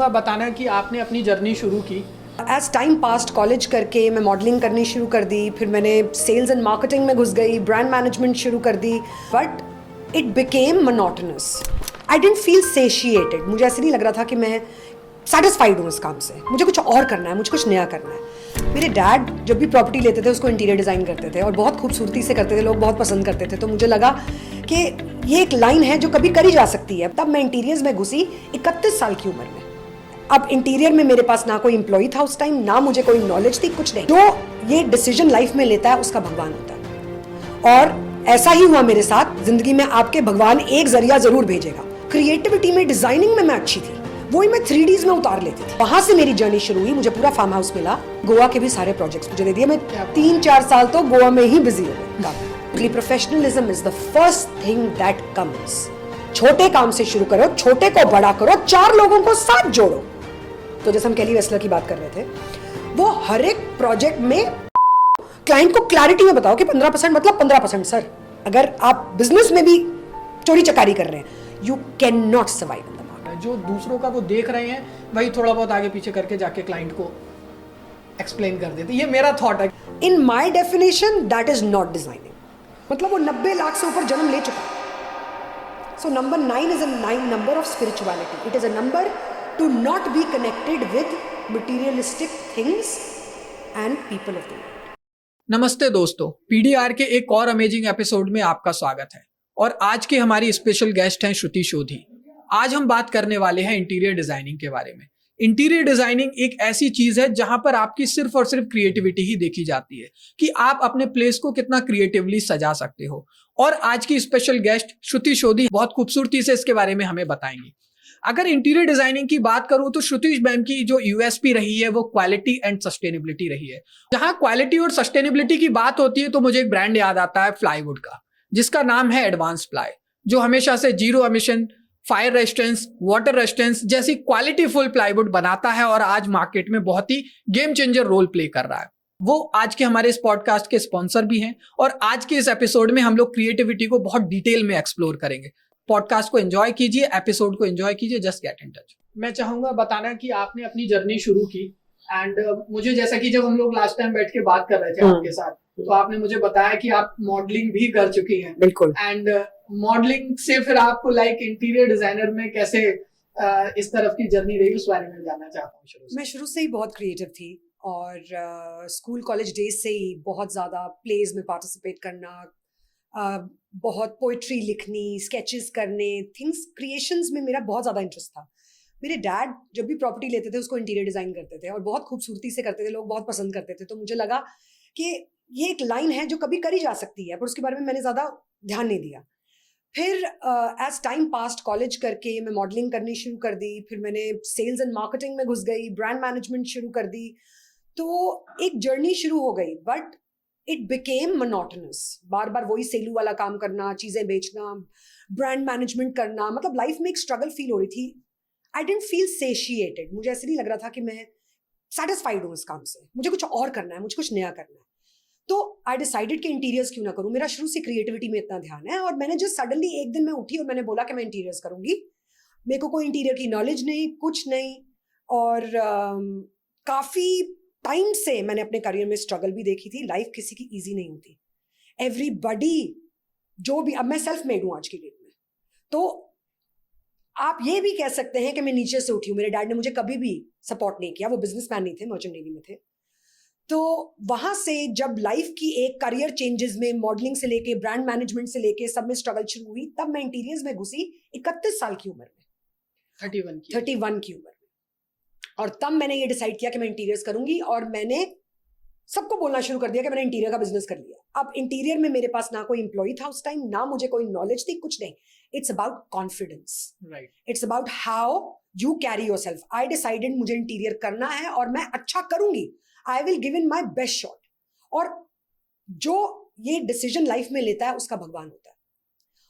चाहूँगा बताना कि आपने अपनी जर्नी शुरू की। एज टाइम पास्ट कॉलेज करके मैं मॉडलिंग करनी शुरू कर दी, फिर मैंने सेल्स एंड मार्केटिंग में घुस गई, ब्रांड मैनेजमेंट शुरू कर दी, but it became monotonous. I don't feel satiated. मुझे ऐसे नहीं लग रहा था कि मैं सेटिस्फाइड हूँ इस काम से, मुझे कुछ और करना है, मुझे कुछ नया करना है। मेरे डैड जब भी प्रॉपर्टी लेते थे उसको इंटीरियर डिज़ाइन करते थे और बहुत खूबसूरती से करते थे, लोग बहुत पसंद करते थे। तो मुझे लगा कि ये एक लाइन है जो कभी करी जा सकती है। तब मैं इंटीरियर्स में घुसी 31 साल की उम्र में। अब इंटीरियर में मेरे पास ना कोई एम्प्लॉय था उस टाइम, ना मुझे कोई नॉलेज थी, कुछ नहीं। जो ये डिसीजन लाइफ में लेता है उसका भगवान होता है, और ऐसा ही हुआ मेरे साथ। जिंदगी में आपके भगवान एक जरिया जरूर भेजेगा। क्रिएटिविटी में, डिजाइनिंग में मैं अच्छी थी, वही मैं 3Ds में उतार लेती थी। वहां से मेरी जर्नी शुरू हुई। मुझे पूरा फार्म हाउस मिला, गोवा के भी सारे प्रोजेक्ट्स मुझे दे दिए। मैं 3-4 साल तो गोवा में ही बिजी हो गई। Professionalism is the first thing that comes. छोटे काम से शुरू करो, छोटे को बड़ा करो, 4 लोगों को साथ जोड़ो। तो जैसे हम केली वेस्लर की बात कर रहे थे, वो हर एक प्रोजेक्ट में क्लाइंट को क्लैरिटी में बताओ कि 15% मतलब 15%। सर, अगर आप बिजनेस में भी चोरी चकारी कर रहे हैं, you can not survive in the market. जो दूसरों का वो देख रहे हैं वही थोड़ा बहुत आगे पीछे करके जाके क्लाइंट को एक्सप्लेन कर देते। ये मेरा थॉट है। In my definition that is not designing. मतलब वो 90 लाख से ऊपर जन्म ले चुका है। So number 9 is a number of spirituality. It is a number to not be connected with materialistic things and people of the world. नमस्ते दोस्तों, पीडीआर के एक और अमेजिंग एपिसोड में आपका स्वागत है। और आज के हमारी स्पेशल गेस्ट हैं श्रुति शोधी। आज हम बात करने वाले हैं इंटीरियर डिजाइनिंग के बारे में। इंटीरियर डिजाइनिंग एक ऐसी चीज है जहां पर आपकी सिर्फ और सिर्फ क्रिएटिविटी ही देखी जाती है कि आप अपने प्लेस को कितना क्रिएटिवली सजा सकते हो। और आज की स्पेशल गेस्ट श्रुति शोधी बहुत खूबसूरती से इसके बारे में हमें बताएंगी। अगर इंटीरियर डिजाइनिंग की बात करूं तो श्रुति मैम की जो यूएसपी रही है वो क्वालिटी एंड सस्टेनेबिलिटी रही है। जहां क्वालिटी और सस्टेनेबिलिटी की बात होती है तो मुझे एक ब्रांड याद आता है प्लाईवुड का, जिसका नाम है एडवांस प्लाई, जो हमेशा से zero emission, fire resistance, water resistance जैसी क्वालिटी फुल प्लाईवुड बनाता है और आज मार्केट में बहुत ही गेम चेंजर रोल प्ले कर रहा है। वो आज के हमारे इस पॉडकास्ट के स्पॉन्सर भी हैं और आज के इस एपिसोड में हम लोग क्रिएटिविटी को बहुत डिटेल में एक्सप्लोर करेंगे। पॉडकास्ट को एंजॉय कीजिए, एपिसोड को एंजॉय कीजिए, जस्ट गेट इन टच। मैं चाहूंगा बताना कि आपने अपनी जर्नी शुरू की एंड मुझे जैसा कि जब हम लोग लास्ट टाइम बैठ के बात कर रहे थे आपके साथ, तो आपने मुझे बताया कि आप मॉडलिंग भी कर चुकी हैं। बिल्कुल। एंड मॉडलिंग से फिर आपको लाइक इंटीरियर डिजाइनर में कैसे इस तरफ की जर्नी रही, उस बारे में जानना चाहता हूँ। मैं शुरू से ही बहुत क्रिएटिव थी और स्कूल कॉलेज डेज से ही बहुत ज़्यादा प्लेज में पार्टिसिपेट करना, बहुत पोइट्री लिखनी, स्केचेस करने, थिंग्स क्रिएशंस में मेरा बहुत ज़्यादा इंटरेस्ट था। मेरे डैड जब भी प्रॉपर्टी लेते थे उसको इंटीरियर डिज़ाइन करते थे और बहुत खूबसूरती से करते थे, लोग बहुत पसंद करते थे। तो मुझे लगा कि ये एक लाइन है जो कभी करी जा सकती है, पर उसके बारे में मैंने ज़्यादा ध्यान नहीं दिया। फिर एज टाइम पास्ट कॉलेज करके मैं मॉडलिंग करनी शुरू कर दी, फिर मैंने सेल्स एंड मार्केटिंग में घुस गई, ब्रांड मैनेजमेंट शुरू कर दी। तो एक जर्नी शुरू हो गई, बट इट बिकेम मोनोटोनस। बार बार वही सेलू वाला काम करना, चीजें बेचना, ब्रांड मैनेजमेंट करना, मतलब लाइफ में एक स्ट्रगल फील हो रही थी। आई डेंट फील सेशिएटेड। मुझे ऐसे नहीं लग रहा था कि मैं सेटिस्फाइड हूँ इस काम से, मुझे कुछ और करना है, मुझे कुछ नया करना है। तो आई डिसाइडेड कि इंटीरियर्स क्यों ना करूँ। मेरा शुरू से क्रिएटिविटी में इतना ध्यान है और मैंने जस्ट सडनली एक दिन मैं उठी और मैंने बोला कि मैं इंटीरियर्स करूंगी। मेरे को कोई इंटीरियर की नॉलेज नहीं, कुछ नहीं, और काफी टाइम से मैंने अपने करियर में स्ट्रगल भी देखी थी। लाइफ किसी की इजी नहीं होती। एवरीबडी जो भी, अब मैं सेल्फ मेड हूँ आज की डेट में, तो आप ये भी कह सकते हैं कि मैं नीचे से उठी हूँ। मेरे डैड ने मुझे कभी भी सपोर्ट नहीं किया, वो बिजनेसमैन नहीं थे, मर्चेंट नेवी में थे। तो वहां से जब लाइफ की एक करियर चेंजेस में, मॉडलिंग से लेके ब्रांड मैनेजमेंट से लेके सब में स्ट्रगल शुरू हुई, तब मैं इंटीरियर्स में घुसी 31 साल की उम्र में, 31 की उम्र में। और तब मैंने ये डिसाइड किया कि मैं इंटीरियर्स करूंगी और मैंने सबको बोलना शुरू कर दिया कि मैंने इंटीरियर का बिजनेस कर लिया। अब इंटीरियर में मेरे पास ना कोई एम्प्लॉय था उस टाइम, ना मुझे कोई नॉलेज थी, कुछ नहीं। It's about confidence, it's about how you carry yourself. I decided मुझे इंटीरियर करना है और मैं अच्छा करूंगी। I will give in my best shot. और जो ये डिसीजन लाइफ में लेता है उसका भगवान होता है,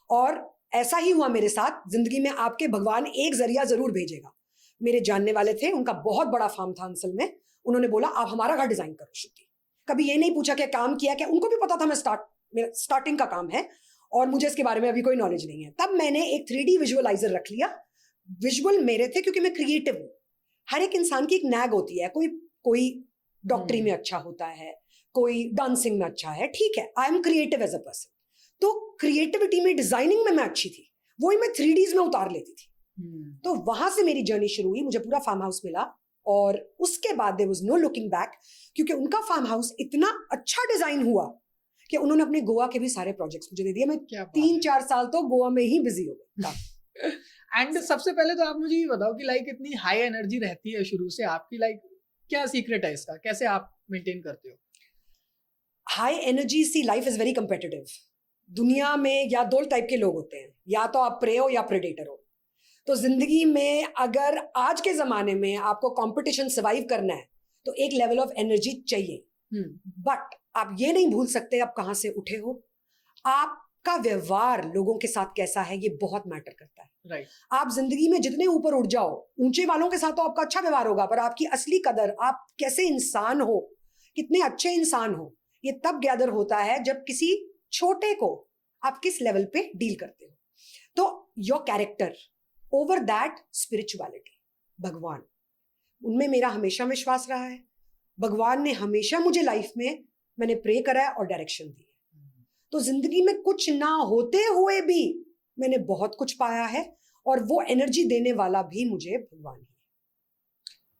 और ऐसा ही हुआ मेरे साथ। जिंदगी में आपके भगवान एक जरिया जरूर भेजेगा। मेरे जानने वाले थे, उनका बहुत बड़ा फार्म था अंसल में, उन्होंने बोला आप हमारा घर डिजाइन करो श्रुति। कभी ये नहीं पूछा क्या काम किया क्या, उनको भी पता था मेरा स्टार्टिंग का काम है और मुझे इसके बारे में अभी कोई नॉलेज नहीं है। तब मैंने एक 3D विजुअलाइजर रख लिया। विजुअल मेरे थे क्योंकि मैं क्रिएटिव हूँ, हर एक इंसान की एक नैग होती है, कोई कोई डॉक्टरी में अच्छा होता है, कोई डांसिंग में अच्छा है, ठीक है, I am creative as a person. तो क्रिएटिविटी में, डिजाइनिंग में मैं अच्छी थी, वही मैं 3Ds में उतार लेती थी। तो वहां से मेरी जर्नी शुरू हुई, मुझे पूरा फार्म हाउस मिला और उसके बाद there was no looking back, क्योंकि उनका फार्म हाउस इतना अच्छा डिजाइन हुआ कि उन्होंने अपने गोवा के भी सारे प्रोजेक्ट्स मुझे दे दिए। मैं 3-4 साल तो गोवा में ही बिजी हो गई। एंड सबसे पहले तो आप मुझे ये बताओ कि लाइक इतनी हाई एनर्जी रहती है शुरू से आपकी, लाइक क्या सीक्रेट है इसका, कैसे आप मेंटेन करते हो? High energy, see life is very competitive. दुनिया में या दो टाइप के लोग होते हैं, या तो आप प्रे हो या प्रेडेटर हो। तो जिंदगी में अगर आज के जमाने में आपको कंपटीशन सर्वाइव करना है तो एक लेवल ऑफ एनर्जी चाहिए। बट आप ये नहीं भूल सकते आप कहां से उठे हो, आपका व्यवहार लोगों के साथ कैसा है, ये बहुत मैटर करता है। राइट। आप जिंदगी में जितने ऊपर उठ जाओ, ऊंचे वालों के साथ तो आपका अच्छा व्यवहार होगा, पर आपकी असली कदर, आप कैसे इंसान हो, कितने अच्छे इंसान हो, ये तब गैदर होता है जब किसी छोटे को आप किस लेवल पे डील करते हो। तो your character, over that spirituality, भगवान, उनमें मेरा हमेशा विश्वास रहा है। भगवान ने हमेशा मुझे लाइफ में, मैंने प्रे करा है और डायरेक्शन दी है। तो जिंदगी में कुछ ना होते हुए भी मैंने बहुत कुछ पाया है, और वो एनर्जी देने वाला भी मुझे भगवान ही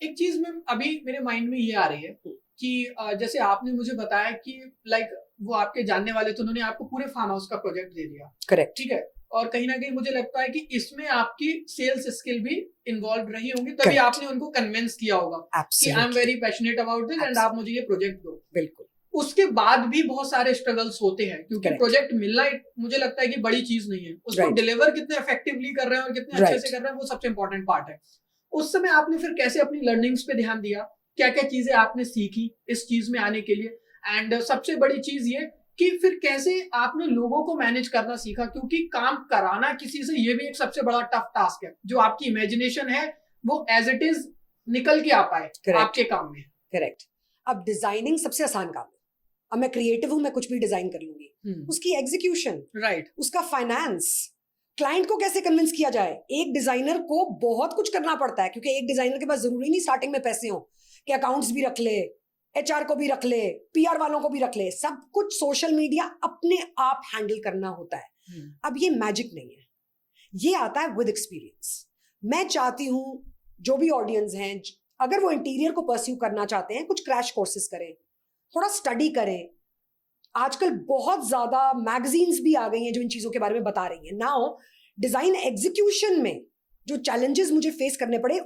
है। एक चीज में अभी मेरे माइंड में ये आ रही है कि जैसे आपने मुझे बताया कि लाइक वो आपके जानने वाले थे, उन्होंने आपको पूरे फार्म हाउस का प्रोजेक्ट दे दिया। करेक्ट। ठीक है, और कहीं ना कहीं मुझे लगता है कि इसमें आपकी सेल्स स्किल भी इन्वॉल्व रही होंगी, तभी आपने उनको कन्विंस किया होगा कि I am very passionate about this and आप मुझे ये प्रोजेक्ट दो। बिल्कुल। उसके बाद भी बहुत सारे स्ट्रगल्स होते हैं, क्योंकि प्रोजेक्ट मिलना मुझे लगता है कि बड़ी चीज नहीं है, उसको डिलीवर कितने इफेक्टिवली कर रहे हैं और कितने अच्छे से कर रहे हैं, वो सबसे इंपॉर्टेंट पार्ट है। उस समय आपने फिर कैसे अपनी लर्निंग्स पे ध्यान दिया, क्या क्या चीजें आपने सीखी इस चीज में आने के लिए, एंड सबसे बड़ी चीज ये कि फिर कैसे आपने लोगों को मैनेज करना सीखा, क्योंकि काम कराना किसी से ये भी एक सबसे बड़ा टफ टास्क है। जो आपकी इमेजिनेशन है वो एज इट इज निकल के आ पाए आपके काम में। करेक्ट। अब डिजाइनिंग सबसे आसान काम है, अब मैं क्रिएटिव हूं, मैं कुछ भी डिजाइन कर लूंगी। उसकी एग्जीक्यूशन, राइट, उसका फाइनेंस, क्लाइंट को कैसे कन्विंस किया जाए, एक डिजाइनर को बहुत कुछ करना पड़ता है, क्योंकि एक डिजाइनर के पास जरूरी नहीं स्टार्टिंग में पैसे हो कि अकाउंट्स भी रख ले, HR को भी रख ले, PR वालों को भी रख ले, सब कुछ सोशल मीडिया अपने आप हैंडल करना होता है। अब ये मैजिक नहीं है, ये आता है विद एक्सपीरियंस। मैं चाहती हूं जो भी ऑडियंस हैं, अगर वो इंटीरियर को परस्यू करना चाहते हैं, कुछ क्रैश कोर्सेज करें, थोड़ा स्टडी करें। आजकल बहुत ज्यादा मैगजीन्स भी आ गई हैं जो इन चीजों के बारे में बता रही हैं। नाउ डिजाइन एग्जीक्यूशन में जो चैलेंजेस मुझे फेस करने पड़े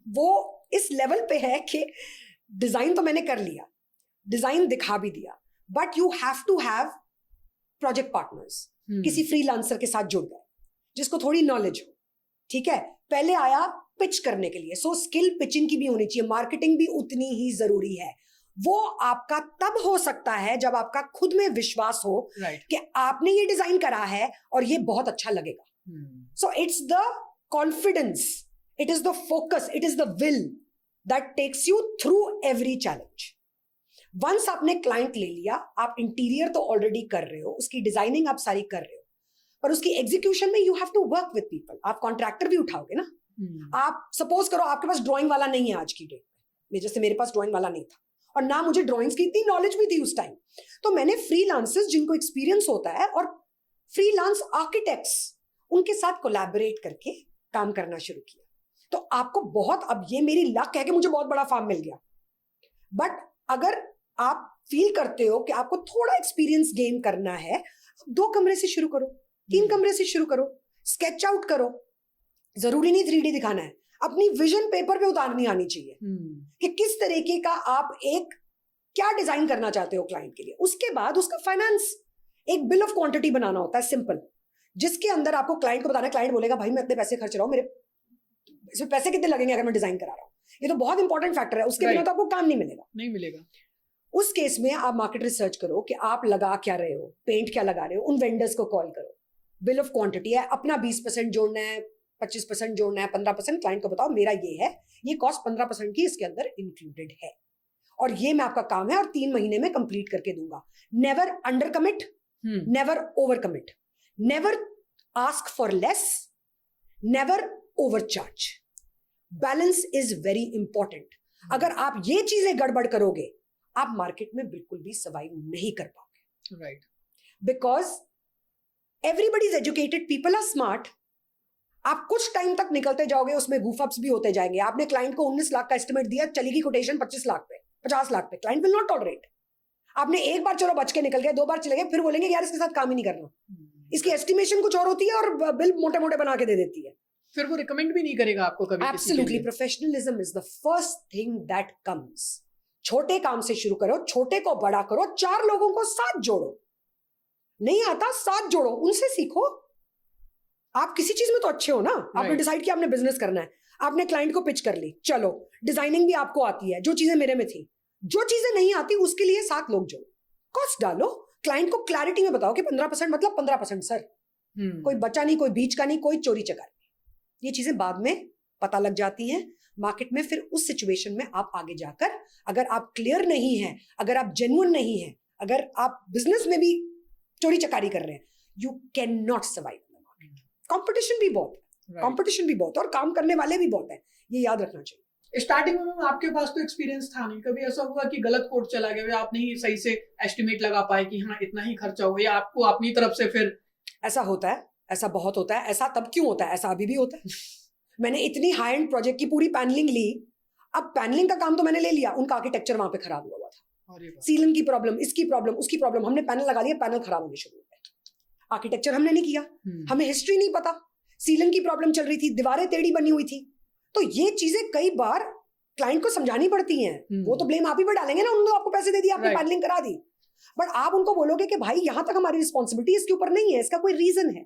वो इस लेवल पे है कि डिजाइन तो मैंने कर लिया, डिजाइन दिखा भी दिया, but you have to have project partners. किसी फ्रीलांसर के साथ जुड़ गए जिसको थोड़ी नॉलेज हो, ठीक है, पहले आया पिच करने के लिए, सो स्किल पिचिंग की भी होनी चाहिए, मार्केटिंग भी उतनी ही जरूरी है। वो आपका तब हो सकता है जब आपका खुद में विश्वास हो कि आपने ये डिजाइन करा है और ये बहुत अच्छा लगेगा। So it's the confidence, it is the focus, it is the will that takes you through every challenge. Once आपने क्लाइंट ले लिया, आप इंटीरियर तो ऑलरेडी कर रहे हो, उसकी डिजाइनिंग आप सारी कर रहे हो, पर उसकी एग्जीक्यूशन में you have to work with people. आप कॉन्ट्रैक्टर भी उठाओगे ना। आप सपोज करो आपके पास ड्राइंग वाला नहीं है आज की डेट में, जैसे मेरे पास ड्राइंग वाला नहीं था और ना मुझे ड्राइंग्स की इतनी नॉलेज भी थी उस टाइम, तो मैंने फ्रीलांसर्स जिनको एक्सपीरियंस होता है और फ्रीलांस आर्किटेक्ट्स, उनके साथ कोलैबोरेट करके काम करना शुरू किया। तो आपको बहुत, अब ये मेरी लक है कि मुझे बहुत बड़ा फार्म मिल गया, बट अगर आप फील करते हो कि आपको थोड़ा एक्सपीरियंस गेन करना है, 2 कमरे से शुरू करो, 3 कमरे से शुरू करो, स्केच आउट करो, जरूरी नहीं 3D दिखाना है, अपनी विजन पेपर पे उतारनी आनी चाहिए कि किस तरीके का आप एक क्या डिजाइन करना चाहते हो क्लाइंट के लिए। उसके बाद उसका फाइनेंस, एक बिल ऑफ क्वांटिटी बनाना होता है सिंपल, जिसके अंदर आपको क्लाइंट को बताना है, क्लाइंट बोलेगा भाई मैं इतने पैसे खर्च रहा हूं, मेरे इसमें पैसे कितने लगेंगे अगर मैं डिजाइन करा रहा हूं। ये तो बहुत इंपॉर्टेंट फैक्टर है, उसके बिना तो आपको काम नहीं मिलेगा। उस केस में आप मार्केट रिसर्च करो कि आप लगा क्या रहे हो, पेंट क्या लगा रहे हो, उन वेंडर्स को कॉल करो, बिल ऑफ क्वांटिटी है, अपना 20% जोड़ना है, 25% जोड़ना है, 15%, क्लाइंट को बताओ मेरा ये है, ये कॉस्ट 15% की इसके अंदर इंक्लूडेड है और ये मैं आपका काम है और 3 महीने में कंप्लीट करके दूंगा। Never under commit, never over commit, never ask for less, never over charge. Balance is very important. अगर आप ये चीजें गड़बड़ करोगे, आप मार्केट में बिल्कुल भी सर्वाइव नहीं कर पाओगे. Right. Because everybody is educated, people are smart. आप कुछ टाइम तक निकलते जाओगे, उसमें गूफ अप्स भी होते जाएंगे. आपने क्लाइंट को 19 लाख का एस्टिमेट दिया, चलेगी कोटेशन 25 लाख पे, 50 लाख पे. Client will not tolerate. आपने एक बार चलो बच के निकल गए, 2 बार चले गए, फिर बोलेंगे यार इसके साथ काम ही नहीं करना. इसकी एस्टिमेशन कुछ और होती है और बिल मोटे मोटे बना के दे देती है. फिर वो रिकमेंड भी नहीं करेगा आपको कभी. Absolutely. Professionalism is the first thing that comes. छोटे काम से शुरू करो, छोटे को बड़ा करो, 4 लोगों को साथ जोड़ो. नहीं आता, साथ जोड़ो, उनसे सीखो. आप किसी चीज में तो अच्छे हो ना. आपने डिसाइड किया आपने बिजनेस करना है, आपने क्लाइंट को पिच कर ली, चलो डिजाइनिंग भी आपको आती है, जो चीजें मेरे में थी. जो चीजें नहीं आती उसके लिए 7 लोग जोड़ो, कॉस्ट डालो, क्लाइंट को क्लैरिटी में बताओ कि 15% मतलब 15% सर. कोई बचा नहीं, कोई बीच का नहीं, कोई चोरी चकारी. ये चीजें बाद में पता लग जाती हैं मार्केट में. फिर उस सिचुएशन में आप आगे जाकर, अगर आप क्लियर नहीं है, अगर आप जेन्युइन नहीं है, अगर आप बिजनेस में भी चोरी चकारी कर रहे हैं, you can not survive in the market. Competition भी बहुत है, कॉम्पिटिशन भी बहुत है, और काम करने वाले भी बहुत है. ये याद रखना चाहिए. स्टार्टिंग में आपके पास तो एक्सपीरियंस था नहीं, कभी ऐसा हुआ कि गलत कोड चला गया, या आप नहीं सही से एस्टिमेट लगा पाए कि हाँ इतना ही खर्चा होगा, या आपको अपनी तरफ से फिर. ऐसा होता है, ऐसा बहुत होता है. ऐसा तब क्यों होता है? ऐसा अभी भी होता है. मैंने इतनी हाई एंड प्रोजेक्ट की पूरी पैनलिंग ली. अब पैनलिंग का काम तो मैंने ले लिया, उनका आर्किटेक्चर वहां पे खराब हुआ था. सीलिंग की प्रॉब्लम, इसकी प्रॉब्लम, उसकी प्रॉब्लम. हमने पैनल लगा लिया, पैनल खराब होने शुरू हो गए. आर्किटेक्चर हमने नहीं किया, हमें हिस्ट्री नहीं पता. सीलिंग की प्रॉब्लम चल रही थी, दीवारें टेढ़ी बनी हुई थी. तो ये चीजें कई बार क्लाइंट को समझानी पड़ती हैं. वो तो ब्लेम आप ही पर डालेंगे ना, उन्होंने आपको पैसे दे दिए, आपने पैनलिंग करा दी. बट आप उनको बोलोगे कि भाई यहां तक हमारी रिस्पॉन्सिबिलिटी, इसके ऊपर नहीं है, इसका कोई रीजन है.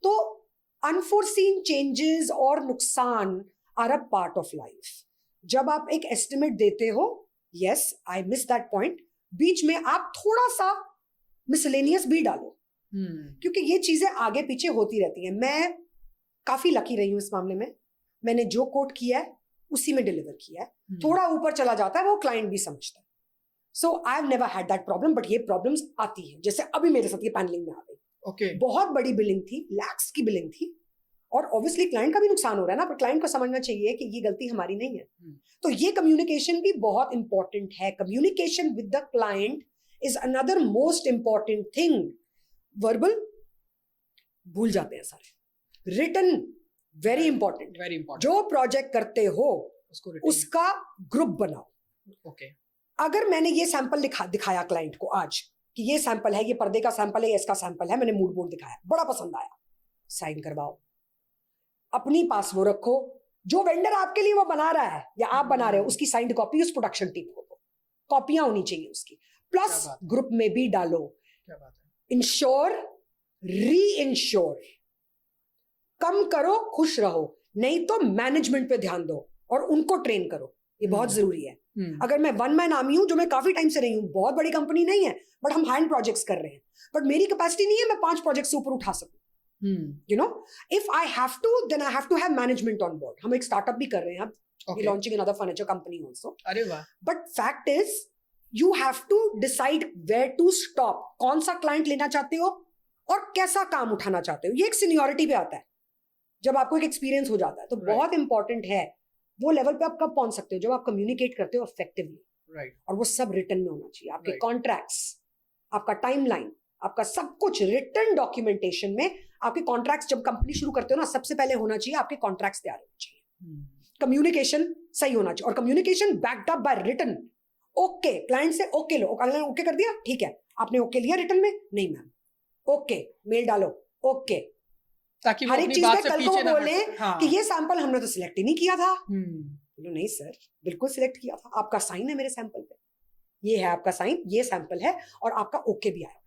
तो अनफोर्सीन चेंजेस और नुकसान are a part of life. जब आप एक एस्टिमेट देते हो, yes I miss that point, बीच में आप थोड़ा सा मिसलेनियस भी डालो, क्योंकि ये चीजें आगे पीछे होती रहती हैं. मैं काफी लकी रही हूं इस मामले में. मैंने जो कोट किया है उसी में डिलीवर किया है. थोड़ा ऊपर चला जाता है वो क्लाइंट भी समझता है. So I have never had that problem. But ये प्रॉब्लम्स आती है, जैसे अभी मेरे साथ ये पैनलिंग में आ गई. Okay. बहुत बड़ी बिलिंग थी, लैक्स की बिलिंग थी, और ऑब्वियसली क्लाइंट का भी नुकसान हो रहा है ना. पर क्लाइंट को समझना चाहिए कि ये गलती हमारी नहीं है. तो ये कम्युनिकेशन भी बहुत इंपॉर्टेंट है. Communication with the client is another most important thing. Verbal भूल जाते हैं सारे, written very important. Very important. जो प्रोजेक्ट करते हो उसका ग्रुप बनाओ. ओके. अगर मैंने ये सैंपल दिखाया क्लाइंट को आज कि ये सैंपल है, ये पर्दे का सैंपल है, ये इसका सैंपल है, मैंने मूड बोर्ड दिखाया, बड़ा पसंद आया, साइन करवाओ. अपनी पास वो रखो. जो वेंडर आपके लिए वो बना रहा है या आप बना रहे हो, उसकी साइंड कॉपी उस प्रोडक्शन टीम को दो. कॉपियां होनी चाहिए उसकी. प्लस ग्रुप में भी डालो. क्या बात है. इंश्योर, री इंश्योर. कम करो, खुश रहो. नहीं तो मैनेजमेंट पे ध्यान दो और उनको ट्रेन करो. ये बहुत जरूरी है. अगर मैं वन मैन आर्मी हूं, जो मैं काफी टाइम से रही हूं, बहुत बड़ी कंपनी नहीं है, बट हम हैंड प्रोजेक्ट्स कर रहे हैं, बट मेरी कैपेसिटी नहीं है मैं 5 प्रोजेक्ट से ऊपर उठा सकूं. You know, if I have to, then I have to have management on board. हम एक स्टार्टअप भी कर रहे हैं अब. We're launching another furniture company also. अरे वाह. But fact is, you have to decide where to stop. कौन सा क्लाइंट लेना चाहते हो और कैसा काम उठाना चाहते हो. ये एक सीनियरिटी पे आता है, जब आपको एक एक्सपीरियंस हो जाता है. तो बहुत इंपॉर्टेंट है वो लेवल पे आप कब पहुंच सकते हो, जब आप कम्युनिकेट करते हो इफेक्टिवली. राइट. और वो सब रिटन में होना चाहिए. आपके कॉन्ट्रैक्ट्स, आपका टाइमलाइन, आपका सब कुछ रिटन डॉक्यूमेंटेशन में. आपके कॉन्ट्रैक्ट्स जब कंपनी शुरू करते हो ना, सबसे पहले होना चाहिए आपके कॉन्ट्रैक्ट्स तैयार होना चाहिए. कम्युनिकेशन सही होना चाहिए, और communication backed up by written. Okay, client से ओके लो, ओके कर दिया, ठीक है, आपने ओके लिया रिटन में, नहीं मैम, ओके मेल डालो, ओके, ताकि हर एक चीज में कल को बोले कि ये सैंपल हमने तो सिलेक्ट ही नहीं किया था. नहीं सर, बिल्कुल सिलेक्ट किया था, आपका साइन है मेरे सैंपल पे, ये है आपका साइन, ये सैंपल है, और आपका ओके भी आया.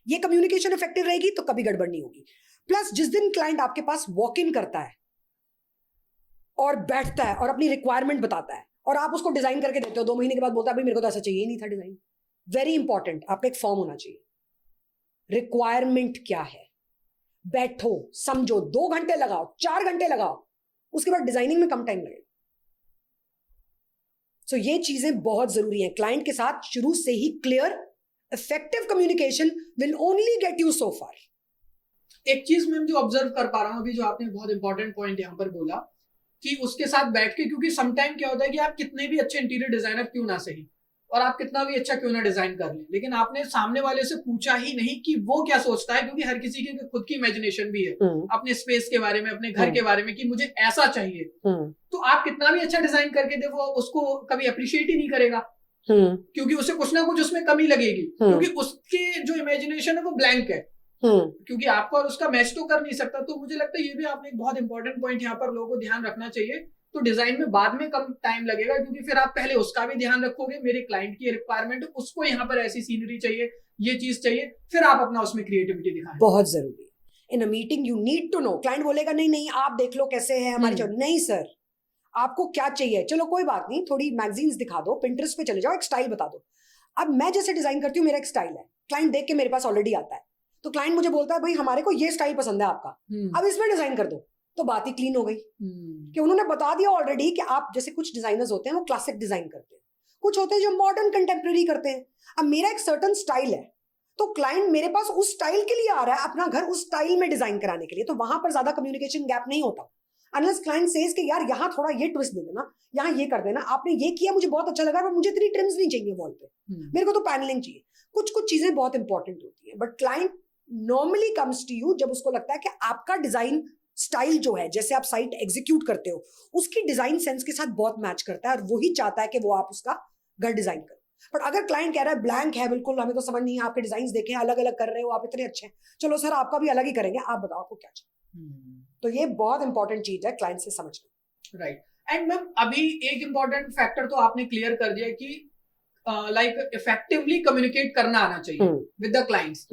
ये कम्युनिकेशन इफेक्टिव रहेगी तो कभी गड़बड़ नहीं होगी. प्लस जिस दिन क्लाइंट आपके पास वॉक इन करता है और बैठता है और अपनी रिक्वायरमेंट बताता है, और आप उसको डिजाइन करके देते हो, 2 महीने के बाद बोलता है भाई मेरे को तो ऐसा चाहिए ही नहीं था डिजाइन. वेरी इंपॉर्टेंट, आपका एक फॉर्म होना चाहिए. रिक्वायरमेंट क्या है, बैठो, समझो, 2 घंटे लगाओ, 4 घंटे लगाओ, उसके बाद डिजाइनिंग में कम टाइम लगेगा. सो ये चीजें बहुत जरूरी हैं. क्लाइंट के साथ शुरू से ही clear effective communication will only get you so far. एक चीज मैं जो ऑब्जर्व कर पा रहा हूं अभी, जो आपने बहुत इंपॉर्टेंट पॉइंट यहां पर बोला कि उसके साथ बैठ के, क्योंकि समटाइम क्या होता है कि आप कितने भी अच्छे इंटीरियर डिजाइनर क्यों ना सही और आप कितना भी अच्छा क्यों ना डिजाइन कर लें, लेकिन आपने सामने वाले से पूछा ही नहीं कि वो क्या सोचता है, क्योंकि हर किसी की खुद की इमेजिनेशन भी है अपने स्पेस के बारे में, अपने घर के बारे में कि मुझे ऐसा चाहिए। तो आप कितना भी अच्छा डिजाइन करके देखो, उसको कभी अप्रिशिएट ही नहीं करेगा, क्योंकि उसे कुछ ना कुछ उसमें कमी लगेगी, क्योंकि उसके जो इमेजिनेशन है वो ब्लैंक है, क्योंकि आपको और उसका मैच तो कर नहीं सकता। तो मुझे लगता है ये भी आपने एक बहुत इंपॉर्टेंट पॉइंट यहाँ पर लोगों को ध्यान रखना चाहिए। तो डिजाइन में बाद में कम टाइम लगेगा, क्योंकि फिर आप पहले उसका भी ध्यान रखोगे, मेरे क्लाइंट की रिक्वायरमेंट, उसको यहाँ पर ऐसी सीनरी चाहिए, ये चीज चाहिए, फिर आप अपना उसमें क्रिएटिविटी दिखाएं। बहुत जरूरी। In a meeting you need to know. Client बोलेगा नहीं नहीं आप देख लो कैसे है हमारी जॉब, नहीं सर आपको क्या चाहिए, चलो कोई बात नहीं, थोड़ी मैगजीन्स दिखा दो, पिंटरेस्ट पे चले जाओ, एक स्टाइल बता दो। अब मैं जैसे डिजाइन करती हूँ, मेरा एक स्टाइल है, क्लाइंट देख के मेरे पास ऑलरेडी आता है, तो क्लाइंट मुझे बोलता है भाई हमारे को ये स्टाइल पसंद है आपका, अब इसमें डिजाइन कर दो, तो बात ही क्लीन हो गई कि उन्होंने बता दिया ऑलरेडी कि आप जैसे कुछ डिजाइनर्स होते हैं वो क्लासिक डिजाइन करते हैं, कुछ होते हैं जो मॉडर्न कंटेम्प्रेरी करते हैं। अब मेरा एक सर्टन स्टाइल है, तो क्लाइंट मेरे पास उस स्टाइल के लिए आ रहा है, अपना घर उस स्टाइल में डिजाइन कराने के लिए, तो वहां पर ज्यादा कम्युनिकेशन गैप नहीं होता अनलेस क्लाइंट सेज कि यार यहाँ थोड़ा ये ट्विस्ट दे देना, यहाँ ये कर देना, आपने ये किया मुझे बहुत अच्छा लगा, पर मुझे इतनी ट्रिम्स नहीं चाहिए वॉल पे, मेरे को तो पैनलिंग चाहिए। कुछ कुछ चीजें बहुत इंपॉर्टेंट होती है, but client normally comes to you जब उसको लगता है कि आपका डिजाइन स्टाइल जो है, जैसे आप साइट एग्जीक्यूट करते हो, उसकी डिजाइन सेंस के साथ बहुत मैच करता है, और वही चाहता है कि वो आप उसका घर डिजाइन करो। बट अगर क्लाइंट कह रहा है ब्लैंक है बिल्कुल, हमें तो समझ नहीं है, आपके डिजाइन देखे अलग अलग कर रहे हो, आप इतने अच्छे हैं, चलो सर आपका भी अलग ही करेंगे, आप बताओ आपको क्या चाहिए। तो ये बहुत इंपॉर्टेंट चीज है क्लाइंट से समझना। राइट। एंड मैम अभी एक इंपॉर्टेंट फैक्टर तो आपने क्लियर कर दिया कि लाइक इफेक्टिवली कम्युनिकेट करना आना चाहिए विद द क्लाइंट्स,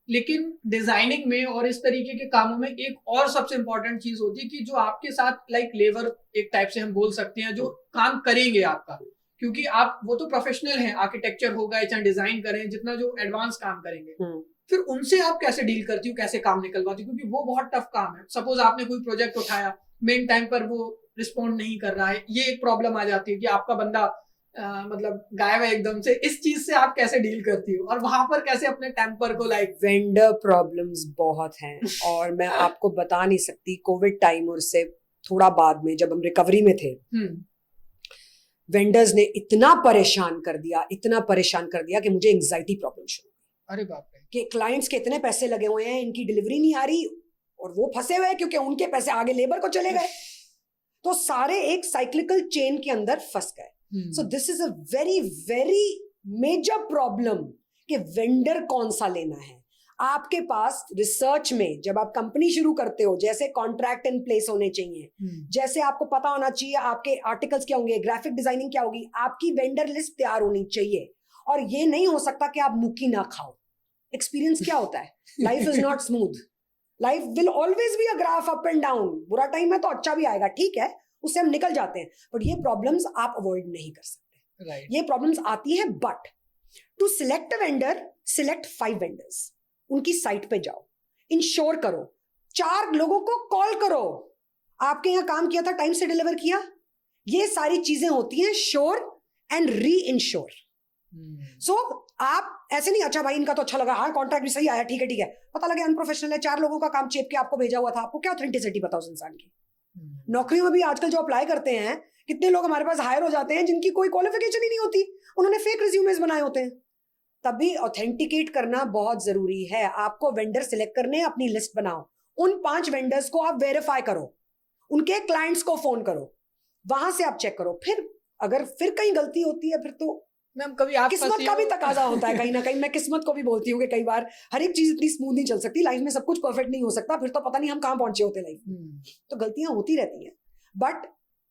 लेकिन डिजाइनिंग में और इस तरीके के कामों में एक और सबसे इंपॉर्टेंट चीज होती है कि जो आपके साथ लाइक लेबर एक टाइप से हम बोल सकते हैं, जो काम करेंगे आपका, क्योंकि आप वो तो प्रोफेशनल हैं, आर्किटेक्चर होगा चाहे डिजाइन करें, जितना जो एडवांस काम करेंगे, फिर उनसे आप कैसे डील करती हो, कैसे काम निकलवाती हो, क्योंकि वो बहुत टफ काम है। सपोज आपने कोई प्रोजेक्ट उठाया, मेन टाइम पर वो रिस्पॉन्ड नहीं कर रहा है, ये एक प्रॉब्लम आ जाती है कि आपका बंदा मतलब गायब है एकदम से, इस चीज से आप कैसे डील करती हो और वहां पर कैसे अपने टेम्पर को लाइक। वेंडर प्रॉब्लम्स बहुत हैं और मैं आपको बता नहीं सकती, कोविड टाइम और से थोड़ा बाद में जब हम रिकवरी में थे, वेंडर्स ने इतना परेशान कर दिया, इतना परेशान कर दिया कि मुझे एंजाइटी प्रॉब्लम शुरू। अरे बाप रे। कि क्लाइंट्स के इतने पैसे लगे हुए हैं, इनकी डिलीवरी नहीं आ रही और वो फंसे हुए हैं क्योंकि उनके पैसे आगे लेबर को चले गए, तो सारे एक साइक्लिकल चेन के अंदर फंस गए। So this is a very very major problem कि वेंडर कौन सा लेना है। आपके पास रिसर्च में जब आप कंपनी शुरू करते हो, जैसे कॉन्ट्रैक्ट इन प्लेस होने चाहिए, जैसे आपको पता होना चाहिए आपके आर्टिकल्स क्या होंगे, ग्राफिक डिजाइनिंग क्या होगी, आपकी वेंडर लिस्ट तैयार होनी चाहिए। और ये नहीं हो सकता कि आप मुक्की ना खाओ। एक्सपीरियंस क्या होता है, life is not smooth, life will always be a graph up and down. बुरा टाइम है तो अच्छा भी आएगा, ठीक है, उससे हम निकल जाते हैं, बट ये प्रॉब्लम्स आप अवॉइड नहीं कर सकते। right. ये प्रॉब्लम्स आती है, but to select a vendor, select 5 vendors, उनकी साइट पे जाओ, इंश्योर करो, 4 लोगों को कॉल करो, आपके यहाँ काम किया था, टाइम से डिलीवर किया, ये सारी चीजें होती हैं श्योर एंड री इंश्योर। सो आप ऐसे नहीं, अच्छा भाई इनका तो अच्छा लगा, हाँ कॉन्ट्रैक्ट भी सही आया, ठीक है, पता लगे अनप्रोफेशनल है, 4 लोगों का काम चेप के आपको भेजा हुआ था, आपको क्या ऑथेंटिसिटी पता उस इंसान की। नौकरियों में भी आजकल जो अप्लाई करते हैं, कितने लोग हमारे पास हायर हो जाते हैं जिनकी कोई क्वालिफिकेशन ही नहीं होती, उन्होंने फेक रिज्यूमेस बनाए होते हैं। तभी ऑथेंटिकेट करना बहुत जरूरी है। आपको वेंडर सिलेक्ट करने, अपनी लिस्ट बनाओ, उन 5 वेंडर्स को आप वेरीफाई करो, उनके क्लाइंट्स को फोन करो, वहां से आप चेक करो। फिर अगर फिर कहीं गलती होती है, फिर तो मैम कभी आप किस्मत का भी तकाजा होता है कहीं ना कहीं। मैं किस्मत को भी बोलती हूँ कि कई बार हर एक चीज इतनी स्मूथ नहीं चल सकती, लाइफ में सब कुछ परफेक्ट नहीं हो सकता, फिर तो पता नहीं हम कहाँ पहुंचे होते लाइफ में। तो गलतियां होती रहती हैं, but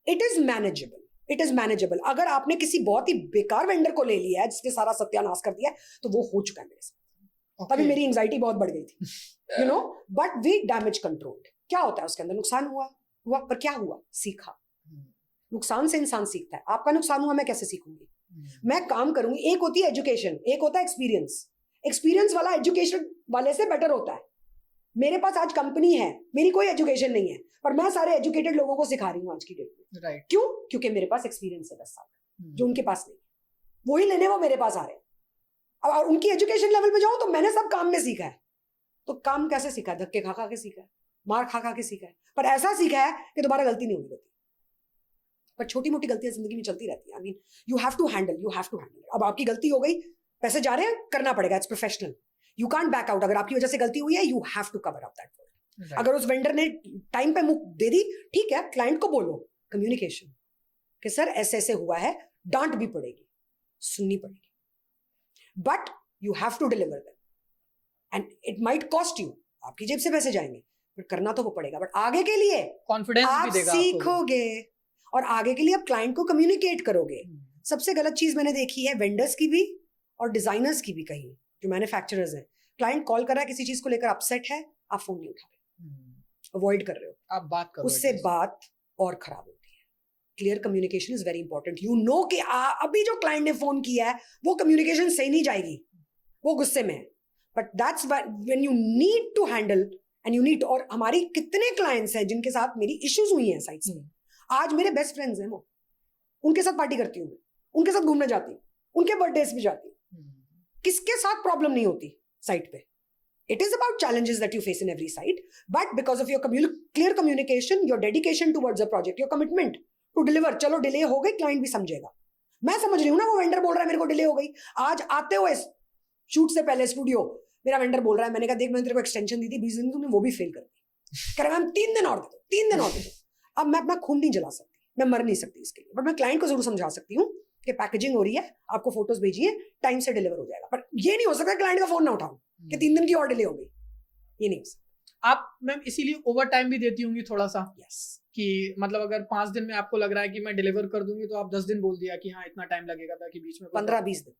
it is manageable, it is manageable. अगर आपने किसी बहुत ही बेकार वेंडर को ले लिया है जिसके सारा सत्यानाश कर दिया है, तो वो हो चुका है मेरे साथ। तभी मेरी एंजाइटी बहुत बढ़ गई थी, you know, but we damage controlled. क्या होता है उसके अंदर, नुकसान हुआ, पर क्या हुआ, सीखा। नुकसान से इंसान सीखता है। आपका नुकसान हुआ, मैं कैसे सीखूंगी, मैं काम करूंगी। एक होती है एजुकेशन, एक होता है एक्सपीरियंस। एक्सपीरियंस वाला एजुकेशन वाले से बेटर होता है। मेरे पास आज कंपनी है, मेरी कोई एजुकेशन नहीं है, पर मैं सारे एजुकेटेड लोगों को सिखा रही हूँ आज की डेट में। राइट। क्यों? क्योंकि मेरे पास एक्सपीरियंस है 10 साल जो उनके पास नहीं, वही लेने वो मेरे पास आ रहे हैं। अब उनकी एजुकेशन लेवल पे जाऊं तो मैंने सब काम में सीखा है। तो काम कैसे सीखा है? धक्के खा खा के सीखा है, मार खा खा के सीखा है, पर ऐसा सीखा है कि दोबारा गलती नहीं होगी। पर छोटी मोटी गलतियां जिंदगी में चलती रहती है. I mean you have to handle. अब आपकी गलती हो गई, पैसे जा रहे हैं, करना पड़ेगा, it's professional. You can't back out. अगर आपकी वजह से गलती हुई है, you have to cover up that fault. अगर उस वेंडर ने टाइम पे मुंह दे दी, ठीक है, क्लाइंट को बोलो, कम्युनिकेशन कि सर ऐसे ऐसे हुआ है, डांट भी पड़ेगी, सुननी पड़ेगी, but you have to deliver them and it might cost you. आपकी जेब से पैसे जाएंगे, बट करना तो वो पड़ेगा. बट आगे के लिए कॉन्फिडेंस आप भी देगा सीखोगे और आगे के लिए आप क्लाइंट को कम्युनिकेट करोगे. सबसे गलत चीज मैंने देखी है वेंडर्स की भी और डिजाइनर्स की भी, कहीं जो मैन्युफैक्चरर्स हैं. क्लाइंट कॉल कर रहा है, किसी चीज को लेकर अपसेट है, आप फोन नहीं उठा रहे, अवॉइड कर रहे हो, आप बात करो, उससे बात और खराब होती है. Clear communication is very important. You know कि अभी जो क्लाइंट ने फोन किया है वो कम्युनिकेशन सही नहीं जाएगी, वो गुस्से में है, but that's when you need to handle and you need. और हमारी कितने क्लाइंट्स हैं जिनके साथ मेरी इश्यूज हुई हैं साइट्स में, आज मेरे बेस्ट फ्रेंड्स हैं, वो उनके साथ पार्टी करती हूँ मैं, उनके साथ घूमने जाती हूँ, उनके बर्थडेज पे जाती हूँ, किसके साथ प्रॉब्लम नहीं होती साइट पे. It is about challenges that you face in every site, but because of your clear communication, your dedication towards the project, your commitment to deliver. चलो डिले हो गई, क्लाइंट भी समझेगा. मैं समझ रही हूँ ना, वो वेंडर बोल रहा है मेरे को डिले हो गई. आज आते हुए शूट से पहले स्टूडियो मेरा वेंडर बोल रहा है, मैंने कहा देख मैंने तेरे को एक्सटेंशन दी थी 20 दिन, तुमने वो भी फेल कर दी. कह रहा मैम 3 दिन और दे दो, 3 दिन और दे दो. अब मैं अपना खून नहीं जला सकती, मैं मर नहीं सकती इसके लिए, बट मैं क्लाइंट को जरूर समझा सकती हूँ कि पैकेजिंग हो रही है, आपको फोटोज भेजिए, टाइम से डिलीवर हो जाएगा. पर ये नहीं हो सकता क्लाइंट का फोन ना उठाऊं कि 3 दिन की और डिले हो गई. ये नहीं हो सकता. आप मैम इसीलिए ओवर टाइम भी देती होंगी थोड़ा सा. यस. कि मतलब अगर 5 दिन में आपको लग रहा है कि मैं डिलीवर कर दूंगी, तो आप 10 दिन बोल दिया कि हाँ इतना टाइम लगेगा, ताकि बीच में 15-20 दिन.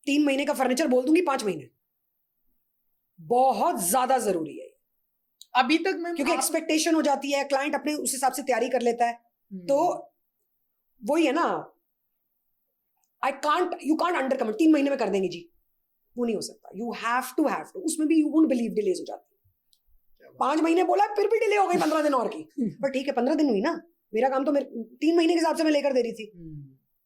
3 महीने का फर्नीचर बोल दूंगी 5 महीने. बहुत ज्यादा जरूरी है अभी तक मैम, क्योंकि एक्सपेक्टेशन हो जाती है, क्लाइंट अपने उस हिसाब से तैयारी कर लेता है. तो वही है ना, यू कांट अंडर कमिट. 3 महीने में कर देंगे जी, वो नहीं हो सकता. You have to. उसमें भी यू वोंट बिलीव डिलेज हो जाती है. 5 महीने बोला, फिर भी डिले हो गई 15 दिन और की. पर ठीक है, 15 दिन हुई ना, मेरा काम तो 3 महीने के हिसाब से मैं लेकर दे रही थी.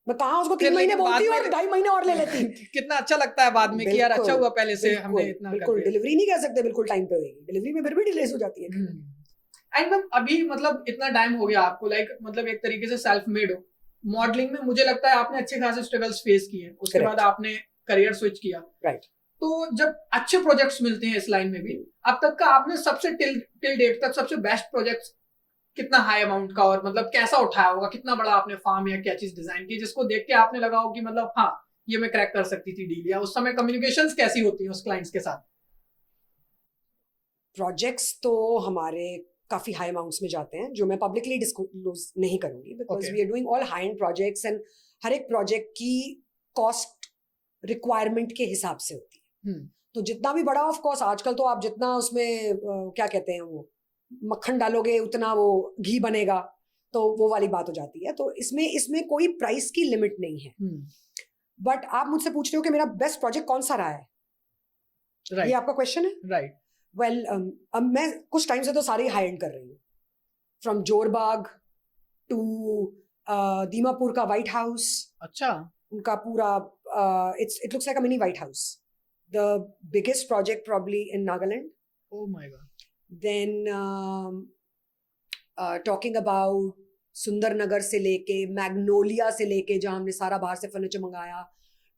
मैं कहाँ उसको 3 महीने बोलती हूँ और 2.5 महीने और ले लेती. कितना अच्छा लगता है बाद में कि यार अच्छा हुआ पहले से हमने इतना. बिल्कुल डिलीवरी नहीं कह सकते बिल्कुल टाइम पे होगी, डिलीवरी में फिर भी डिलेज हो जाती है. एंड मैम अभी मतलब इतना टाइम हो गया आपको, लाइक मतलब एक तरीके से सेल्फ मेड हो. मॉडलिंग में मुझे लगता है आपने अच्छे खासे स्ट्रगल्स फेस किए, उसके बाद आपने करियर स्विच किया. राइट. तो जब अच्छे प्रोजेक्ट्स मिलते हैं इस लाइन में भी, अब तक का आपने सबसे टिल डेट तक सबसे बेस्ट प्रोजेक्ट कितना हाई अमाउंट का, और मतलब कैसा उठाया होगा, कितना बड़ा आपने फार्म या क्या चीज डिजाइन की जिसको देख के आपने लगा हो कि मतलब हाँ ये मैं क्रैक कर सकती थी डील, या उस समय कम्युनिकेशंस कैसी होती हैं उस क्लाइंट्स के साथ? प्रोजेक्ट्स तो हमारे काफी हाई अमाउंट्स में जाते हैं, जो मैं पब्लिकली डिस्क्लोज नहीं करूंगी, because we are doing all high end projects and हर एक प्रोजेक्ट की कॉस्ट रिक्वायरमेंट के हिसाब से होती है. तो जितना भी बड़ा, ऑफ कोर्स आजकल तो आप जितना उसमें क्या कहते हैं वो मक्खन डालोगे उतना वो घी बनेगा, तो वो वाली बात हो जाती है. तो इसमें कोई प्राइस की लिमिट नहीं है. बट आप मुझसे पूछ रहे हो कि मेरा बेस्ट प्रोजेक्ट कौन सा रहा है, ये आपका क्वेश्चन है. राइट. वेल अब मैं कुछ टाइम से तो सारे हाई एंड कर रही हूँ, फ्रॉम जोरबाग टू दीमापुर का व्हाइट हाउस. अच्छा. उनका पूरा it looks like a mini White House, the biggest project probably in Nagaland. Oh my god. Then talking about Sundarnagar से लेके मैग्नोलिया से लेके, जहां हमने सारा बाहर से फर्नीचर मंगाया,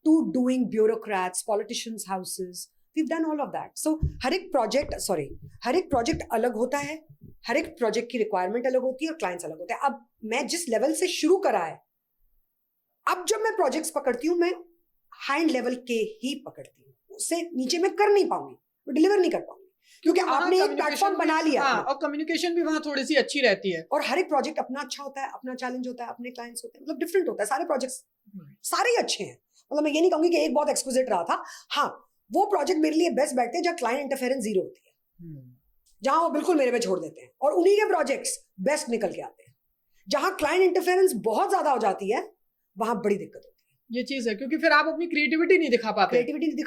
to doing bureaucrats, politicians houses. We've done all of that. So हर एक प्रोजेक्ट अलग होता है, हर एक प्रोजेक्ट की रिक्वायरमेंट अलग होती है और क्लाइंट्स अलग होते हैं. अब मैं जिस लेवल से शुरू करा है, अब जब मैं प्रोजेक्ट्स पकड़ती हूँ मैं हाई लेवल के ही पकड़ती हूँ, उससे नीचे मैं कर नहीं पाऊंगी, मैं डिलीवर नहीं कर पाऊंगी, क्योंकि आपने एक प्लेटफॉर्म बना लिया. हाँ, और कम्युनिकेशन भी वहाँ थोड़ी सी अच्छी रहती है. और हर एक प्रोजेक्ट अपना अच्छा होता है, अपना चैलेंज होता है, अपने क्लाइंट्स होते हैं, मतलब डिफरेंट होता है. सारे प्रोजेक्ट्स सारे ही अच्छे हैं, मतलब मैं ये नहीं कहूंगी कि एक बहुत एक्सक्लूसिव रहा था. हाँ, वो प्रोजेक्ट मेरे लिए बेस्ट बैठते हैं जहाँ क्लाइंट इंटरफेरेंस जीरो होती है, जहां वो बिल्कुल मेरे पे छोड़ देते हैं, और उन्हीं के प्रोजेक्ट्स बेस्ट निकल के आते हैं. जहां क्लाइंट इंटरफेरेंस बहुत ज्यादा हो जाती है, वहां बड़ी दिक्कत होती है. ये चीज है, क्योंकि फिर आप अपनी क्रिएटिविटी नहीं दिखा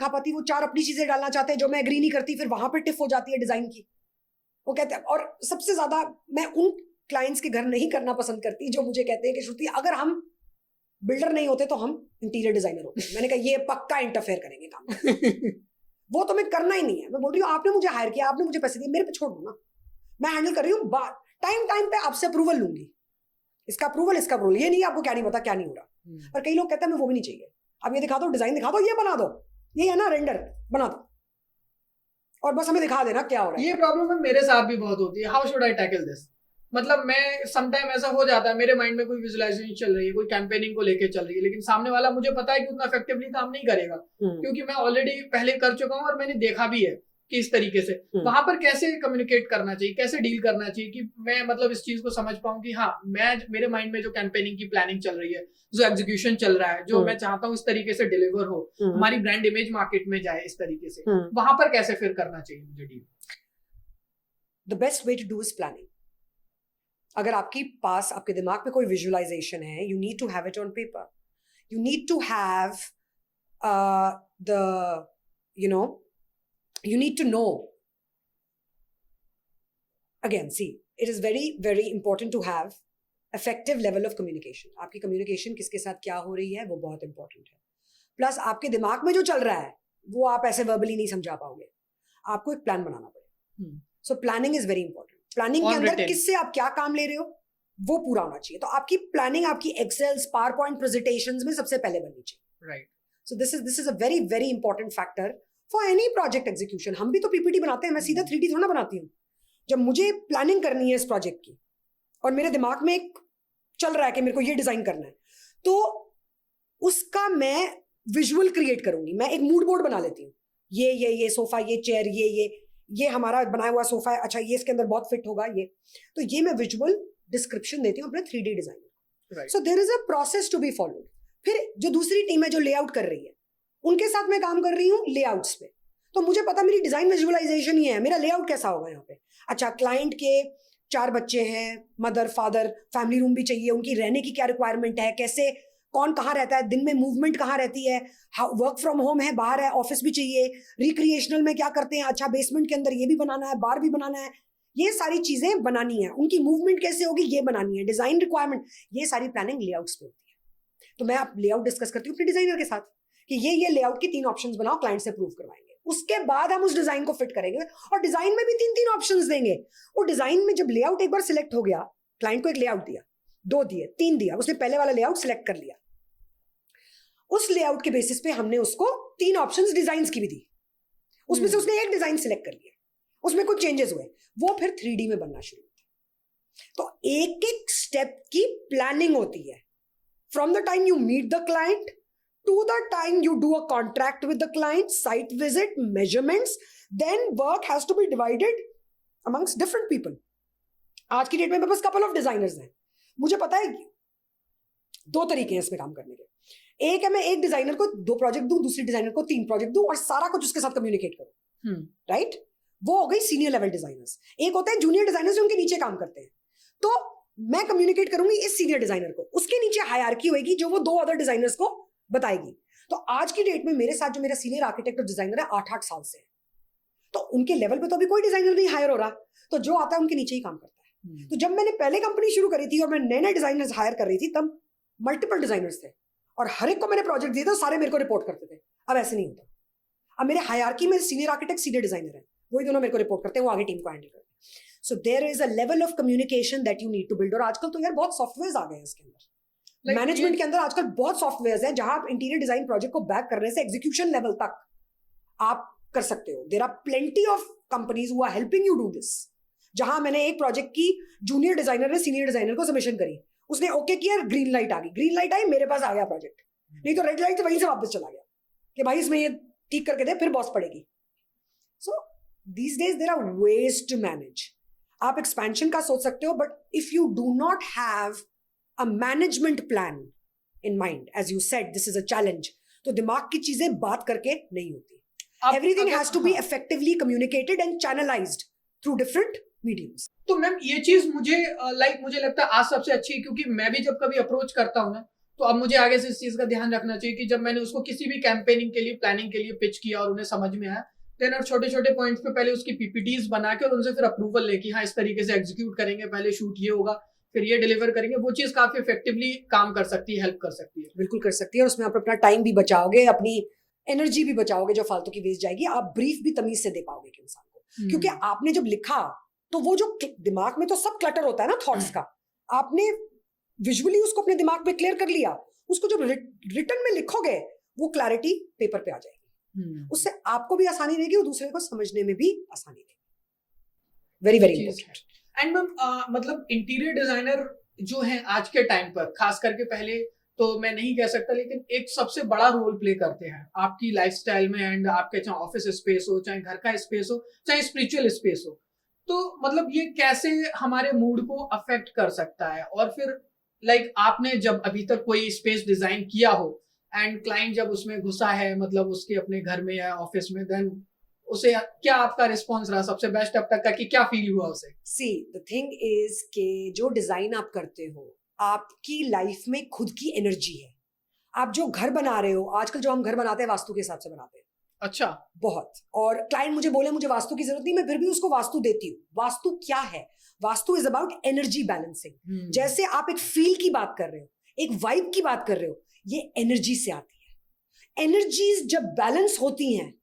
पाती. वो 4 अपनी चीजें डालना चाहते हैं जो मैं एग्री नहीं करती, फिर वहां पे टिफ हो जाती है डिजाइन की. वो कहते हैं, और सबसे ज्यादा मैं उन क्लाइंट्स के घर नहीं करना पसंद करती जो मुझे कहते हैं कि श्रुति अगर हम बिल्डर नहीं होते तो हम इंटीरियर डिजाइनर होते. मैंने कहा ये पक्का इंटरफेयर करेंगे काम. वो तो मैं करना ही नहीं है. मैं बोल रही हूँ आपने मुझे हायर किया, आपने मुझे पैसे दिए, मेरे पे छोड़ दो ना, मैं हैंडल कर रही हूँ. टाइम पे आपसे अप्रूवल लूंगी, इसका अप्रूवल, ये नहीं आपको क्या नहीं पता क्या नहीं हो रहा। पर कई लोग कहते हैं हमें वो भी नहीं चाहिए, अब ये दिखा दो, डिजाइन दिखा दो, ये बना दो, ये है ना रेंडर बना दो, और बस हमें दिखा देना क्या हो रहा है। ये प्रॉब्लम मेरे साथ भी बहुत होती है। How should I tackle this? मतलब मैं समटाइम ऐसा हो जाता है, मेरे माइंड में कोई विजुअलाइजेशन चल रही है, कोई कैंपेनिंग को लेके चल रही है, लेकिन सामने वाला मुझे पता है कि उतना इफेक्टिवली काम नहीं करेगा, क्योंकि मैं ऑलरेडी पहले कर चुका हूँ और मैंने देखा भी है कि इस तरीके से वहां पर कैसे कम्युनिकेट करना चाहिए, कैसे डील करना चाहिए कि मैं मतलब इस चीज को समझ पाऊं कि हाँ, मैं मेरे माइंड में जो कैंपेनिंग की प्लानिंग चल रही है, जो एग्जीक्यूशन चल रहा है, जो मैं चाहता हूँ इस तरीके से डिलीवर हो, हमारी ब्रांड इमेज मार्केट में जाए इस तरीके से, वहां पर कैसे फिर करना चाहिए मुझे deal? The best way to do is planning. अगर आपके पास आपके दिमाग में कोई विजुअलाइजेशन है, you need to have it on paper, you need to have the you need to know. Again, see, it is very, very important to have effective level of communication. आपकी communication किसके साथ क्या हो रही है वो बहुत important है. Plus आपके दिमाग में जो चल रहा है वो आप ऐसे verbally नहीं समझा पाओगे, आपको एक प्लान बनाना पड़ेगा. So planning is very important. Planning के अंदर किससे आप क्या काम ले रहे हो वो पूरा होना चाहिए. तो आपकी प्लानिंग आपकी एक्सेल्स, पावरपॉइंट प्रेजेंटेशंस में सबसे पहले बननी चाहिए. Right. So this is a very, very important factor for any project execution. हम भी तो पीपीटी बनाते हैं, मैं सीधा 3D थोड़ा बनाती हूँ. जब मुझे प्लानिंग करनी है इस प्रोजेक्ट की और मेरे दिमाग में एक चल रहा है कि मेरे को ये डिजाइन करना है, तो उसका मैं विजुअल क्रिएट करूंगी. मैं एक मूड बोर्ड बना लेती हूँ. ये सोफा, ये चेयर, ये हमारा बनाया हुआ सोफा है, अच्छा ये इसके अंदर बहुत फिट होगा, ये तो ये मैं विजुअल डिस्क्रिप्शन देती हूँ अपने 3D design. So there is a process to be followed. फिर जो दूसरी टीम है जो लेआउट कर रही है, उनके साथ मैं काम कर रही हूँ लेआउट्स पे. तो मुझे पता मेरी डिजाइन विजुअलाइजेशन ही है, मेरा लेआउट कैसा होगा यहाँ पे. अच्छा, क्लाइंट के 4 बच्चे हैं, मदर फादर, फैमिली रूम भी चाहिए, उनकी रहने की क्या रिक्वायरमेंट है, कैसे कौन कहाँ रहता है, दिन में मूवमेंट कहाँ रहती है, वर्क फ्रॉम होम है, बाहर है, ऑफिस भी चाहिए, रिक्रिएशनल में क्या करते हैं, अच्छा बेसमेंट के अंदर ये भी बनाना है, बार भी बनाना है, ये सारी चीजें बनानी है, उनकी मूवमेंट कैसे होगी ये बनानी है, डिजाइन रिक्वायरमेंट, ये सारी प्लानिंग लेआउट्स पे होती है. तो मैं आप लेआउट डिस्कस करती हूँ अपने डिजाइनर के साथ कि ये लेआउट की 3 ऑप्शंस बनाओ, क्लाइंट से अप्रूव करवाएंगे. उसके बाद हम उस डिजाइन को फिट करेंगे और डिजाइन में भी 3 ऑप्शंस देंगे. वो डिजाइन में जब लेआउट एक बार सिलेक्ट हो गया, क्लाइंट को एक लेआउट दिया, 2 दिए, 3 दिया, उसने पहले वाला लेआउट सिलेक्ट कर लिया. उस लेआउट के बेसिस पे हमने उसको 3 ऑप्शंस डिजाइन की भी दी. उसमें से उसने एक डिजाइन सिलेक्ट कर लिया, उसमें कुछ चेंजेस हुए, वो फिर 3D में बनना शुरू होता. तो एक एक स्टेप की प्लानिंग होती है. From the time you meet the client to the time you do a contract with the client, site visit, measurements, then work has to be divided amongst different people. आज की date में बस couple of designers हैं. मुझे पता है 2 तरीके हैं इसमें काम करने के. एक है मैं एक डिजाइनर को 2 प्रोजेक्ट दूं, दूसरी डिजाइनर को 3 प्रोजेक्ट दूं और सारा कुछ उसके साथ कम्युनिकेट करूं. राइट? वो हो गई सीनियर लेवल डिजाइनर्स. एक होता है जूनियर डिजाइनर्स जो उनके नीचे काम करते हैं. तो मैं कम्युनिकेट करूंगी इस सीनियर डिजाइनर को, उसके नीचे हायरार्की होगी जो वो 2 अदर डिजाइनर्स को बताएगी. तो आज की डेट में मेरे साथ जो मेरा सीनियर आर्किटेक्ट और डिजाइनर है 8-8 साल से, तो उनके लेवल पे तो अभी कोई डिजाइनर नहीं हायर हो रहा, तो जो आता है उनके नीचे ही काम करता है. तो जब मैंने पहले कंपनी शुरू करी थी और मैं नए डिजाइनर्स हायर कर रही थी, तब मल्टीपल डिजाइनर्स थे और हर एक को मैंने प्रोजेक्ट दिए थे, सारे मेरे को रिपोर्ट करते थे. अब ऐसे नहीं होता. अब मेरे हायरार्की में सीनियर आर्किटेक्ट, सीनियर डिजाइनर है, वही दोनों मेरे को रिपोर्ट करते हैं, वो आगे टीम को हैंडल करते हैं. So there is a level of communication that you need to build. और आजकल तो यार बहुत सॉफ्टवेयर आ गए हैं इसके अंदर. मैनेजमेंट के अंदर आजकल बहुत सॉफ्टवेयर्स हैं जहां आप इंटीरियर डिजाइन प्रोजेक्ट को बैक करने से एग्जीक्यूशन लेवल तक आप कर सकते हो. There are plenty of companies who are helping you do this. जहां मैंने एक प्रोजेक्ट की जूनियर डिजाइनर ने सीनियर डिजाइनर को सबमिशन करी, उसने ओके किया, ग्रीन लाइट आ गई, ग्रीन लाइट आई, मेरे पास आ गया प्रोजेक्ट. नहीं तो रेड लाइट से वहीं से वापस चला गया कि भाई इसमें ये ठीक करके दे, फिर बॉस पड़ेगी. So these days there are ways to manage. आप एक्सपेंशन का सोच सकते हो, but if you do not have a management plan in mind, as you said, this is a challenge. तो दिमाग की चीजें बात करके नहीं होती. Everything has to be effectively communicated and channelized through different mediums. तो मैम ये चीज मुझे मुझे लगता है आज सबसे अच्छी है, क्योंकि मैं भी जब कभी अप्रोच करता हूँ ना, तो अब मुझे आगे से इस चीज का ध्यान रखना चाहिए कि जब मैंने उसको किसी भी कैंपेनिंग के लिए, प्लानिंग के लिए पिच किया और उन्हें समझ में आया, देन और छोटे छोटे पॉइंट्स पे पहले उसकी पीपीटीज बना के और उनसे फिर अप्रूवल लेके, हाँ इस तरीके से एग्जीक्यूट करेंगे, पहले शूट ये होगा, फिर ये डिलीवर करेंगे. वो चीज काफी इफेक्टिवली काम कर सकती है, हेल्प कर सकती है. बिल्कुल कर सकती है. और उसमें आप अपना टाइम भी बचाओगे, अपनी एनर्जी भी बचाओगे जो फालतू की वेस्ट जाएगी. आप ब्रीफ भी तमीज से दे पाओगे इंसान को, क्योंकि आपने जब लिखा तो वो जो दिमाग में तो सब क्लटर होता है ना थॉट्स का, आपने विजुअली उसको अपने दिमाग में क्लियर कर लिया, उसको जब रिटर्न में लिखोगे वो क्लैरिटी पेपर पे आ जाएगी। उससे आपको भी आसानी रहेगी और दूसरे को समझने में भी आसानी रहेगी। Very very important. And ma'am मतलब इंटीरियर डिजाइनर जो है आज के टाइम पर, खास करके पहले तो मैं नहीं कह सकता, लेकिन एक सबसे बड़ा रोल प्ले करते हैं आपकी लाइफस्टाइल में, एंड आपके चाहे ऑफिस स्पेस हो, चाहे घर का स्पेस हो, चाहे स्पिरिचुअल स्पेस हो। तो मतलब ये कैसे हमारे मूड को अफेक्ट कर सकता है? और फिर लाइक आपने जब अभी तक कोई स्पेस डिजाइन किया हो एंड क्लाइंट जब उसमें घुसा है, मतलब उसके अपने घर में या ऑफिस में, देन उसे क्या आपका रिस्पॉन्स रहा सबसे बेस्ट अब तक का, कि क्या फील हुआ उसे? सी द थिंग इज के जो डिजाइन आप करते हो, आपकी लाइफ में खुद की एनर्जी है। आप जो घर बना रहे हो, आजकल जो हम घर बनाते हैं वास्तु के हिसाब से बनाते हैं। अच्छा। बहुत। और क्लाइंट मुझे बोले मुझे वास्तु की जरूरत नहीं, मैं फिर भी उसको वास्तु देती हूँ। वास्तु क्या है? Vastu is about energy balancing. जैसे आप एक फील की बात कर रहे हो, एक वाइब की बात कर रहे हो, ये एनर्जी से आती है। एनर्जीज जब बैलेंस होती हैं,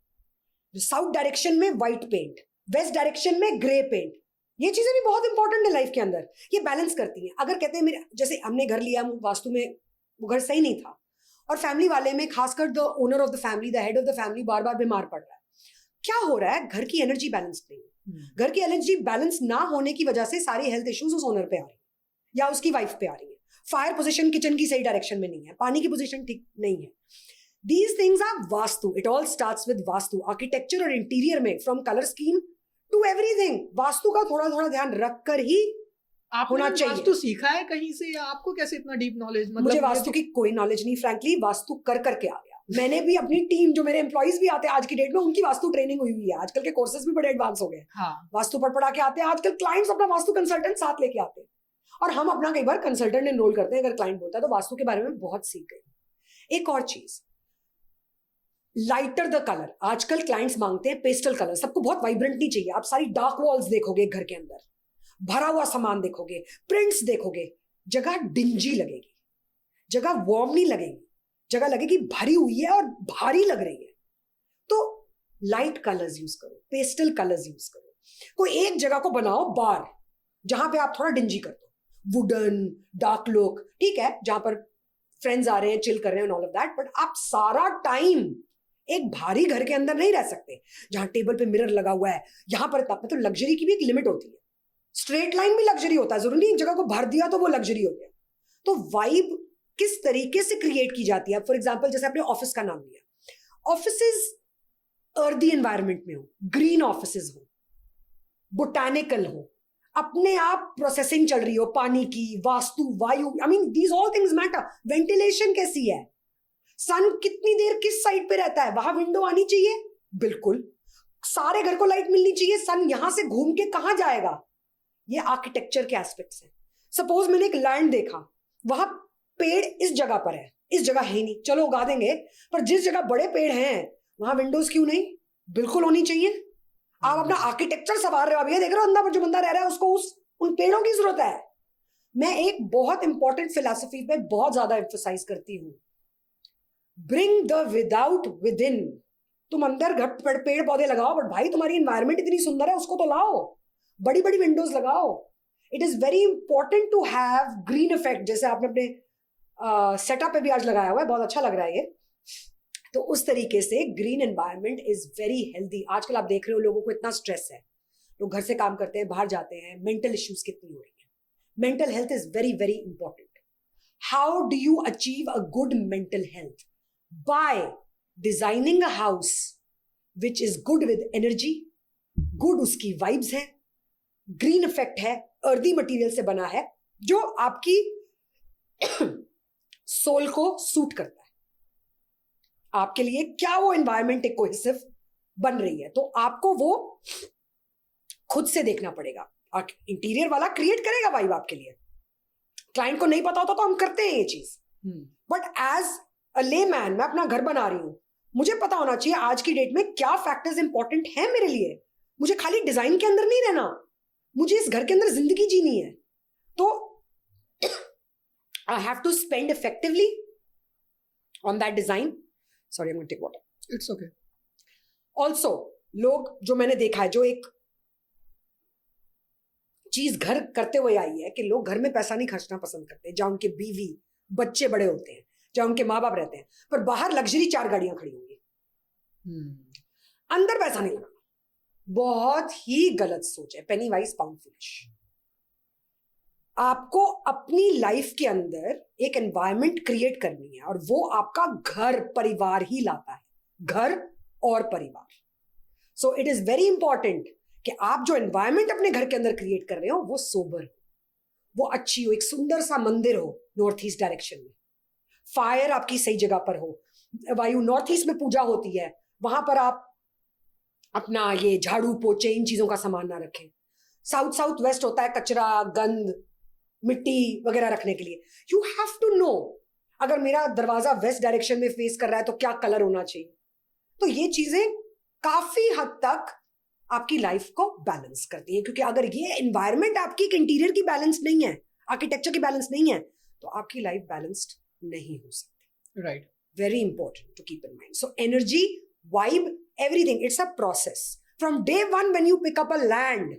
साउथ डायरेक्शन में व्हाइट पेंट, वेस्ट डायरेक्शन में ग्रे पेंट, ये चीजें भी बहुत इंपॉर्टेंट है लाइफ के अंदर, ये बैलेंस करती हैं। अगर कहते हैं मेरे, जैसे हमने घर लिया, वास्तु में वो घर सही नहीं था, और फैमिली वाले में खासकर the owner of the family, the head of the family बार बार बीमार पड़ रहा है, क्या हो रहा है? घर की एनर्जी बैलेंस नहीं है। घर की एनर्जी बैलेंस ना होने की वजह से सारी हेल्थ इश्यूज उस ओनर पे आ रही है या उसकी वाइफ पे आ रही है। फायर पोजीशन किचन की सही डायरेक्शन में नहीं है, पानी की पोजीशन ठीक नहीं है। These things are vastu. It all starts with vastu. Architecture और इंटीरियर में, from color scheme to everything, vastu का थोड़ा थोड़ा ध्यान रख कर ही होना चाहिए। वास्तु सीखा है कहीं से, या आपको कैसे इतना डीप नॉलेज? मतलब मुझे वास्तु की कोई नॉलेज नहीं, फ्रैंकली। वास्तु कर करके आ गया। मैंने भी अपनी टीम, जो मेरे एम्प्लॉइज भी आते हैं आज की डेट में, उनकी वास्तु ट्रेनिंग हुई है। आजकल के कोर्सेज भी बड़े एडवांस हो गए। हाँ। वास्तु पढ़ के आते हैं। आजकल क्लाइंट्स अपना वास्तु कंसल्टेंट साथ लेके आते हैं, और हम अपना कई बार कंसल्टेंट एनरोल करते हैं। अगर क्लाइंट बोलता है तो वास्तु के बारे में बहुत सीख गए। एक और चीज, लाइटर द कलर। आजकल क्लाइंट्स मांगते हैं पेस्टल कलर, सबको बहुत वाइब्रेंट नहीं चाहिए। आप सारी डार्क वॉल्स देखोगे घर के अंदर, भरा हुआ सामान देखोगे, प्रिंट्स देखोगे, जगह डिंजी लगेगी, जगह वार्म नहीं लगेगी, जगह लगेगी भरी हुई है और भारी लग रही है। तो लाइट कलर्स यूज करो, पेस्टल कलर्स यूज करो। कोई एक जगह को बनाओ बार, जहां पे आप थोड़ा डिंजी कर दो, वुडन डार्क लुक, ठीक है, जहां पर फ्रेंड्स आ रहे हैं, चिल कर रहे हैं, ऑल ऑफ दैट। बट आप सारा टाइम एक भारी घर के अंदर नहीं रह सकते, जहां टेबल पे मिरर लगा हुआ है, यहां पर तब तो लग्जरी की भी एक लिमिट होती है। स्ट्रेट लाइन भी लग्जरी होता है, जरूरी नहीं एक जगह को भर दिया तो वो लग्जरी हो गया। तो वाइब किस तरीके से क्रिएट की जाती है? फॉर एग्जाम्पल, जैसे आपने ऑफिस का नाम लिया, ऑफिसेज अर्दी एनवायरमेंट में हो, ग्रीन ऑफिसेज हो, बोटैनिकल हो, अपने आप प्रोसेसिंग चल रही हो पानी की, वास्तु, वायु, I mean these all things matter. Ventilation कैसी है, सन कितनी देर किस साइड पे रहता है, वहां विंडो आनी चाहिए, बिल्कुल। सारे घर को लाइट मिलनी चाहिए, सन यहां से घूम के कहां जाएगा? ये आर्किटेक्चर के एस्पेक्ट्स हैं। सपोज मैंने एक लैंड देखा, वहां पेड़ इस जगह पर है, इस जगह है नहीं, चलो उगा देंगे, पर जिस जगह बड़े पेड़ हैं वहां विंडोज क्यों नहीं? बिल्कुल होनी चाहिए। आप अपना आर्किटेक्चर संवार रहे हो, अब ये देख रहे हो अंदर जो बंदा रह रहा है उसको उन पेड़ों की जरूरत है। मैं एक बहुत इंपॉर्टेंट फिलॉसफी पे बहुत ज्यादा एम्फसाइज करती हूँ, bring the without with in. तुम अंदर घर पेड़ पौधे लगाओ, बट भाई तुम्हारी एनवायरमेंट इतनी सुंदर है, उसको तो लाओ, बड़ी बड़ी विंडोज लगाओ। It is very important to have green effect, जैसे आपने अपने सेटअप पे भी आज लगाया हुआ है, बहुत अच्छा लग रहा है ये। तो उस तरीके से green environment is very healthy. आजकल आप देख रहे हो लोगों को इतना स्ट्रेस है, लोग घर से काम करते हैं, बाहर जाते हैं, मेंटल इश्यूज कितनी हो रही है। Mental health is very very important. How do you achieve a good mental health? By designing a house which is good with energy, good उसकी वाइब्स है, ग्रीन इफेक्ट है, अर्दी मटेरियल से बना है, जो आपकी सोल को सूट करता है। आपके लिए क्या वो एनवायरनमेंट एक कोहेसिव बन रही है, तो आपको वो खुद से देखना पड़ेगा। इंटीरियर वाला क्रिएट करेगा वाइब आपके लिए, क्लाइंट को नहीं पता होता तो हम करते हैं ये चीज। बट एज अ लेमैन, मैं अपना घर बना रही हूं, मुझे पता होना चाहिए आज की डेट में क्या फैक्टर्स इंपॉर्टेंट है मेरे लिए। मुझे खाली डिजाइन के अंदर नहीं रहना, मुझे इस घर के अंदर जिंदगी जीनी है। तो I have to spend effectively on that design. Sorry, I am going to take water. It's okay. Also लोग जो मैंने देखा है, जो एक चीज घर करते हुए आई है कि लोग घर में पैसा नहीं खर्चना पसंद करते, जहाँ उनके बीवी बच्चे बड़े होते हैं, जहाँ उनके माँ बाप रहते हैं, पर बाहर लग्जरी 4 गाड़ियां खड़ी होंगी, अंदर पैसा नहीं लगा। बहुत ही गलत सोच है, पेनी वाइज पाउंड फुलिश। आपको अपनी लाइफ के अंदर एक एनवायरनमेंट क्रिएट करनी है, और वो आपका घर परिवार ही लाता है, घर और परिवार। सो इट इज वेरी इंपॉर्टेंट कि आप जो एनवायरनमेंट अपने घर के अंदर क्रिएट कर रहे हो वो सोबर हो, वो अच्छी हो, एक सुंदर सा मंदिर हो नॉर्थ ईस्ट डायरेक्शन में, फायर आपकी सही जगह पर हो, वायु नॉर्थ ईस्ट में पूजा होती है, वहां पर आप अपना ये झाड़ू पोछे इन चीजों का सामान ना रखें। साउथ वेस्ट होता है कचरा, गंद, मिट्टी वगैरह रखने के लिए। यू हैव टू नो, अगर मेरा दरवाजा वेस्ट डायरेक्शन में फेस कर रहा है तो क्या कलर होना चाहिए। तो ये चीजें काफी हद तक आपकी लाइफ को बैलेंस करती है, क्योंकि अगर ये एनवायरनमेंट आपकी इंटीरियर की बैलेंस नहीं है, आर्किटेक्चर की बैलेंस नहीं है, तो आपकी लाइफ बैलेंस्ड नहीं हो सकती। Right, very important to keep in mind. So energy, vibe, everything, it's a process. From day one when you pick up a land,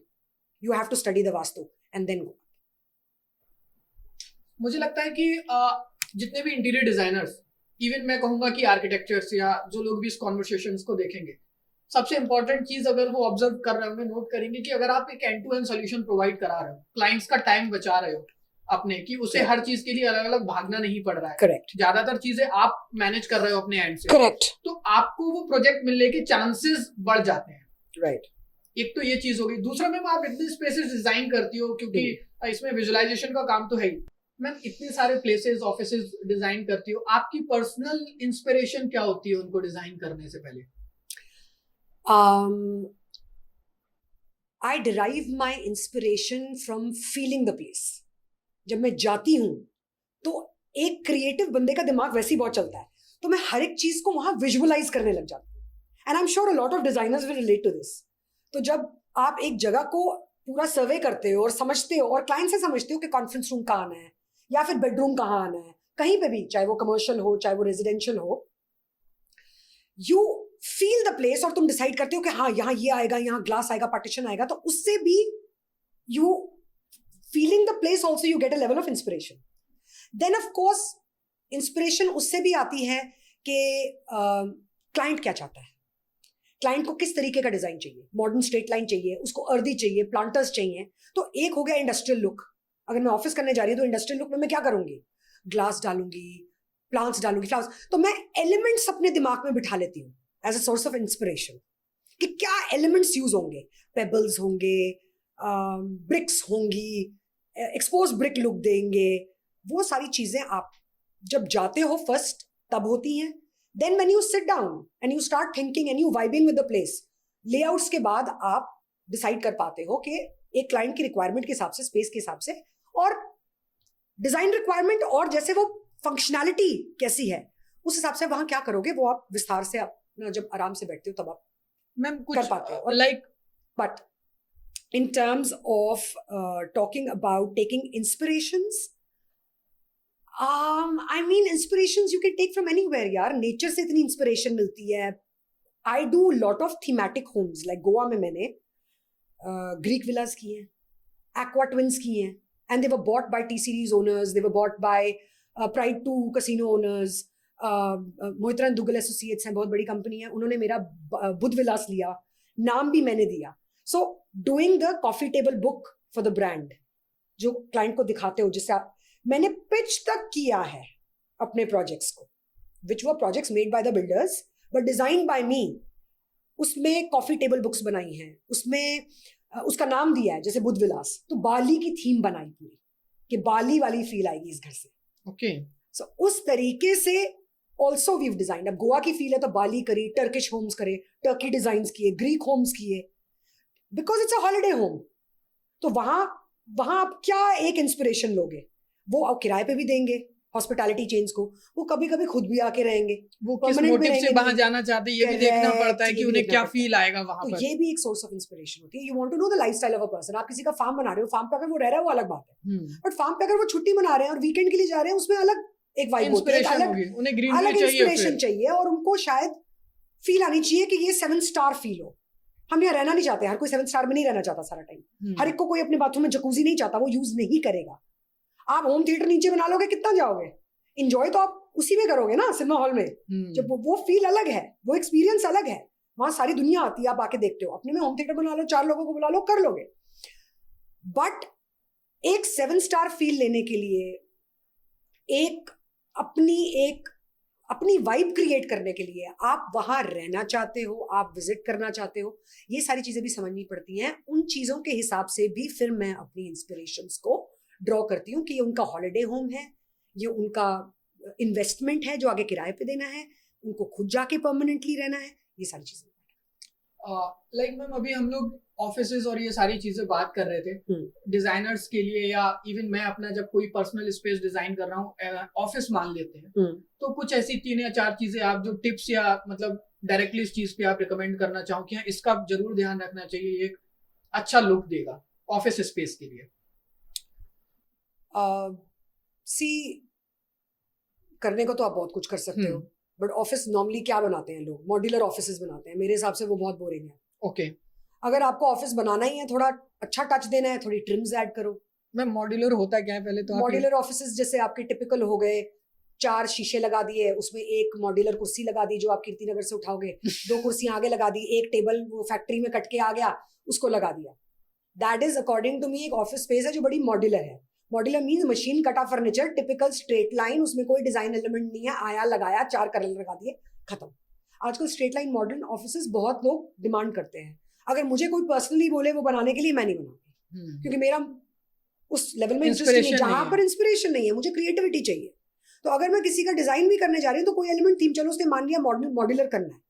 you have to study the vastu and then go. मुझे लगता है कि जितने भी interior designers, even मैं कहूंगा कि architectures या जो लोग भी इस कॉन्वर्सेशंस को देखेंगे, सबसे इंपॉर्टेंट चीज अगर वो ऑब्जर्व कर रहे होंगे, नोट करेंगे कि अगर आप एक end to end solution provide करा रहे हो, क्लाइंट्स का टाइम बचा रहे हो अपने, कि उसे हर चीज के लिए अलग अलग भागना नहीं पड़ रहा है, करेक्ट, ज्यादातर चीजें आप मैनेज कर रहे हो अपने एंड से, करेक्ट, तो आपको वो प्रोजेक्ट मिलने के चांसेस बढ़ जाते हैं। राइट। एक तो ये चीज हो गई। दूसरा मैम, आप इतने स्पेसेस डिजाइन करती हो, क्योंकि इसमें विजुअलाइजेशन का काम तो है ही मैम, इतने सारे प्लेसेस, ऑफिसेस डिजाइन करती हो, आपकी पर्सनल इंस्पिरेशन क्या होती है उनको डिजाइन करने से पहले? I derive my inspiration from feeling the place. जब मैं जाती हूँ तो एक क्रिएटिव बंदे का दिमाग वैसे ही बहुत चलता है, तो मैं हर एक चीज को वहां विजुअलाइज करने लग जाती हूँ। And I am sure a lot of designers will relate to this. तो जब आप एक जगह को पूरा सर्वे करते हो और समझते हो, और क्लाइंट से समझते हो कि कॉन्फ्रेंस रूम कहाँ आना है या फिर बेडरूम कहाँ आना है, कहीं पे भी, चाहे वो कमर्शियल हो चाहे वो रेजिडेंशियल हो, यू फील द प्लेस, और तुम डिसाइड करते हो कि हाँ यहाँ ये आएगा, यहाँ ग्लास आएगा, पार्टीशन आएगा, तो उससे भी you feeling the place also you get a level of inspiration. Then of course inspiration उससे भी आती है कि क्लाइंट क्या चाहता है, क्लाइंट को किस तरीके का डिजाइन चाहिए, मॉडर्न स्ट्रेट लाइन चाहिए, उसको अर्दी चाहिए, प्लांटर्स चाहिए। तो एक हो गया इंडस्ट्रियल लुक। अगर मैं ऑफिस करने जा रही हूँ तो इंडस्ट्रियल लुक में मैं क्या करूंगी, ग्लास डालूंगी, प्लांट्स डालूंगी, फ्लावर्स। तो मैं एलिमेंट्स अपने दिमाग में बिठा लेती हूँ as a source of inspiration कि क्या एलिमेंट्स यूज होंगे, पेबल्स होंगे, ब्रिक्स होंगी, एक्सपोज ब्रिक लुक देंगे। वो सारी चीजें आप जब जाते हो फर्स्ट तब होती हैं। Then when you sit down and you start thinking and you vibing with the place, layouts के बाद आप डिसाइड कर पाते हो कि एक क्लाइंट की रिक्वायरमेंट के हिसाब से, स्पेस के हिसाब से, और डिजाइन रिक्वायरमेंट, और जैसे वो फंक्शनैलिटी कैसी है उस हिसाब से वहां क्या करोगे, वो आप विस्तार से अपना जब आराम से बैठते हो तब आप मैम कर पाते हो। Like, but in terms of talking about taking inspirations, I mean inspirations you can take from anywhere यार, nature से इतनी inspiration मिलती है। I do lot of thematic homes, like Goa में मैंने Greek villas की हैं, Aqua Twins की हैं, and they were bought by T-Series owners, they were bought by Pride 2 casino owners, Mohitran Duggal associates हैं, बहुत बड़ी कंपनी है, उन्होंने मेरा बुध विलास लिया, नाम भी मैंने दिया। So doing the coffee table book for the brand, जो क्लाइंट को दिखाते हो, जिससे मैंने पिच तक किया है अपने प्रोजेक्ट्स को, which were projects made by the builders but designed by me। उसमें कॉफी टेबल बुक्स बनाई हैं, उसमें उसका नाम दिया है जैसे बुध विलास, तो बाली की थीम बनाई पूरी कि बाली वाली फील आएगी इस घर से। ओके, सो उस तरीके से ऑल्सो वीव डिजाइन। अब गोवा की फील है तो बाली करी, टर्किश होम्स करे, टर्की डिजाइन किए, ग्रीक होम्स किए, because it's a holiday home. तो वहां आप क्या एक इंस्पिरेशन लोगे, वो आप किराए पे भी देंगे हॉस्पिटैलिटी चेन्स को, वो कभी कभी खुद भी आके रहेंगे, वो किस मोटिव से वहां जाना चाहते हैं ये भी देखना पड़ता है कि उन्हें क्या फील आएगा वहां पर। ये भी एक सोर्स ऑफ इंस्पिरेशन होती है। You want to know the lifestyle of a person. आप किसी का फार्म बना रहे हो, फार्म पे अगर वो रह रहा है वो अलग बात है, बट फार्म पे अगर वो छुट्टी मना रहे हैं और वीकेंड के लिए जा रहे हैं, उसमें अलग एक वाइब होती है, अलग इंस्पिरेशन चाहिए, और उनको शायद फील आनी चाहिए कि ये 7 स्टार फील हो। हम यहाँ रहना नहीं चाहते, हर कोई 7 स्टार में नहीं रहना चाहता सारा टाइम। हर एक को कोई अपने बाथरूम में जकूजी नहीं चाहता, वो यूज नहीं करेगा। आप होम थिएटर नीचे बना लोगे, कितना जाओगे? इंजॉय तो आप उसी में करोगे ना, सिनेमा हॉल में। जब वो फील अलग है, वो एक्सपीरियंस अलग है, वहां सारी दुनिया आती है, आप आके देखते हो। अपने में होम थिएटर बना लो, 4 लोगों को बुला लो, कर लोगे। बट एक 7 स्टार फील लेने के लिए, एक अपनी वाइब क्रिएट करने के लिए आप वहां रहना चाहते हो, आप विजिट करना चाहते हो, ये सारी चीजें भी समझनी पड़ती हैं। उन चीजों के हिसाब से भी फिर मैं अपनी इंस्पिरेशंस को ड्रॉ करती हूँ कि ये उनका हॉलिडे होम है, ये उनका इन्वेस्टमेंट है जो आगे किराए पे देना है, उनको खुद जाके परमानेंटली रहना है, ये सारी चीजें। लाइक मैम, अभी हम लोग ऑफिसेज और ये सारी चीजें बात कर रहे थे डिजाइनर्स के लिए, या इवन मैं अपना जब कोई पर्सनल स्पेस डिजाइन कर रहा हूँ, ऑफिस मान लेते हैं, तो कुछ ऐसी 3 या 4 चीजें आप जो टिप्स या मतलब डायरेक्टली इस चीज पे आप रिकमेंड करना चाहो कि इसका जरूर ध्यान रखना चाहिए, ये एक अच्छा लुक देगा ऑफिस स्पेस के लिए। सी करने को तो आप बहुत कुछ कर सकते हो, बट ऑफिस नॉर्मली क्या बनाते हैं लोग? मॉड्यूलर ऑफिसेज बनाते हैं। मेरे हिसाब से वो बहुत बोरिंग है। ओके, अगर आपको ऑफिस बनाना ही है, थोड़ा अच्छा टच देना है, थोड़ी ट्रिम्स ऐड करो। मैम मॉड्यूलर होता क्या है पहले तो? मॉड्यूलर ऑफिसेज जैसे आपके टिपिकल हो गए, 4 शीशे लगा दिए, उसमें एक मॉड्यूलर कुर्सी लगा दी जो आप कीर्ति नगर से उठाओगे, 2 कुर्सियां आगे लगा दी, एक टेबल वो फैक्ट्री में कट के आ गया, उसको लगा दिया। That is according to me एक ऑफिस स्पेस है जो बड़ी मॉड्यूलर है। मॉड्यूलर मीन्स मशीन कटा फर्नीचर, टिपिकल स्ट्रेट लाइन, उसमें कोई डिजाइन एलिमेंट नहीं है, आया लगाया, 4 कलर लगा दिए, खत्म। आजकल स्ट्रेट लाइन मॉडर्न ऑफिसेज बहुत लोग डिमांड करते हैं। अगर मुझे कोई पर्सनली बोले वो बनाने के लिए, मैं नहीं बनाऊंगी, क्योंकि मेरा उस लेवल में इंटरेस्ट नहीं है, जहां पर इंस्पिरेशन नहीं है, मुझे क्रिएटिविटी चाहिए। तो अगर मैं किसी का डिजाइन भी करने जा रही हूँ तो कोई एलिमेंट थीम, चलो उसने मान लिया मॉड्यूलर करना है,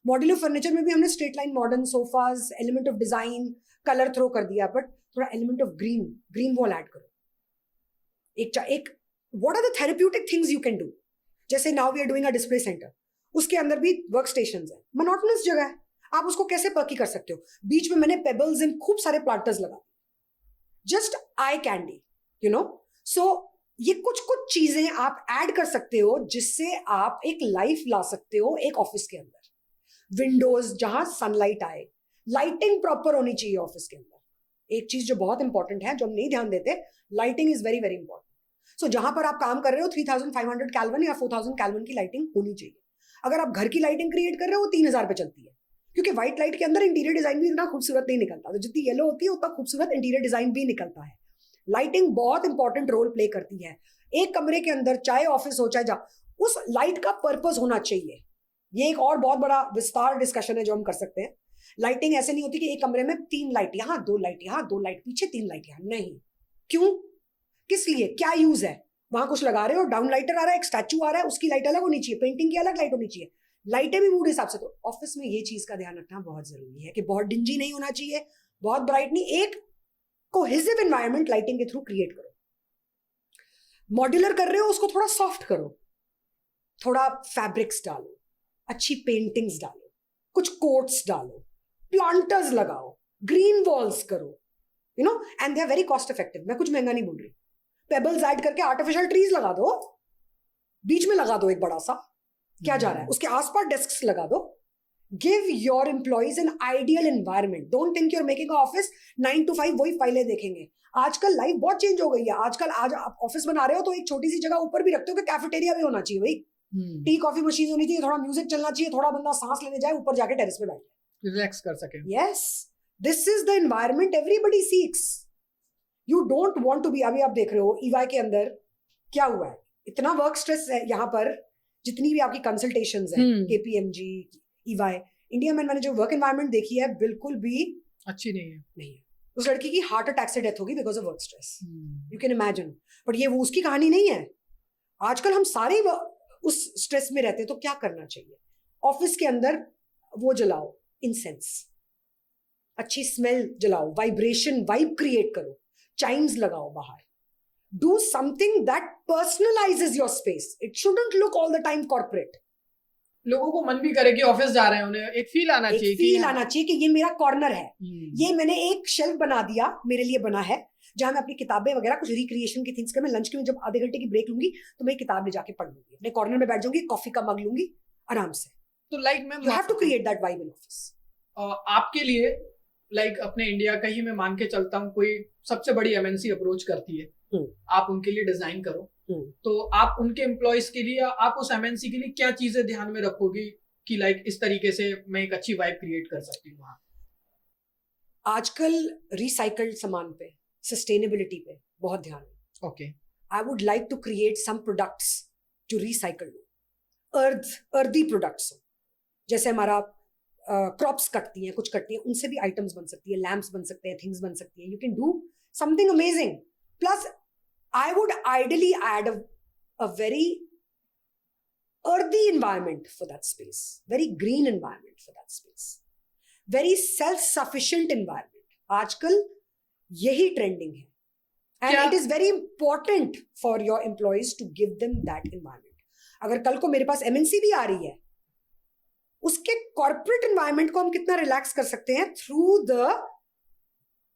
मॉड्यूलर फर्नीचर में भी हमने straight line modern sofas, element of design, colour throw कर दिया, बट थोड़ा element of green wall add करो। एक what are the therapeutic things you can do? जैसे now we are doing a display centre, उसके अंदर भी वर्क स्टेशंस है, मोनोटोनस जगह है, आप उसको कैसे पर्की कर सकते हो? बीच में मैंने पेबल्स एंड खूब सारे प्लांटर्स लगा, just eye candy, you know. So ये कुछ चीजें आप ऐड कर सकते हो जिससे आप एक लाइफ ला सकते हो एक ऑफिस के अंदर। विंडोज जहां सनलाइट आए, लाइटिंग प्रॉपर होनी चाहिए ऑफिस के अंदर। एक चीज जो बहुत इंपॉर्टेंट है, जो हम नहीं ध्यान देते, lighting is very very important. So जहां पर आप काम कर रहे हो 3500 केल्विन या 4000 केल्विन की लाइटिंग होनी चाहिए। अगर आप घर की लाइटिंग क्रिएट कर रहे हो, वो 3000 पे चलती है, क्योंकि व्हाइट लाइट के अंदर इंटीरियर डिजाइन भी इतना खूबसूरत नहीं निकलता। तो जितनी येलो होती है उतना खूबसूरत इंटीरियर डिजाइन भी निकलता है। लाइटिंग बहुत इंपॉर्टेंट रोल प्ले करती है एक कमरे के अंदर, चाहे ऑफिस हो चाहे जहाँ, उस लाइट का पर्पस होना चाहिए। ये एक और बहुत बड़ा विस्तार डिस्कशन है जो हम कर सकते हैं। लाइटिंग ऐसे नहीं होती कि एक कमरे में 3 लाइट यहाँ, 2 लाइट यहाँ, 2 लाइट पीछे, 3 लाइट यहाँ, नहीं। क्यों, किस लिए, क्या यूज है? वहां कुछ लगा रहे हो, डाउन लाइटर आ रहा है, एक स्टैचू आ रहा है, उसकी लाइट अलग होनी चाहिए, पेंटिंग की अलग लाइट होनी चाहिए, लाइटें भी मूड हिसाब से। तो ऑफिस में ये चीज का ध्यान रखना बहुत जरूरी है कि बहुत डिंजी नहीं होना चाहिए, बहुत ब्राइट नहीं, एक कोहेसिव एनवायरनमेंट लाइटिंग के थ्रू क्रिएट करो। मॉड्यूलर कर रहे हो, उसको थोड़ा सॉफ्ट करो, थोड़ा फैब्रिक्स डालो, अच्छी पेंटिंग्स डालो, कुछ कोट्स डालो, प्लांटर्स लगाओ, ग्रीन वॉल्स करो, you know, and they are very cost effective. मैं कुछ महंगा नहीं बोल रही, पेबल्स ऐड करके आर्टिफिशियल ट्रीज लगा दो, बीच में लगा दो एक बड़ा सा, क्या जा रहा है, उसके आसपास डेस्क्स लगा दो। Give your employees an ideal environment. Don't think you're making office 9 to 5 वही फाइलें देखेंगे। आजकल लाइफ बहुत चेंज हो गई है। आजकल आज आप ऑफिस बना रहे हो तो एक छोटी सी जगह ऊपर भी रखते हो कि कैफेटेरिया भी होना चाहिए भाई, टी कॉफी मशीन होनी चाहिए, थोड़ा म्यूजिक चलना चाहिए, थोड़ा बंदा सांस लेने जाए, ऊपर जाके टेरेस पे बैठे, रिलैक्स कर सके। Yes, this is the environment everybody seeks. You don't want to be, अभी आप देख रहे हो ईवाई के अंदर क्या हुआ है, इतना वर्क स्ट्रेस है यहाँ पर। जितनी भी आपकी कंसल्टेशंस है, केपीएमजी, ईवाई, इंडिया में मैंने जो वर्क एनवायरनमेंट देखी है बिल्कुल भी अच्छी नहीं है। उस लड़की की हार्ट अटैक से डेथ होगी because of work stress, you can imagine. But ये वो उसकी कहानी नहीं है। आजकल हम सारे उस स्ट्रेस में रहते हैं, तो क्या करना चाहिए? ऑफिस के अंदर वो जलाओ, इंसेंस, अच्छी स्मेल जलाओ, वाइब्रेशन, वाइब क्रिएट करो, चाइम्स लगाओ बाहर। Do something that personalises your space. It shouldn't look all the time corporate. लोगों को मन भी करे कि ऑफिस जा रहे हैं, उन्हें एक फील आना चाहिए, फील आना चाहिए कि ये मेरा कॉर्नर है, ये मैंने एक शेल्फ बना दिया, मेरे लिए बना है, जहां मैं अपनी किताबें वगैरह कुछ रिक्रिएशन की थिंग्स कर, मैं लंच के में जब आधे घंटे की ब्रेक लूंगी तो मैं किताब ले जाके पढ़ लूंगी, अपने कॉर्नर में बैठ जाऊंगी, कॉफी का मग लूंगी आराम से। तो लाइक मैं you have to create that vibe in office. आपके लिए लाइक अपने इंडिया का ही मैं मान के चलता हूँ, कोई सबसे बड़ी एमएनसी अप्रोच करती है, आप उनके लिए डिजाइन करो, तो आप उनके एम्प्लॉयज के लिए, आप उस एमएनसी के लिए क्या चीजें ध्यान में रखोगी कि लाइक इस तरीके से मैं एक अच्छी वाइब क्रिएट कर सकती हूँ वहाँ? आजकल रिसाइकल्ड सामान पे, सस्टेनेबिलिटी पे बहुत ध्यान है. Okay. I would like to create some products to recycle. earthy products. जैसे हमारा क्रॉप्स कटती हैं, कुछ कटती हैं, उनसे भी आइटम्स बन सकती है, लैम्प्स बन सकते हैं, थिंग्स बन सकती हैं. You can do something amazing. Plus I would ideally add a very earthy environment for that space, very green environment for that space, very self-sufficient environment. आजकल यही ट्रेंडिंग है. And it is very important for your employees to give them that environment. अगर कल को मेरे पास MNC भी आ रही है, उसके कॉर्पोरेट एनवायरनमेंट को हम कितना रिलैक्स कर सकते हैं through the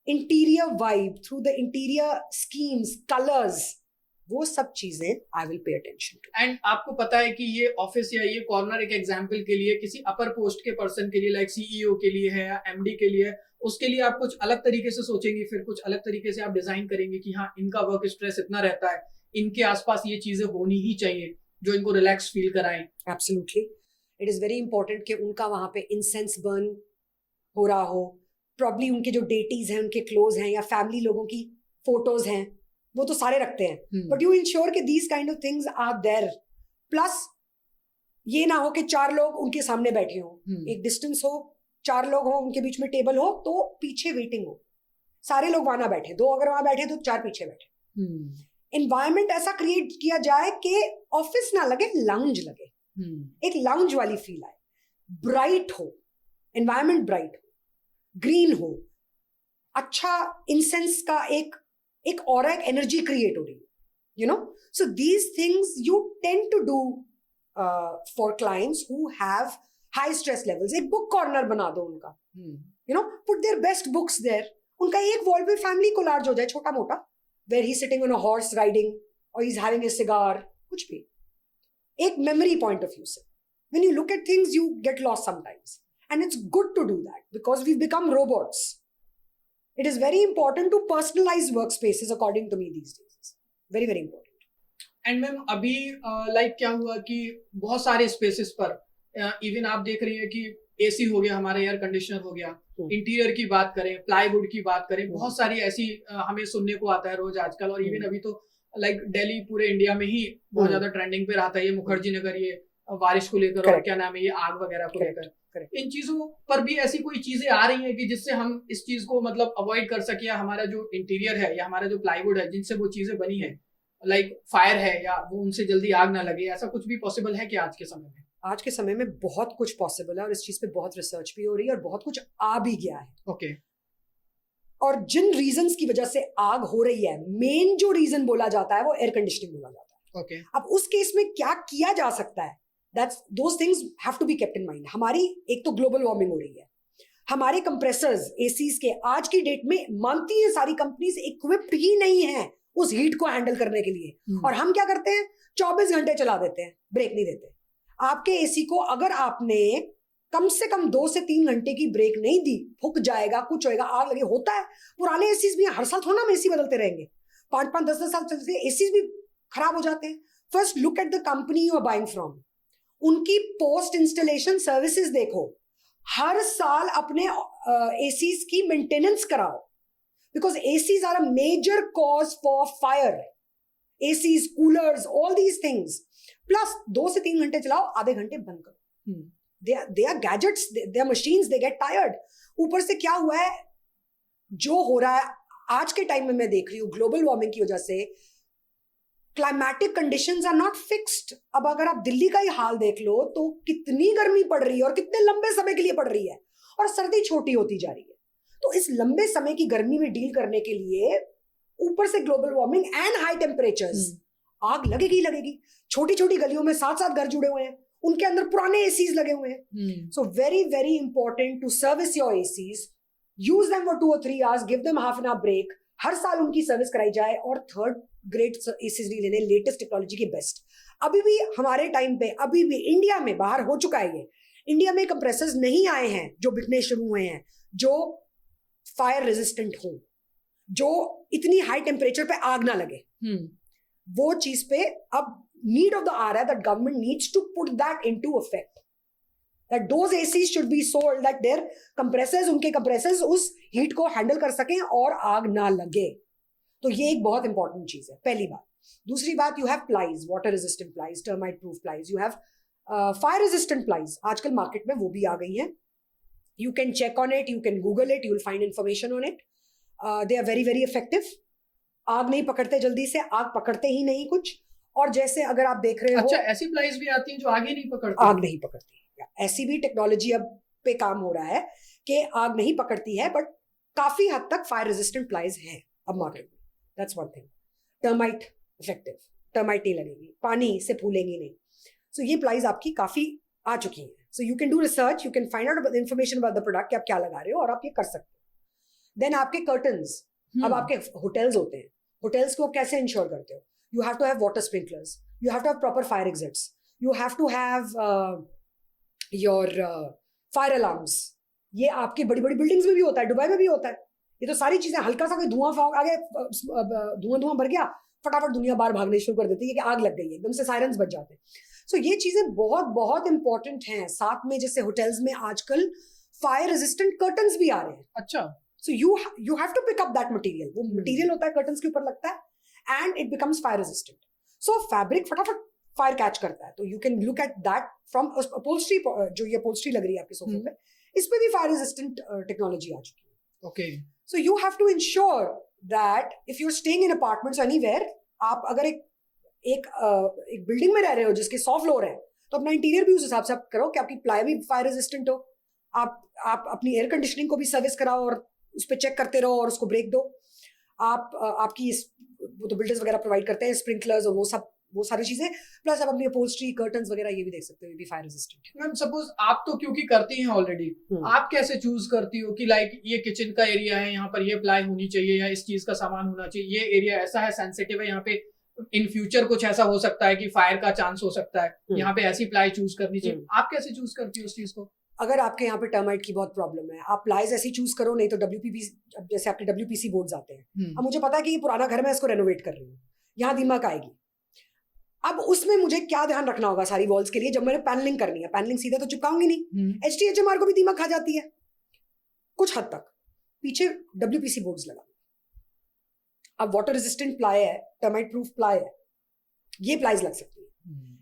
interior vibe, through the interior schemes, colours, वो सब चीजें I will pay attention to. And आपको पता है कि ये ऑफिस या ये कॉर्नर एक एग्जांपल के लिए किसी अपर पोस्ट के पर्सन के लिए, लाइक सीईओ के लिए है या एमडी के लिए, उसके लिए आप कुछ अलग तरीके से सोचेंगे, फिर कुछ अलग तरीके से आप डिजाइन करेंगे कि हाँ इनका वर्क स्ट्रेस इतना रहता है, इनके आसपास ये चीजें होनी ही चाहिए जो इनको रिलैक्स फील कराएं. Absolutely. It is very important कि उनका वहां पे इंसेंस बर्न हो रहा हो. प्रॉब्ली उनके जो डेटीज हैं, उनके क्लोज हैं, या फैमिली लोगों की फोटोज हैं, वो तो सारे रखते हैं, बट यू इंश्योर कि these kind of things are there. Plus ये ना हो कि 4 लोग उनके सामने बैठे हो, एक डिस्टेंस हो, 4 लोग हो, उनके बीच में टेबल हो, तो पीछे वेटिंग हो, सारे लोग वहां ना बैठे, 2 अगर वहां बैठे तो 4 पीछे बैठे. एनवायरमेंट ऐसा क्रिएट किया जाए कि ऑफिस ना लगे, लाउंज लगे, एक लाउंज वाली फील आए. ब्राइट हो एनवायरमेंट, ब्राइट हो, ग्रीन हो, अच्छा इंसेंस का एक और एक एनर्जी क्रिएट हो रही है, you know. So these things you tend to do for clients who have high stress levels. एक बुक कॉर्नर बना दो उनका, you know, put their best books there. उनका एक वॉल पे फैमिली कोलाज हो जाए, छोटा मोटा, where he sitting on a horse riding और he is having a cigar, कुछ भी, एक मेमोरी पॉइंट ऑफ व्यू से. When you look at things you get lost sometimes, and it's good to do that because we've become robots. It is very important to personalize workspaces according to me these days. It's very very important. And ma'am अभी like क्या हुआ कि बहुत सारे spaces पर even आप देख रही है कि एसी हो गया, हमारा एयर कंडीशनर हो गया, इंटीरियर की बात करें, प्लाईवुड की बात करें, बहुत सारी ऐसी हमें सुनने को आता है रोज आजकल. और इवन अभी तो लाइक दिल्ली पूरे इंडिया में ही बहुत ज्यादा ट्रेंडिंग पे रहता है ये मुखर्जी नगर, ये बारिश को लेकर और क्या नाम है ये आग वगैरह को लेकर. इन चीजों पर भी ऐसी कोई चीजें आ रही हैं कि जिससे हम इस चीज को मतलब अवॉइड कर सके, या हमारा जो इंटीरियर है या हमारा जो प्लाईवुड है जिनसे वो चीजें बनी है, लाइक फायर है, या वो उनसे जल्दी आग ना लगे, ऐसा कुछ भी पॉसिबल है कि आज के समय में? आज के समय में बहुत कुछ पॉसिबल है और इस चीज पे बहुत रिसर्च भी हो रही है और बहुत कुछ आ भी गया है. ओके. और जिन रीजंस की वजह से आग हो रही है, मेन जो रीजन बोला जाता है वो एयर कंडीशनिंग बोला जाता है. ओके. अब उस केस में क्या किया जा सकता है, those things have to be kept in mind. हमारी एक तो ग्लोबल वार्मिंग हो रही है, हमारे कंप्रेसर्स एसीज के आज की डेट में मानती है सारी कंपनीज इक्विप्ड ही नहीं है उस हीट को हैंडल करने के लिए. और हम क्या करते हैं, 24 घंटे चला देते हैं, ब्रेक नहीं देते. आपके एसी को अगर आपने कम से कम 2 से 3 घंटे की ब्रेक नहीं दी, फूक जाएगा, कुछ होएगा, आग लगे. होता है, पुराने एसीज भी हर साल थोड़ा हम एसी बदलते रहेंगे, 5-5 10-10 साल चलते हैं, एसीज भी खराब हो जाते हैं. First look at the company you are buying from, उनकी पोस्ट इंस्टॉलेशन सर्विसेज देखो, हर साल अपने एसीज की मेंटेनेंस कराओ, because ACs are a major cause for fire. ACs, coolers, all these things. Plus 2 से 3 घंटे चलाओ, आधे घंटे बंद करो. They are gadgets, they are machines, they get tired. ऊपर से क्या हुआ है, जो हो रहा है आज के टाइम में, मैं देख रही हूँ ग्लोबल वार्मिंग की वजह से climatic conditions are not fixed. अब अगर आप दिल्ली का ही हाल देख लो तो कितनी गर्मी पड़ रही है और कितने लंबे समय के लिए पड़ रही है, और सर्दी छोटी होती जा रही है. तो इस लंबे समय की गर्मी में डील करने के लिए ऊपर से global warming and high temperatures, आग लगेगी लगेगी. छोटी छोटी गलियों में 7-7 घर जुड़े हुए हैं, उनके अंदर पुराने एसीज लगे हुए हैं. So very very important to service your ACs, use them for 2 or 3 hours, give them half an hour break, हर साल उनकी सर्विस कराई जाए. और थर्ड ग्रेट एसीज नहीं लेने, लेटेस्ट टेक्नोलॉजी के बेस्ट. अभी भी हमारे टाइम पे, अभी भी इंडिया में बाहर हो चुका है ये इंडिया में कंप्रेसर्स नहीं आए हैं जो बिकने शुरू हुए हैं, जो फायर रेजिस्टेंट हो, जो इतनी हाई टेम्परेचर पे आग ना लगे। वो चीज पे अब नीड ऑफ द आवर है that government needs to put that into effect, that those ACs should be sold, that their compressors, उनके कंप्रेसर्स उस हीट को हैंडल कर सकें और आग ना लगे। तो ये एक बहुत इंपॉर्टेंट चीज है, पहली बात। दूसरी बात, you have plies, water resistant plies, termite proof plies, you have fire resistant plies. आजकल मार्केट में वो भी आ गई हैं। You can check on it, you can Google it, you will find information on it. They are very, very effective. आग नहीं पकड़ते जल्दी से, आग पकड़ते ही नहीं कुछ। और जैसे अगर आप देख रहे हो, अच्छा, ऐसी प्लाइज भी आती हैं जो आगे नहीं पकड़ती? आग नहीं पकड़ती। ऐसी भी टेक्नोलॉजी अब पे काम हो रहा है कि आग नहीं पकड़ती है, बट काफी हद तक फायर रेजिस्टेंट प्लाइज है अब मार्केट में। That's one thing. Termite effective, termite नहीं लगेगी, पानी से फूलेंगी नहीं। सो ये प्लाइज आपकी काफी आ चुकी हैं। So you can do research, you can find out about the information about the product कि आप क्या लगा रहे हो, और आप ये कर सकते हो। Then आपके curtains, अब आपके hotels होते हैं, hotels को कैसे इंश्योर करते हो? You have to have water sprinklers, you have to have proper fire exits, you have to have your fire alarms। ये आपकी बड़ी बड़ी बिल्डिंग्स में भी होता है, दुबई में भी होता है। ये तो सारी चीजें, हल्का सा कोई धुआं आगे धुआं भर गया, फटाफट दुनिया बाहर भागने शुरू कर देती है कि आग लग गई है, एकदम से सायरन्स बज जाते हैं। सो ये चीजें बहुत बहुत इंपॉर्टेंट हैं। साथ में जैसे होटल्स में आजकल फायर रेजिस्टेंट कर्टन्स भी आ रहे हैं। अच्छा, so you have to pick up that material. वो मटेरियल होता है कर्टन्स के ऊपर लगता है and it becomes fire resistant. So fabric फटाफट फायर कैच करता है। तो you can look at that from upholstery, जो ये अपहोल्स्ट्री लग रही है आपके सोफे पे, इस पे भी फायर रेजिस्टेंट टेक्नोलॉजी आ चुकी है। Okay. So you have to ensure that if you are staying in apartments anywhere, आप अगर एक बिल्डिंग में रह रहे हो जिसके 100 फ्लोर है, तो अपना इंटीरियर भी उस हिसाब से आप करो कि आपकी प्लाई भी फायर रेजिस्टेंट हो। आप अपनी एयर कंडीशनिंग को भी सर्विस कराओ और उस पर चेक करते रहो और उसको ब्रेक दो। आपकी वो तो बिल्डर्स वगैरह प्रोवाइड करते हैं, स्प्रिंकलर्स और वो सारी चीजें, प्लस आप अपनी अपहोल्स्ट्री, कर्टन्स वगैरह ये भी देख सकते हो, ये भी फायर रेजिस्टेंट है। मैम सपोज आप तो क्योंकि करती हैं ऑलरेडी, आप कैसे चूज करती हो कि लाइक ये किचन का एरिया है, यहाँ पर ये प्लाई होनी चाहिए या इस चीज का सामान होना चाहिए, ये एरिया ऐसा है, सेंसिटिव है, यहाँ पे इन फ्यूचर कुछ ऐसा हो सकता है कि फायर का चांस हो सकता है, यहाँ पे ऐसी प्लाई चूज करनी चाहिए, आप कैसे चूज करती हो उस चीज को? अगर आपके यहाँ पे टर्माइट की बहुत प्रॉब्लम है, आप प्लाइज ऐसी चूज करो, नहीं तो जैसे आपके WPC बोर्ड्स आते हैं। अब मुझे पता है कि ये पुराना घर मैं इसको रेनोवेट कर रही हूँ, यहाँ दीमक आएगी। अब उसमें मुझे क्या ध्यान रखना होगा सारी वॉल्स के लिए, जब मैंने पैनलिंग करनी है, पैनलिंग सीधा तो चिपकाऊंगी नहीं, HDHMR को भी दीमक खा जाती है कुछ हद तक, पीछे WPC बोर्ड्स लगा। अब वाटर रेजिस्टेंट प्लाई है, टर्माइट प्रूफ प्लाई है, ये प्लाइज लग सकती है।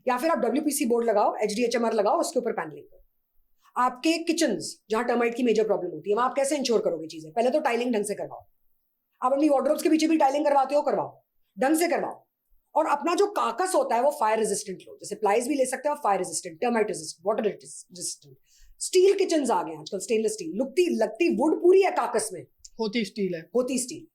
या फिर आप WPC बोर्ड लगाओ, HDHMR लगाओ, उसके ऊपर पैनलिंग करो। आपके किचन्स जहां टर्माइट की मेजर प्रॉब्लम होती है, वहां आप कैसे इंश्योर करोगे चीजें? पहले तो टाइलिंग ढंग से करवाओ। आप अपनी वार्डरोब्स के पीछे भी टाइलिंग करवाते हो, करवाओ, ढंग से करवाओ। और अपना जो काकस होता है वो फायर रेजिस्टेंट लो, जैसे प्लाइज भी ले सकते हो, fire resistant, termite resistant, water resistant. Steel kitchens आ गए आजकल, स्टेनलेस स्टील, लगती वुड पूरी है काकस में, होती स्टील है, होती स्टील।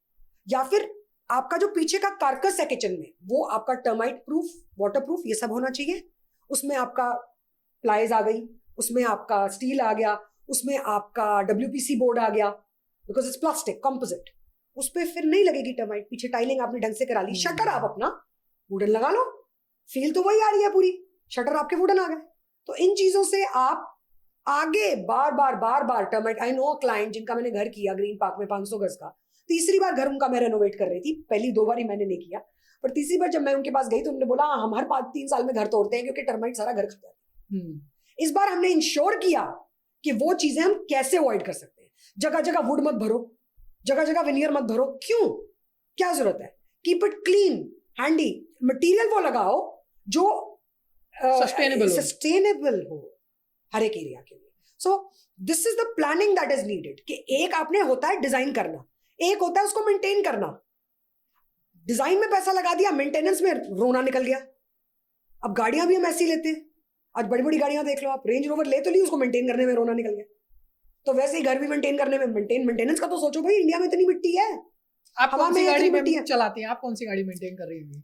या फिर आपका जो पीछे का कार्कस है किचन में, वो आपका टर्माइट प्रूफ, वाटर प्रूफ, ये सब होना चाहिए। उसमें आपका प्लाइज आ गई, उसमें आपका स्टील आ गया, उसमें आपका WPC बोर्ड आ गया, बिकॉज इट्स प्लास्टिक कंपोजिट, उस पर फिर नहीं लगेगी टर्माइट। पीछे टाइलिंग आपने ढंग से करा ली, शटर आप अपना वुडन लगा लो, फील तो वही आ रही है पूरी, शटर आपके वुडन आ गए। तो इन चीजों से आप आगे बार बार टर्माइट, आई नो क्लाइंट जिनका मैंने घर किया ग्रीन पार्क में 500 गज का, तीसरी बार घर उनका मैं रेनोवेट कर रही थी, पहली 2 बार ही मैंने नहीं किया, पर तीसरी बार जब मैं उनके पास गई तो उन्होंने बोला हम हर 5-3 साल में घर तोड़ते हैं क्योंकि टर्माइट सारा घर खा जाती है। इस बार हमने इंश्योर किया कि वो चीजें हम कैसे अवॉइड कर सकते हैं। जगह जगह वुड मत भरो, जगह जगह विनियर मत भरो, क्यों, क्या जरूरत है? Keep it clean, handy, material वो लगाओ जो सस्टेनेबल हो हर एक एरिया के लिए। सो this is the planning that is needed, कि एक आपने होता है डिजाइन करना, एक होता है उसको मेंटेन करना। डिजाइन में पैसा लगा दिया, मेंटेनेंस में रोना निकल गया। अब गाड़ियां भी हम ऐसी लेते हैं, आज बड़ी बड़ी गाड़ियां देख लो आप, रेंज रोवर ले तो ली, उसको मेंटेन करने में रोना निकल गया। तो वैसे ही घर भी मेंटेन करने में, मेंटेनेंस का तो सोचो भाई, इंडिया में इतनी मिट्टी है, आप कौन सी गाड़ी मिट्टी है चलाती हैं, आप कौन सी गाड़ी मेंटेन कर रही हैं?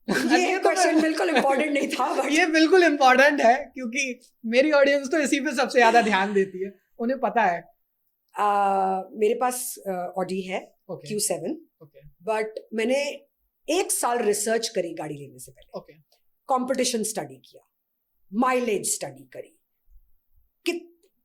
ये क्वेश्चन बिल्कुल इंपॉर्टेंट नहीं था, बट ये बिल्कुल इंपॉर्टेंट है क्योंकि मेरी ऑडियंस तो इसी पे सबसे ज्यादा ध्यान देती है, उन्हें पता है। मेरे पास ऑडी है Q7, बट मैंने 1 साल रिसर्च करी गाड़ी लेने से पहले, कंपटीशन स्टडी किया, माइलेज स्टडी करी,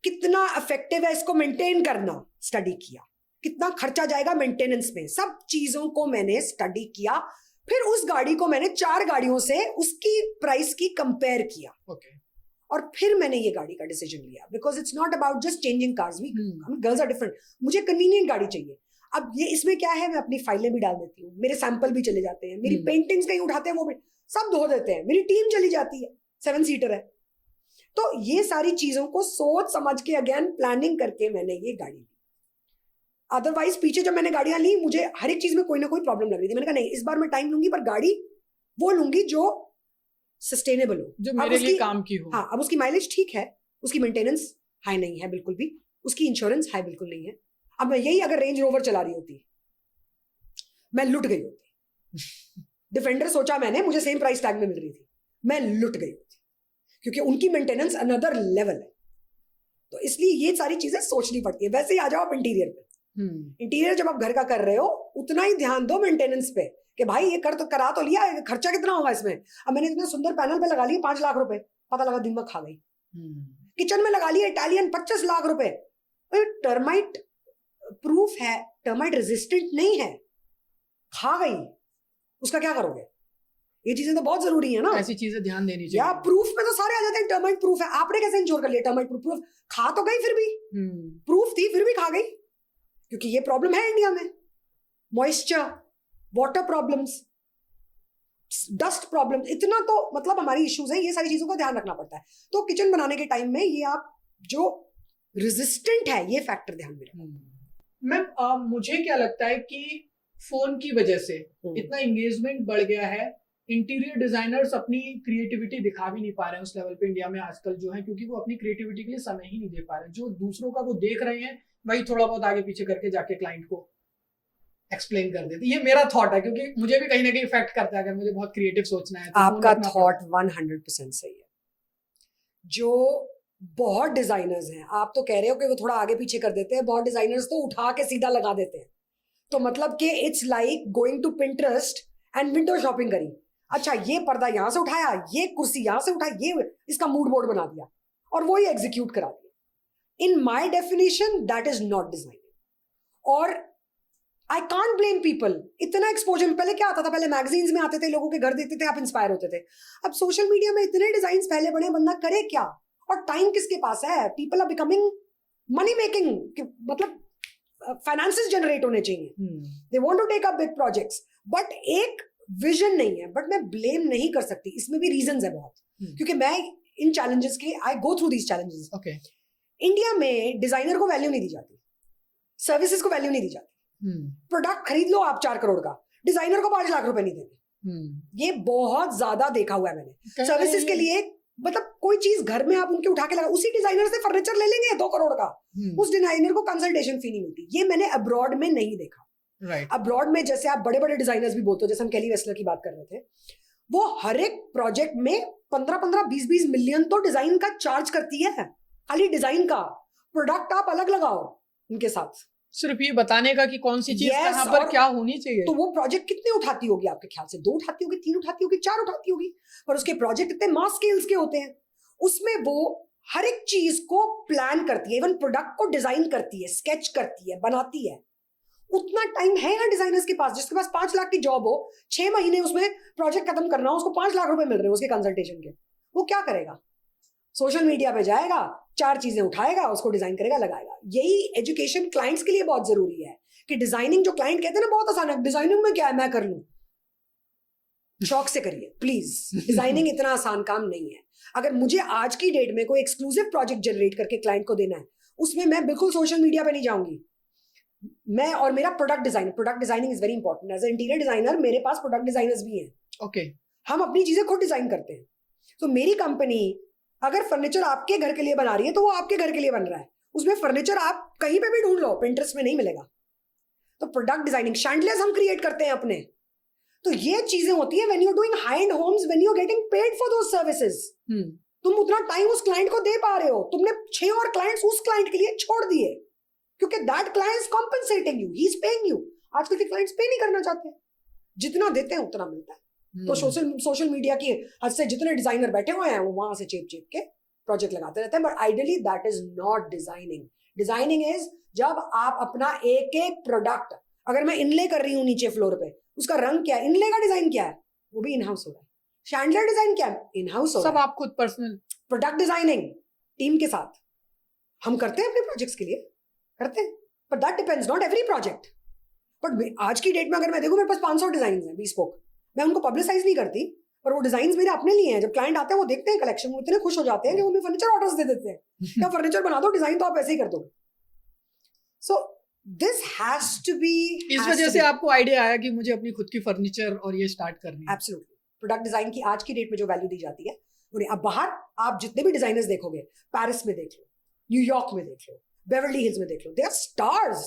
कितना इफेक्टिव है इसको मेंटेन करना स्टडी किया, कितना खर्चा जाएगा मेंटेनेंस में, सब चीजों को मैंने स्टडी किया। फिर उस गाड़ी को मैंने 4 गाड़ियों से उसकी प्राइस की कंपेयर किया। ओके। और फिर मैंने ये गाड़ी का डिसीजन लिया, because it's not about just changing cars, we girls are different. मुझे कन्वीनियंट गाड़ी चाहिए। अब ये इसमें क्या है, मैं अपनी फाइलें भी डाल देती हूँ, मेरे सैंपल भी चले जाते हैं, मेरी पेंटिंग्स कहीं उठाते हैं वो भी सब धो देते हैं, मेरी टीम चली जाती है, 7 सीटर है। तो ये सारी चीजों को सोच समझ के अगेन प्लानिंग करके मैंने ये गाड़ी ली। अदरवाइज पीछे जब मैंने गाड़ियां ली, मुझे हर एक चीज में कोई ना कोई प्रॉब्लम लग रही थी। मैंने कहा नहीं, इस बार मैं टाइम लूंगी, पर गाड़ी वो लूंगी जो सस्टेनेबल हो, जो मेरे लिए काम की हो। हाँ, अब उसकी माइलेज ठीक है, उसकी मेंटेनेंस हाई नहीं है बिल्कुल भी, उसकी इंश्योरेंस हाई बिल्कुल नहीं है। अब मैं यही अगर रेंज रोवर चला रही होती, मैं लुट गई होती। डिफेंडर सोचा मैंने, मुझे सेम प्राइस टैग में मिल रही थी, मैं लुट गई होती, क्योंकि उनकी मेंटेनेंस अनदर लेवल है। तो इसलिए ये सारी चीजें सोचनी पड़ती है। वैसे ही आ जाओ आप इंटीरियर पे। इंटीरियर जब आप घर का कर रहे हो, उतना ही ध्यान दो मेंटेनेंस पे, कि भाई ये करा तो लिया, खर्चा कितना होगा इसमें। अब मैंने इतने सुंदर पैनल पे लगा लिए 5 लाख रुपए, पता लगा दिमाग खा गई। किचन में लगा लिया इटालियन 25 लाख रुपए, टर्माइट प्रूफ है, टर्माइट रेजिस्टेंट नहीं है, खा गई, उसका क्या करोगे? ये चीजें तो बहुत जरूरी है ना, ऐसी चीजें ध्यान देनी चाहिए। या प्रूफ में तो सारे आ जाते हैं, टर्माइट प्रूफ है, आपने कैसे इंश्योर कर लिया टर्माइट प्रूफ? खा तो गई, फिर भी प्रूफ थी, फिर भी खा गई, क्योंकि ये प्रॉब्लम है इंडिया में, moisture, water problems, dust problems, इतना तो मतलब हमारी इश्यूज है। ये सारी चीजों का ध्यान रखना पड़ता है। तो किचन बनाने के टाइम में ये आप जो रेजिस्टेंट है, ये फैक्टर ध्यान में रखो। मैम, मुझे क्या लगता है कि फोन की वजह से इतना एंगेजमेंट बढ़ गया है, इंटीरियर डिजाइनर्स अपनी क्रिएटिविटी दिखा भी नहीं पा रहे हैं उस लेवल पे इंडिया में आजकल जो है, क्योंकि वो अपनी क्रिएटिविटी के लिए समय ही नहीं दे पा रहे। जो दूसरों का वो देख रहे हैं, वही थोड़ा बहुत आगे पीछे करके जाके क्लाइंट को एक्सप्लेन कर देते। ये मेरा थॉट है, क्योंकि मुझे भी कहीं ना कहीं इफेक्ट करता है अगर मुझे बहुत क्रिएटिव सोचना है। तो आपका थॉट 100% सही है। जो बहुत डिजाइनर्स हैं, आप तो कह रहे हो कि वो थोड़ा आगे पीछे कर देते हैं, बहुत डिजाइनर्स तो उठा के सीधा लगा देते हैं। तो मतलब कि it's like going to Pinterest and window shopping करी। अच्छा, ये पर्दा यहां से उठाया, ये कुर्सी यहां से उठाई, ये इसका मूड बोर्ड बना दिया और वो ही एग्जीक्यूट करा दिया। In my definition that is not designing. और आई कांट ब्लेम पीपल। इतना एक्सपोजर, पहले क्या आता था, पहले मैगजीन्स में आते थे, लोगों के घर देखते थे, आप इंस्पायर होते थे। अब सोशल मीडिया में इतने डिजाइन फैले पड़े, बंदा करे क्या? और टाइम किसके पास है? People are becoming money making, मतलब फाइनेंसेस जनरेट होने चाहिए। They want to take up big projects, but एक विजन नहीं है। बट मैं ब्लेम नहीं कर सकती, इसमें भी रीजंस है बहुत, क्योंकि मैं इन चैलेंजेस के I go through these challenges. India में डिजाइनर को वैल्यू नहीं दी जाती, सर्विसेज को वैल्यू नहीं दी जाती। प्रोडक्ट खरीद लो आप 4 करोड़ का, डिजाइनर को 5 लाख रुपए नहीं देंगे। ये बहुत ज्यादा देखा हुआ है मैंने। सर्विसेज के लिए, मतलब कोई चीज घर में आप उनके उठा के लगा, उसी डिजाइनर से फर्नीचर ले लेंगे 2 करोड़ का, उस डिजाइनर को कंसल्टेशन फी नहीं मिलती। ये मैंने अब्रॉड में नहीं देखा। अब्रॉड में जैसे आप बड़े बड़े डिजाइनर्स भी बोलते हो, जैसे हम केली वेस्लर की बात कर रहे थे, वो हर एक प्रोजेक्ट में 15-15, 20-20 मिलियन तो डिजाइन का चार्ज करती है, खाली डिजाइन का। प्रोडक्ट आप अलग लगाओ उनके साथ, सिर्फ ये बताने का कि कौन सी चीज कहां पर क्या होनी चाहिए। तो वो प्रोजेक्ट कितने उठाती होगी आपके ख्याल से? 2 उठाती होगी, 3 उठाती होगी, 4 उठाती होगी, पर उसके प्रोजेक्ट इतने मास स्केल्स के होते हैं। उसमें वो हर एक चीज को प्लान करती है, इवन प्रोडक्ट को डिजाइन करती है, स्केच करती है, बनाती है। उतना टाइम है ना डिजाइनर्स के पास? जिसके पास 5 लाख की जॉब हो, 6 महीने उसमें प्रोजेक्ट खत्म करना हो, उसको 5 लाख रुपए मिल रहे हैं उसके कंसल्टेशन के, वो क्या करेगा? सोशल मीडिया पे जाएगा, 4 चीजें उठाएगा, उसको डिजाइन करेगा, लगाएगा। यही एजुकेशन क्लाइंट्स के लिए बहुत जरूरी है कि डिजाइनिंग, जो क्लाइंट कहते हैं ना बहुत आसान है, डिजाइनिंग में क्या है, मैं कर लूं। शौक से करिए प्लीज, डिजाइनिंग इतना आसान काम नहीं है। अगर मुझे आज की डेट में कोई एक्सक्लूसिव प्रोजेक्ट जनरेट करके क्लाइंट को देना है, उसमें मैं बिल्कुल सोशल मीडिया पे नहीं जाऊंगी। मैं और मेरा product designing is very important. As a interior designer मेरे पास प्रोडक्ट डिजाइनर्स भी हैं। हम अपनी चीजें खुद डिजाइन करते हैं। तो मेरी कंपनी अगर फर्नीचर आपके घर के लिए बना रही है, तो वो आपके घर के लिए बन रहा है। उसमें फर्नीचर आप कहीं पे भी ढूंढ लो, पिंटरेस्ट में नहीं मिलेगा। तो प्रोडक्ट डिजाइनिंग, शैंडलियर्स हम क्रिएट करते हैं अपने। तो ये चीजें होती है when you are doing high end homes, when you are getting paid for those services. तुम उतना टाइम उस क्लाइंट को दे पा रहे हो, तुमने 6 और क्लाइंट्स उस क्लाइंट के लिए छोड़ दिए, क्योंकि that client is compensating you, he is paying you. आजकल के क्लाइंट्स पे नहीं करना चाहते, जितना देते हैं उतना मिलता है। तो सोशल मीडिया की हद से जितने डिजाइनर बैठे हुए हैं, वो वहां से चेप के प्रोजेक्ट लगाते रहते हैं, but ideally that is not designing. Designing is जब आप अपना एक एक प्रोडक्ट, अगर मैं इनले कर रही हूँ नीचे फ्लोर पे, उसका रंग क्या है, इनले का डिजाइन क्या है, वो भी इन हाउस हो रहा है. शैंडलर डिजाइन क्या है, इन हाउस हो रहा है. सब आप खुद पर्सनल. प्रोडक्ट डिजाइनिंग टीम के साथ हम करते हैं, अपने प्रोजेक्ट्स के लिए करते हैं, but that depends, not every project. But आज की डेट में अगर मैं देखूं, मेरे पास 500 डिजाइन हैं bespoke. मैं उनको पब्लिसाइज नहीं करती, पर वो डिजाइन मेरे अपने लिए हैं. जब क्लाइंट आते हैं वो देखते हैं कलेक्शन, वो इतने खुश हो जाते हैं कि वो हमें फर्नीचर ऑर्डर्स दे देते हैं. क्या फर्नीचर बना दो, डिजाइन तो आप ऐसे ही कर दोगे. So this has to be. इस वजह से आपको आइडिया आया कि मुझे अपनी खुद की फर्नीचर और ये स्टार्ट करनी है. एब्सोल्युटली. प्रोडक्ट डिजाइन की आज की डेट में जो वैल्यू दी जाती है, उन्हें अब बाहर आप जितने भी डिजाइनर्स देखोगे, पेरिस में देख लो, न्यूयॉर्क में देख लो, बेवर्ली हिल्स में देख लो, they are stars.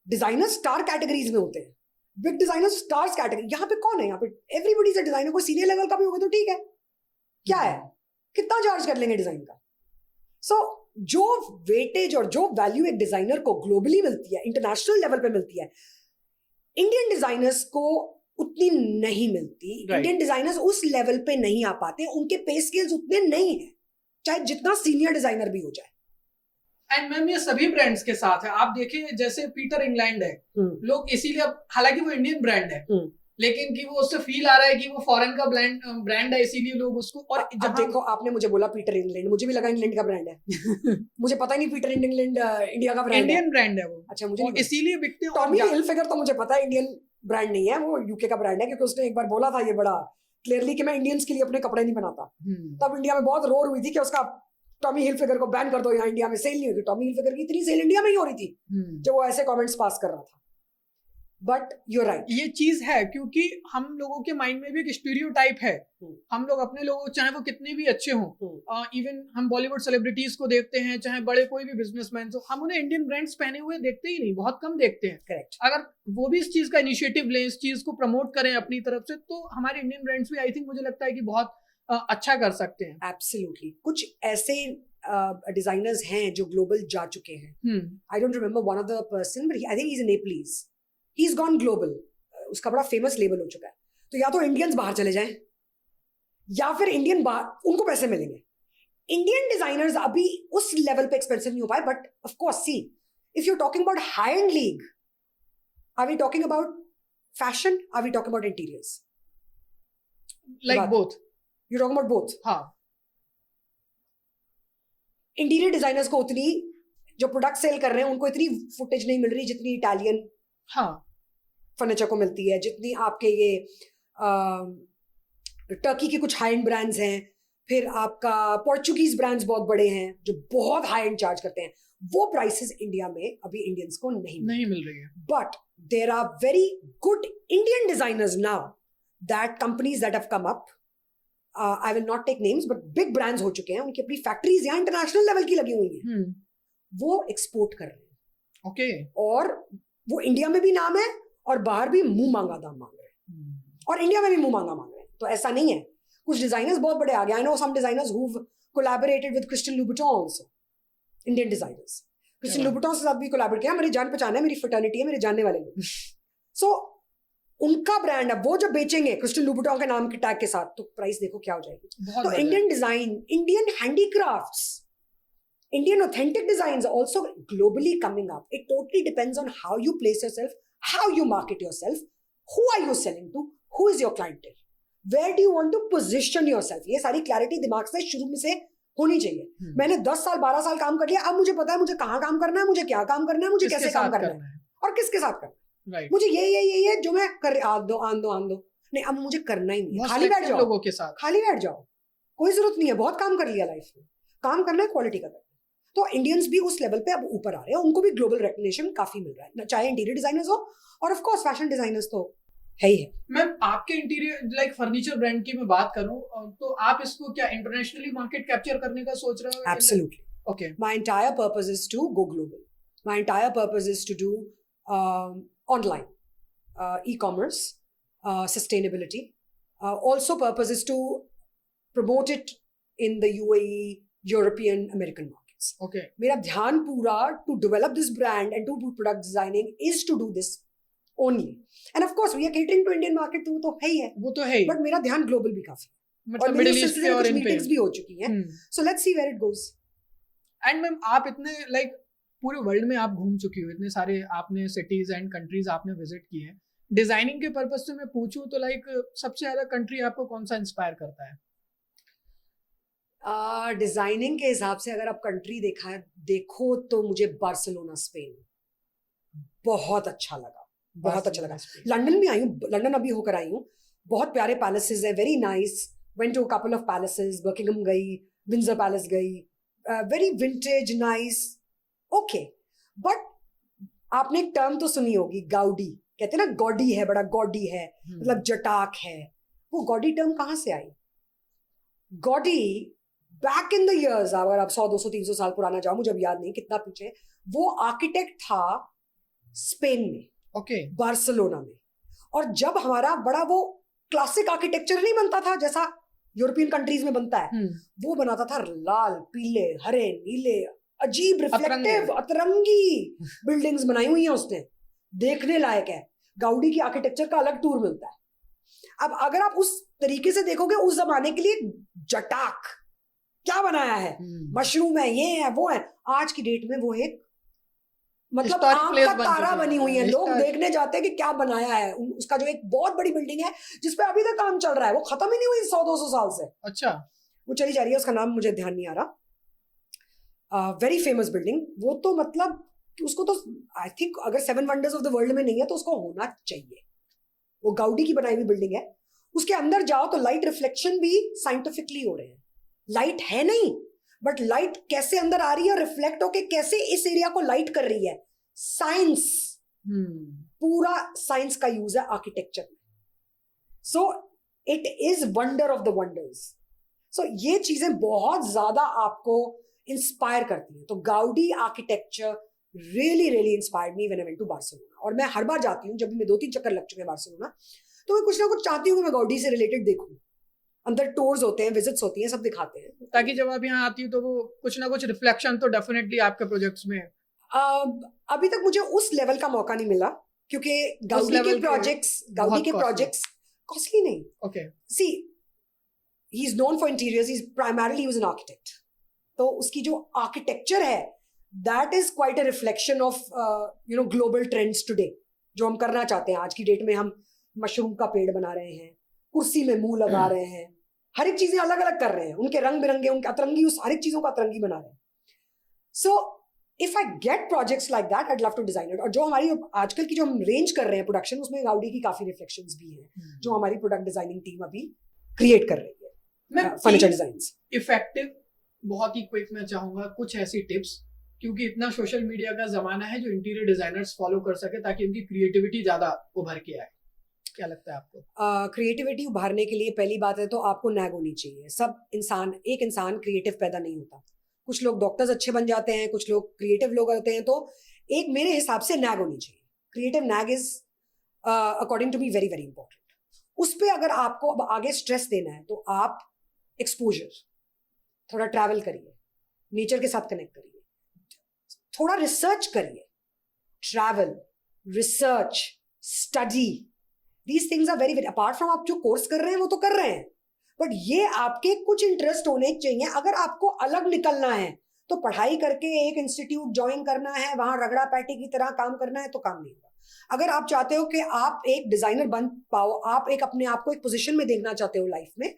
Designers star categories में होते हैं. Big designers stars category. यहाँ पे कौन है? यहाँ पे एवरीबॉडी इज अ डिजाइनर. कोई सीनियर लेवल का भी होगा तो ठीक है, क्या है, कितना चार्ज कर लेंगे डिजाइन का. सो जो वेटेज और जो वैल्यू एक डिजाइनर को ग्लोबली मिलती है, इंटरनेशनल लेवल पे मिलती है, इंडियन डिजाइनर्स को उतनी नहीं मिलती. इंडियन डिजाइनर्स उस लेवल पे नहीं आ पाते, उनके पे स्केल्स उतने नहीं है, चाहे जितना सीनियर डिजाइनर भी हो जाए. एंड मैम ये सभी ब्रांड्स के साथ है. आप देखिए जैसे पीटर इंग्लैंड है, लोग इसीलिए, हालांकि वो इंडियन ब्रांड है, लेकिन कि वो उससे फील आ रहा है कि वो फॉरेन का ब्रांड है, इसीलिए लोग उसको. और जब देखो, आपने मुझे बोला पीटर इंग्लैंड, मुझे भी लगा इंग्लैंड का ब्रांड है. मुझे पता ही नहीं पीटर इंग्लैंड इंडिया का ब्रांड है. इंडियन ब्रांड है वो. अच्छा, मुझे इसीलिए बिकते हैं. टॉमी हिलफिगर तो मुझे पता है इंडियन ब्रांड नहीं है, वो यूके का ब्रांड है, क्योंकि उसने एक बार बोला था ये बड़ा क्लियरली कि मैं इंडियंस के लिए अपने कपड़े नहीं बनाता. तब इंडिया में बहुत रोर हुई थी कि उसका टॉमी हिलफिगर को बैन कर दो, यहाँ इंडिया में सेल नहीं होती. टॉमी हिलफिगर की इतनी सेल इंडिया में ही हो रही थी जब वो ऐसे कमेंट्स पास कर रहा था. बट यू राइट, ये चीज है, क्योंकि हम लोगों के माइंड में भी एक स्टीरियोटाइप है. हम लोग अपने लोगों, चाहे वो कितने भी अच्छे हों, इवन हम बॉलीवुड सेलिब्रिटीज को देखते हैं, चाहे बड़े कोई भी बिजनेसमैन हो, हम उन्हें इंडियन ब्रांड्स पहने हुए देखते ही नहीं, बहुत कम देखते हैं. करेक्ट. अगर वो भी इस चीज का इनिशिएटिव लें, इस चीज को प्रमोट करें अपनी तरफ से, तो हमारे इंडियन ब्रांड्स भी आई थिंक मुझे लगता है कि बहुत अच्छा कर सकते हैं. एब्सोल्युटली. कुछ ऐसे डिजाइनर्स हैं जो ग्लोबल जा चुके हैं. I don't remember one of the person, but I think he is in Nepalese. He is gone global. उसका बड़ा फेमस लेबल हो चुका है. तो या तो इंडियंस बाहर चले जाएं, या फिर इंडियन बाहर, उनको पैसे मिलेंगे. इंडियन डिजाइनर्स अभी उस लेवल पे एक्सपेंसिव नहीं हो पाए. But of course, see, if you are talking about high end league, are we talking about fashion, are we talking about interiors? Like both. You talking about both. हाँ. Interior designers को उतनी, जो product cell कर रहे हैं, उनको इतनी footage नहीं मिल रही जितनी इटालियन फर्नीचर को मिलती है, जितनी आपके ये टर्की के कुछ हाई एंड ब्रांड्स हैं, फिर आपका पोर्चुगीज ब्रांड्स बहुत बड़े हैं जो बहुत हाई एंड चार्ज करते हैं. वो प्राइसेस इंडिया में अभी इंडियंस को नहीं मिल रही है. But there are very good Indian designers now, that companies that have come up. I will not take names, but big brands हो चुके हैं, उनकी अपनी फैक्ट्रीज यहाँ इंटरनेशनल लेवल की लगी हुई हैं. वो एक्सपोर्ट कर रहे हैं. ओके. और वो इंडिया में भी नाम है और बाहर भी मुंह मांगा दाम मांग रहे हैं, और इंडिया में भी मुंह मांगा मांग रहे हैं. तो ऐसा नहीं है. कुछ डिजाइनर्स बहुत बड़े आ गए. I know some designers who collaborated with Christian Louboutin also. Indian designers Christian Louboutin से साथ भी कोलैबोरेट किया. मेरी जान पहचान है, मेरी फ्रेटर्निटी है, मेरे जानने वाले लोग. सो उनका ब्रांड है, वो जब बेचेंगे क्रिस्टियन लुबुटन के नाम के टैग के साथ, तो प्राइस देखो क्या हो जाएगी. तो Indian design, Indian handicrafts, Indian authentic designs are also globally coming up. It totally depends on how you place yourself, how you market yourself, who are you selling to, who is your clientele, where do you want to position yourself. ये सारी clarity दिमाग से शुरू में से होनी चाहिए. मैंने 10 साल 12 साल काम कर लिया, अब मुझे पता है मुझे कहाँ काम करना है, मुझे क्या काम करना है, मुझे कैसे काम करना है, और किसके साथ करना है. Right. मुझे ये जो मैं कर आन दो नहीं, अब मुझे करना ही नहीं. खाली बैठ जाओ लोगों के साथ, खाली बैठ जाओ, कोई जरूरत नहीं है. बहुत काम कर लिया लाइफ में, काम करना है, क्वालिटी का करना है. तो इंडियंस भी उस लेवल पे अब ऊपर आ रहे हैं, उनको भी ग्लोबल रिकॉग्निशन काफी मिल रहा है, चाहे इंटीरियर डिजाइनर्स हो और ऑफ कोर्स फैशन डिजाइनर्स तो है ही है. मैम, आपके इंटीरियर लाइक फर्नीचर ब्रांड की मैं बात करूं, तो आप इसको क्या इंटरनेशनली मार्केट कैप्चर करने का सोच रहे हो? Absolutely. Okay. My entire purpose is to go global. My entire purpose is to do online, e-commerce, sustainability. Also purpose is to promote it in the UAE, European, American markets. Okay. मेरा ध्यान पूरा to develop this brand and to do product designing is to do this only. And of course we are catering to Indian market too, तो है ही है. वो तो है ही. But मेरा ध्यान global भी काफी. मतलब और मेरी मिडिल उस ईस्ट सिलसिले पे में और कुछ इन पे। मीटिंग्स भी हो चुकी हैं, so let's see where it goes. And ma'am आप इतने लाइक पूरे वर्ल्ड में आप घूम चुकी हो, इतने सारे आपने सिटीज एंड कंट्रीज आपने विजिट किए हैं, डिजाइनिंग के पर्पज से मैं पूछूं तो लाइक सबसे ज्यादा कंट्री आपको कौन सा इंस्पायर करता है? डिजाइनिंग के हिसाब से अगर आप कंट्री देखो तो मुझे बार्सिलोना स्पेन बहुत अच्छा लगा, बहुत अच्छा लगा। लंदन भी आई हूँ, लंदन अभी होकर आई हूँ, बहुत प्यारे पैलेसेस है, very nice. Went to couple of palaces, Buckingham गई, विंजर पैलेस गई, very vintage nice, okay. But आपने एक टर्म तो सुनी होगी, गाउडी, कहते हैं ना गॉडी है, बड़ा गॉडी है, मतलब जटाक है। वो गॉडी टर्म कहाँ से आई? Gaudi back in the years, अगर आप 100 200 300 साल पुराना जाओ, मुझे अब याद नहीं कितना पीछे, वो आर्किटेक्ट था स्पेन में, ओके, बार्सिलोना में। और जब हमारा बड़ा वो क्लासिक आर्किटेक्चर नहीं बनता था जैसा यूरोपियन कंट्रीज में बनता है, वो बनाता था लाल पीले हरे नीले, अजीब रिफ्लेक्टिव अतरंगी बिल्डिंग्स बनाई हुई हैं उसने, देखने लायक है। गाउडी की आर्किटेक्चर का अलग टूर मिलता है। अब अगर आप उस तरीके से देखोगे, उस जमाने के लिए जटाक क्या बनाया है, मशरूम है, ये है, वो है। आज की डेट में वो एक मतलब आंख का तारा बनी हुई है, लोग देखने जाते हैं कि क्या बनाया है। उसका जो एक बहुत बड़ी बिल्डिंग है जिसपे अभी तक काम चल रहा है, वो खत्म ही नहीं हुई 100 200 साल से। अच्छा, वो चली जा रही है, उसका नाम मुझे ध्यान नहीं आ रहा। वेरी फेमस बिल्डिंग वो, तो मतलब उसको तो आई थिंक अगर 7 वंडर्स ऑफ द वर्ल्ड में नहीं है तो उसको होना चाहिए। वो गाउडी की बनाई हुई बिल्डिंग है। उसके अंदर जाओ तो लाइट रिफ्लेक्शन भी साइंटिफिकली हो रहे हैं। लाइट है नहीं, बट लाइट कैसे अंदर आ रही है और रिफ्लेक्ट होके कैसे इस एरिया को लाइट कर रही है, साइंस, पूरा साइंस का यूज है आर्किटेक्चर में। So it is wonder of the wonders. So ये चीजें बहुत ज्यादा आपको इंस्पायर करती हैं। तो Gaudi architecture really really inspired me when I went to Barcelona. और मैं हर बार जाती हूँ, जब भी मैं 2-3 चक्कर लग चुके हैं बार्सिलोना, तो मैं कुछ ना कुछ चाहती हूँ कि मैं गाउडी से रिलेटेड देखूं। अंदर टूर्स होते हैं, विजिट्स होती हैं, सब दिखाते हैं, ताकि जब आप यहाँ आती हो तो वो कुछ ना कुछ रिफ्लेक्शन तो डेफिनेटली आपके प्रोजेक्ट्स में। अभी तक मुझे उस लेवल का मौका नहीं मिला, क्योंकि गाउडी के प्रोजेक्ट्स कॉस्टली नहीं। Okay, see he is known for interiors, he is primarily an architect. तो उसकी जो आर्किटेक्चर है that is quite a reflection of global trends today, जो हम करना चाहते हैं। आज की डेट में हम मशरूम का पेड़ बना रहे हैं, कुर्सी में मुंह लगा रहे हैं, हर एक चीजें अलग अलग कर रहे हैं, उनके रंग बिरंगे, उनके अतरंगी, उस हर एक चीजों का अतरंगी बना रहे हैं। So if I get projects like that, I'd love to design it। और जो हमारी आजकल की जो हम रेंज कर रहे हैं प्रोडक्शन, उसमें गाउडी की काफी रिफ्लेक्शंस भी हैं, जो हमारी प्रोडक्ट डिजाइनिंग टीम अभी क्रिएट कर रही है। फर्नीचर डिजाइंस इफेक्टिव, बहुत ही क्विक मैं चाहूंगा कुछ ऐसी टिप्स, क्योंकि इतना सोशल मीडिया का जमाना है, जो इंटीरियर डिजाइनर्स फॉलो कर सके ताकि उनकी क्रिएटिविटी ज्यादा उभर के आए। क्या लगता है आपको? क्रिएटिविटी उभारने के लिए पहली बात है तो आपको नैग होनी चाहिए। एक इंसान क्रिएटिव पैदा नहीं होता। कुछ लोग डॉक्टर्स अच्छे बन जाते हैं, कुछ लोग क्रिएटिव लोग होते हैं। तो एक मेरे हिसाब से नैग होनी चाहिए। Creative knack is according to me very very important. उस पर अगर आपको अब आगे स्ट्रेस देना है तो आप एक्सपोजर, थोड़ा ट्रैवल करिए, नेचर के साथ कनेक्ट करिए, थोड़ा रिसर्च करिए। Travel, research, study, these things are very very, apart from आप जो कोर्स कर रहे हैं वो तो कर रहे हैं, बट ये आपके कुछ इंटरेस्ट होने चाहिए। अगर आपको अलग निकलना है तो पढ़ाई करके एक इंस्टीट्यूट ज्वाइन करना है, वहां रगड़ा पैटी की तरह काम करना है तो काम नहीं होगा। अगर आप चाहते हो कि आप एक डिजाइनर बन पाओ, आप एक अपने आप को एक पोजीशन में देखना चाहते हो लाइफ में,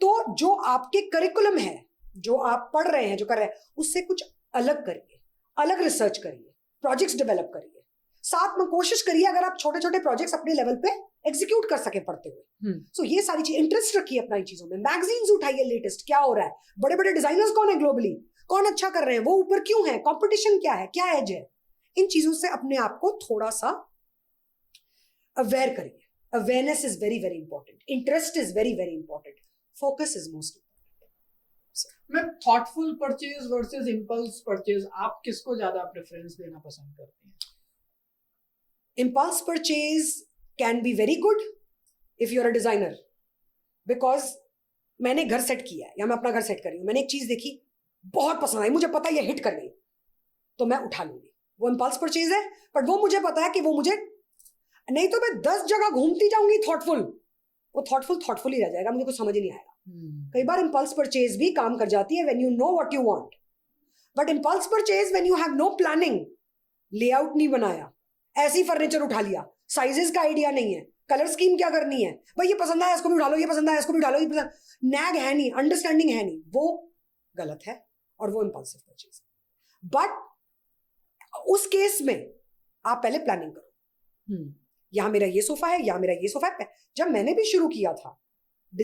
तो जो आपके करिकुलम है, जो आप पढ़ रहे हैं, जो कर रहे हैं, उससे कुछ अलग करिए, अलग रिसर्च करिए, प्रोजेक्ट्स डेवलप करिए, साथ में कोशिश करिए अगर आप छोटे छोटे प्रोजेक्ट्स अपने लेवल पे एग्जीक्यूट कर सके पढ़ते हुए। सो ये सारी चीज, इंटरेस्ट रखिए अपना इन चीजों में। मैगजीन्स उठाइए, लेटेस्ट क्या हो रहा है, बड़े बड़े डिजाइनर्स कौन है ग्लोबली, कौन अच्छा कर रहे हैं, वो ऊपर क्यों है, कंपटीशन क्या है, क्या एज है। इन चीजों से अपने आप को थोड़ा सा अवेयर करिए। Awareness is very very important, interest is very very important, focus is most important. मैं thoughtful purchase versus impulse purchase, आप किसको ज्यादा प्रेफरेंस देना पसंद करते हैं? Impulse purchase can be very good if you're a designer, because मैंने घर सेट किया है या मैं अपना घर सेट कर रही हूँ, मैंने एक चीज देखी बहुत पसंद आई, मुझे पता है ये हिट कर गई, तो मैं उठा लूंगी। वो इम्पल्स परचेज है, बट वो मुझे पता है कि वो मुझे, नहीं तो मैं 10 जगह घूमती जाऊंगी थॉटफुल, वो थॉटफुल ही रह जाएगा, मुझे कुछ समझ ही नहीं आएगा। कई बार इम्पल्स परचेज भी काम कर जाती है when you know what you want, but impulse purchase when you have no planning, layout नहीं बनाया, ऐसी फर्नीचर उठा लिया, साइजेस का आइडिया नहीं है, कलर स्कीम क्या करनी है, भाई ये पसंद आया इसको भी उठा लो, ये पसंद आया इसको भी उठा लो, ये पसंद, नैग है नहीं, अंडरस्टैंडिंग है नहीं, वो गलत है और वो इम्पल्सिव परचेज। बट उस केस में आप पहले प्लानिंग करो, यहाँ मेरा ये सोफा है, यहाँ मेरा ये सोफा है। जब मैंने भी शुरू किया था,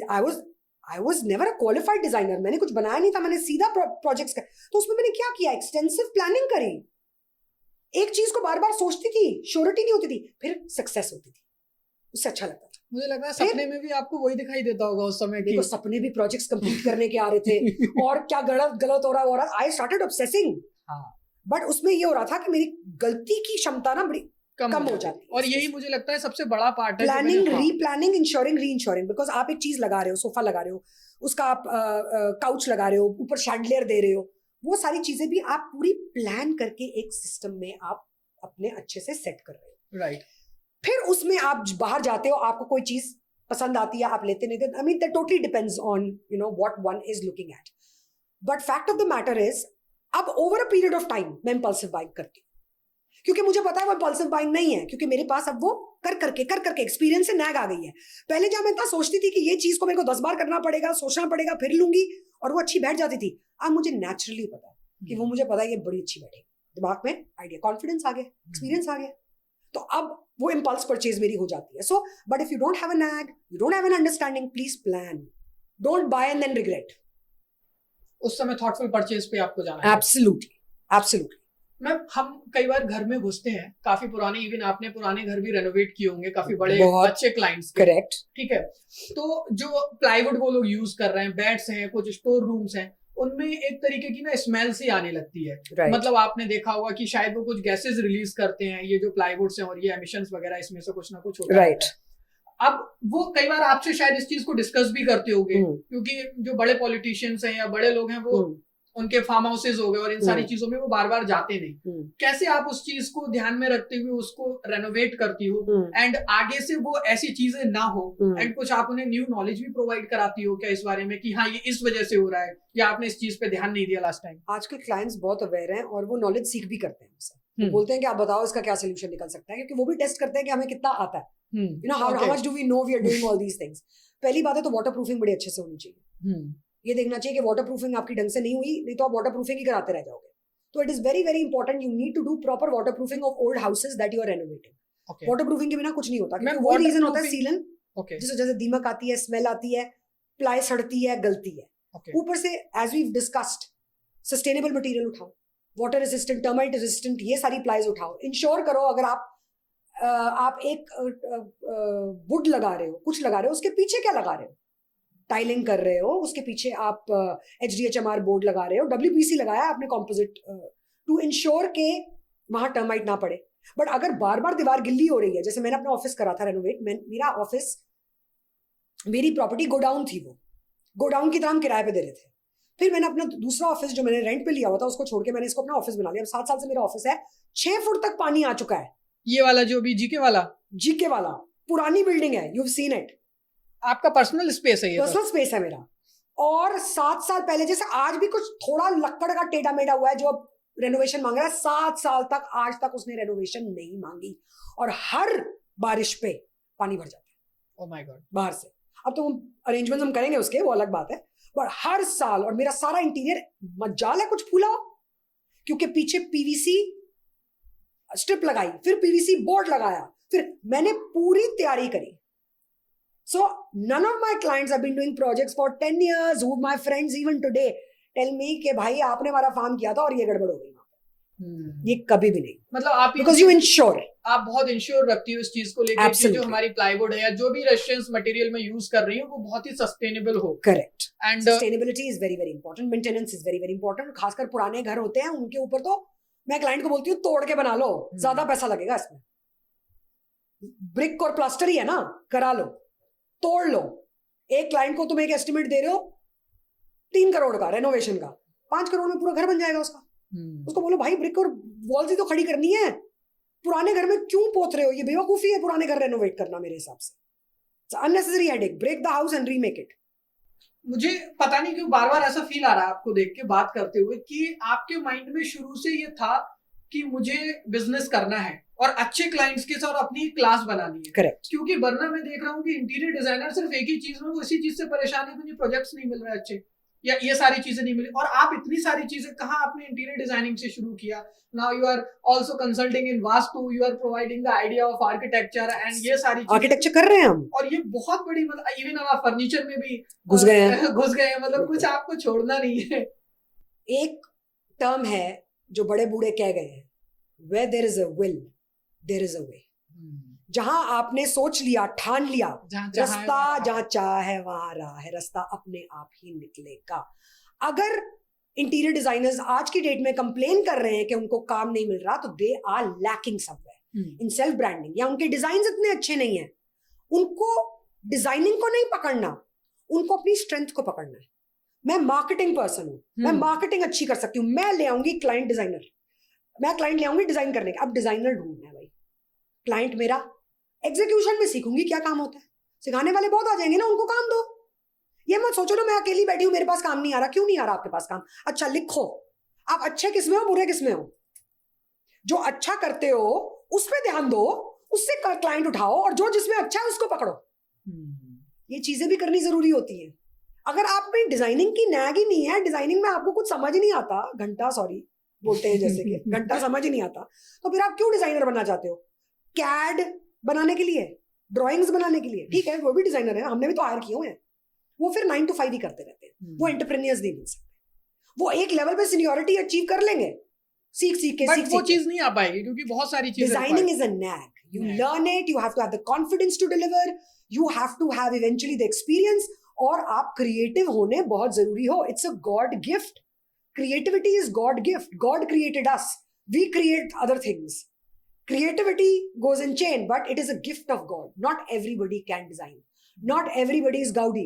I was never a qualified designer, मैंने कुछ बनाया नहीं था, मैंने सीधा प्रोजेक्ट्स कर, तो उसमें मैंने क्या किया, एक्सटेंसिव प्लानिंग करी, एक चीज को बार बार सोचती थी, श्योरिटी नहीं होती थी, फिर सक्सेस होती थी, उससे अच्छा लगता था। मुझे लग रहा है सपने में भी आपको वही दिखाई देता होगा उस समय देखो, सपने भी प्रोजेक्ट्स कंप्लीट करने के आ रहे थे और क्या गलत हो रहा है, आई स्टार्टेड ऑब्सेसिंग, बट उसमें ये हो रहा था कि मेरी गलती की क्षमता ना बड़ी कम हो जाती है। और यही मुझे लगता है सबसे बड़ा पार्ट है, प्लानिंग, रीप्लानिंग, इंश्योरिंग, री-इंश्योरिंग, बिकॉज आप एक चीज लगा रहे हो, सोफा लगा रहे हो, उसका आप काउच लगा रहे हो, ऊपर शैंडलियर दे रहे हो, वो सारी चीजें भी आप पूरी प्लान करके एक सिस्टम में आप अपने अच्छे से सेट कर रहे हो, राइट। फिर उसमें आप बाहर जाते हो, आपको कोई चीज पसंद आती है, आप लेते नहीं, I mean that totally depends on you know what one is looking at, but fact of the matter is, अब over a period of time मैं इंपल्सिव बाइंग करती हूँ, क्योंकि मुझे पता है वो इंपल्सिव बाइंग नहीं है, क्योंकि मेरे पास अब वो कर करके एक्सपीरियंस से नैग आ गई है। पहले जब मैं इतना सोचती थी कि ये चीज को मेरे को 10 बार करना पड़ेगा, सोचना पड़ेगा, फिर लूंगी और वो अच्छी बैठ जाती थी, अब मुझे नेचुरली पता है कि वो मुझे पता है ये बड़ी अच्छी बैठेगी, दिमाग में आइडिया, कॉन्फिडेंस आ गया, एक्सपीरियंस आ गया, तो अब वो इम्पल्स परचेज मेरी हो जाती है। So but if you don't have a knack, you don't have an understanding, please plan, don't buy and then regret. उस समय थॉटफुल परचेज पे आपको जाना है। Absolutely, absolutely. मैम, हम कई बार घर में घुसते हैं, काफी पुराने, इवन आपने पुराने घर भी रेनोवेट किए होंगे, काफी बड़े अच्छे क्लाइंट्स, करेक्ट, ठीक है, तो जो प्लाईवुड वो लोग यूज कर रहे हैं, बेड्स हैं, कुछ स्टोर रूम्स हैं, उनमें एक तरीके की ना स्मेल सी आने लगती है, right. मतलब आपने देखा होगा कि शायद वो कुछ गैसेस रिलीज करते हैं, ये जो प्लाईवुड्स हैं, और ये एमिशंस वगैरह, इसमें से कुछ ना कुछ होता है। अब वो कई बार आपसे शायद इस चीज को डिस्कस भी करते होंगे, क्योंकि जो बड़े पॉलिटिशियंस हैं या बड़े लोग हैं, वो उनके फार्म हाउसेज हो गए और इन सारी चीजों में वो बार बार जाते नहीं, कैसे आप उस चीज को ध्यान में रखते हुए उसको रेनोवेट करती हो एंड आगे से वो ऐसी चीजें ना हो, एंड कुछ आप उन्हें न्यू नॉलेज भी प्रोवाइड कराती हो क्या इस बारे में कि हाँ ये इस वजह से हो रहा है, या आपने इस चीज पे ध्यान नहीं दिया लास्ट टाइम? आजकल क्लाइंट्स बहुत अवेयर हैं और वो नॉलेज सीख भी करते हैं मुझसे, वो बोलते हैं कि आप बताओ इसका क्या सोल्यूशन निकल सकता है, क्योंकि वो भी टेस्ट करते हैं कि हमें कितना आता है, you know how much do we know we are doing all these things. पहली बात है तो वाटर प्रूफिंग बड़ी अच्छे से होनी चाहिए, ये देखना चाहिए कि वाटर प्रूफिंग आपकी ढंग से नहीं हुई, नहीं तो आप वाटर प्रूफिंग ही कराते रह जाओगे। तो it is very very important, you need to do proper water proofing of old houses that you are renovating. Water proofing के बिना कुछ नहीं होता, क्योंकि वो रीजन होता है सीलन, जिस वजह से दीमक आती है, स्मेल आती है, प्लाई सड़ती है, गलती है। ऊपर से as we discussed, sustainable material उठाओ, वाटर रेजिस्टेंट, टर्माइट रेजिस्टेंट, ये सारी प्लाईज उठाओ। इंश्योर करो अगर आप एक वुड लगा रहे हो, कुछ लगा रहे हो, उसके पीछे क्या लगा रहे हो, टाइलिंग कर रहे हो, उसके पीछे आप HDHMR बोर्ड लगा रहे हो, WPC लगाया आपने कॉम्पोजिट, टू इंश्योर के वहां टर्माइट ना पड़े। बट अगर बार बार दीवार गिल्ली हो रही है, जैसे मैंने अपना ऑफिस करा था रेनोवेट, मेरा ऑफिस, मेरी प्रॉपर्टी गोडाउन थी, वो गोडाउन की तरह हम किराए पे दे रहे थे। फिर मैंने अपना दूसरा ऑफिस जो मैंने रेंट पे लिया हुआ था उसको छोड़ के मैंने इसको अपना ऑफिस बना लिया। अब 7 साल से मेरा ऑफिस है, 6 फुट तक पानी आ चुका है। ये वाला जो भी जीके वाला पुरानी बिल्डिंग है, यू हैव सीन इट, आपका पर्सनल स्पेस है, ये पर्सनल स्पेस है मेरा। और 7 साल पहले, जैसे आज भी कुछ थोड़ा लक्कड़ का टेढ़ा मेढ़ा हुआ है जो अब रेनोवेशन मांग रहा है, 7 साल तक आज तक उसने रेनोवेशन नहीं मांगी, और हर बारिश पे पानी भर जाता है। ओह माय गॉड। बाहर से, अब तो अरेंजमेंट हम करेंगे उसके, वो अलग बात है, पर हर साल। और मेरा सारा इंटीरियर मजाल है कुछ फूला हो, क्योंकि पीछे PVC स्ट्रिप लगाई, फिर PVC बोर्ड लगाया, फिर मैंने पूरी तैयारी करी। So none of my clients have been doing projects for 10 years. Who my friends even today tell me कि भाई आपने हमारा फार्म किया था और ये गड़बड़ हो गई वहाँ पे। ये कभी भी नहीं, मतलब आप because you ensure, आप बहुत इंश्योर रखती हो इस चीज को लेकर कि जो हमारी प्लाईवुड है या जो भी रेजिस्टेंस मटेरियल में यूज कर रही हूँ वो बहुत ही सस्टेनेबल हो। Correct, and sustainability is very very important, maintenance is very very important. खासकर पुराने घर होते हैं उनके ऊपर तो मैं क्लाइंट को बोलती हूँ तोड़ के बना लो, ज्यादा पैसा लगेगा इसमें। ब्रिक और प्लास्टर ही है ना, करा लो, तोड़ लो। एक क्लाइंट को तुम एक एस्टिमेट दे रहे हो 3 करोड़ का रेनोवेशन का, 5 करोड़ में पूरा घर बन जाएगा उसका। उसको बोलो भाई ब्रिक और वॉल्स ही तो खड़ी करनी है, पुराने घर में क्यों पोत रहे हो, ये बेवकूफी है पुराने घर रेनोवेट करना मेरे हिसाब से। Unnecessary headache, break the house and remake it. मुझे पता नहीं क्यों बार बार ऐसा फील आ रहा है आपको देख के बात करते हुए कि आपके माइंड में शुरू से ये था कि मुझे बिजनेस करना है और अच्छे क्लाइंट्स के साथ अपनी क्लास बनानी है। करेक्ट। क्योंकि वरना मैं देख रहा हूँ कि इंटीरियर डिजाइनर सिर्फ एक ही चीज में, वो इसी चीज से परेशान है कि मुझे प्रोजेक्ट्स नहीं मिल रहे अच्छे, या ये सारी चीजें नहीं मिली। और आप इतनी सारी चीजें, कहाँ आपने इंटीरियर डिजाइनिंग से शुरू किया? Now you are also consulting in vastu, you are providing the idea of architecture and ये सारी चीजें। आर्किटेक्चर कर रहे हैं हम, और ये बहुत बड़ी, मतलब इवन आप फर्नीचर में भी घुस गए हैं। घुस गए हैं, मतलब कुछ आपको छोड़ना नहीं है। एक टर्म है जो बड़े बूढ़े कह गए हैं, where there is a will there is a way। जहां आपने सोच लिया, ठान लिया, रास्ता जहां चाह है वहां राह है, रास्ता अपने आप ही निकलेगा। अगर इंटीरियर डिजाइनर्स आज की डेट में कंप्लेन कर रहे हैं कि उनको काम नहीं मिल रहा, तो they are lacking somewhere in self branding, या उनके डिजाइन इतने अच्छे नहीं है। उनको डिजाइनिंग को नहीं पकड़ना, उनको अपनी स्ट्रेंथ को पकड़ना है। मैं मार्केटिंग पर्सन हूं, मैं मार्केटिंग अच्छी कर सकती हूँ, मैं ले आऊंगी क्लाइंट डिजाइनर, मैं क्लाइंट ले आऊंगी डिजाइन करने का। अब डिजाइनर ढूंढना है भाई, क्लाइंट मेरा, एग्जीक्यूशन में सीखूंगी क्या काम होता है। सिखाने वाले बहुत आ जाएंगे ना, उनको काम दो। ये मत सोचो ना मैं अकेली बैठी हूं, मेरे पास काम नहीं आ रहा। क्यों नहीं आ रहा आपके पास काम? अच्छा लिखो, आप अच्छे किसमें हो, बुरे किसमें हो। जो अच्छा करते हो उस पर ध्यान दो, उससे क्लाइंट उठाओ, और जो जिसमें अच्छा है उसको पकड़ो। ये चीजें भी करनी जरूरी होती है। अगर आप में डिजाइनिंग की नैग ही नहीं है, डिजाइनिंग में आपको कुछ समझ ही नहीं आता, घंटा सॉरी बोलते हैं जैसे कि घंटा समझ ही नहीं आता, तो फिर आप क्यों डिजाइनर बनना चाहते हो? कैड बनाने के लिए, ड्राइंग्स बनाने के लिए, ठीक है वो भी डिजाइनर है, हमने भी तो हायर किए हुए हैं। वो फिर 9 to 5 ही करते रहते हैं, वो एंटरप्रेन्योर्स नहीं बन सकते। वो एक लेवल पे सीनियरिटी अचीव कर लेंगे, सीख सीख के, बट वो चीज नहीं आ पाएगी क्योंकि बहुत सारी चीजें। Designing is a nag, you learn it, you have to have the confidence to deliver, you have to have eventually the experience, और आप क्रिएटिव होने बहुत जरूरी हो। It's a God gift, creativity is God gift, God created us, we create other things, creativity goes in chain, but it is a gift of God. Not everybody can design, not everybody is Gaudi,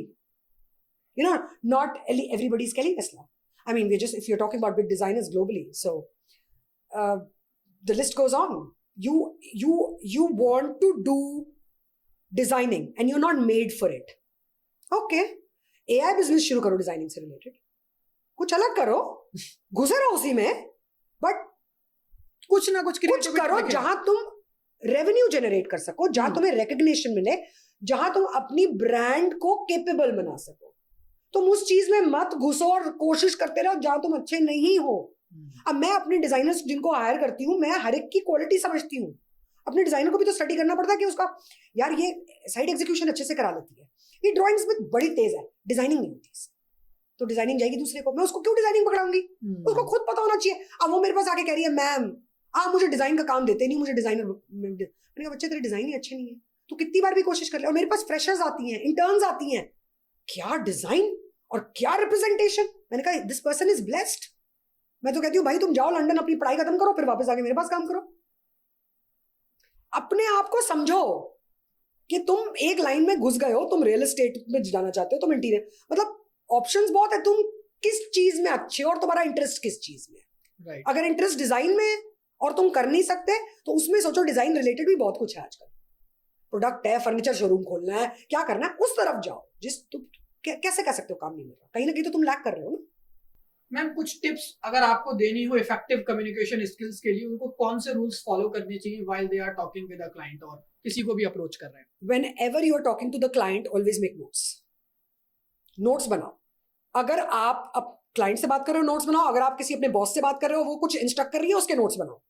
you know, not everybody is Kelly Tesla. I mean, if you're talking about big designers globally, so the list goes on. You want to do designing and you're not made for it. Okay, AI business शुरू करो designing से related, कुछ अलग करो, घुसे रहो उसी में, बट कुछ ना कुछ करो जहां तुम रेवेन्यू जनरेट कर सको, जहां तुम्हें रिकग्निशन मिले, जहां तुम अपनी ब्रांड को केपेबल बना सको। तुम उस चीज में मत घुसो और कोशिश करते रहो जहां तुम अच्छे नहीं हो। अब मैं अपने डिजाइनर्स जिनको हायर करती हूँ, मैं हर एक की क्वालिटी समझती हूँ। अपने डिजाइनर को भी तो स्टडी करना पड़ता है कि उसका, यार ये साइड एग्जीक्यूशन अच्छे से करा लेती है, ये ड्राइंग्स में बड़ी तेज है, डिजाइनिंग नहीं होती, तो डिजाइनिंग जाएगी दूसरे को, मैं उसको क्यों डिजाइनिंग पकड़ाऊंगी? उसको खुद पता होना चाहिए। अब वो मेरे पास आके कह रही है मैम आप मुझे डिजाइन का काम देते नहीं, मुझे डिजाइनर, मैंने कहा बच्चे तेरे डिजाइन ही अच्छे नहीं है, तो कितनी बार भी कोशिश कर ले। और मेरे पास फ्रेशर्स आती हैं, इंटर्न्स आती हैं, क्या डिजाइन और क्या रिप्रेजेंटेशन। मैंने कहा दिस पर्सन इज ब्लेस्ड। मैं तो कहती हूँ भाई तुम जाओ लंदन अपनी पढ़ाई खत्म करो, फिर वापस आके मेरे पास काम करो। अपने आप को समझो कि तुम एक लाइन में घुस गए हो, तुम रियल एस्टेट में जाना चाहते हो, तुम इंटीरियर, मतलब ऑप्शंस बहुत है, तुम किस चीज में अच्छे हो और तुम्हारा इंटरेस्ट किस चीज में है। right. अगर इंटरेस्ट डिजाइन में और तुम कर नहीं सकते तो उसमें सोचो डिजाइन रिलेटेड भी बहुत कुछ है आजकल, प्रोडक्ट है, फर्नीचर शोरूम खोलना है, क्या करना है, उस तरफ जाओ। जिस तुम कैसे कह सकते हो काम नहीं मिल रहा, कहीं ना कहीं तो तुम लैक कर रहे हो ना। मैम कुछ टिप्स अगर आपको देनी हो इफेक्टिव कम्युनिकेशन स्किल्स के लिए, उनको कौन से रूल्स फॉलो करने चाहिए while they are talking with a client और किसी को भी अप्रोच कर रहे हैं? Whenever you are talking to the client, always make notes. Notes बनाओ। अगर आप अब क्लाइंट से बात कर रहे हो, नोट्स बनाओ। अगर आप किसी अपने बॉस से बात कर रहे हो, वो कुछ इंस्ट्रक्ट कर रही है, उसके नोट्स बनाओ।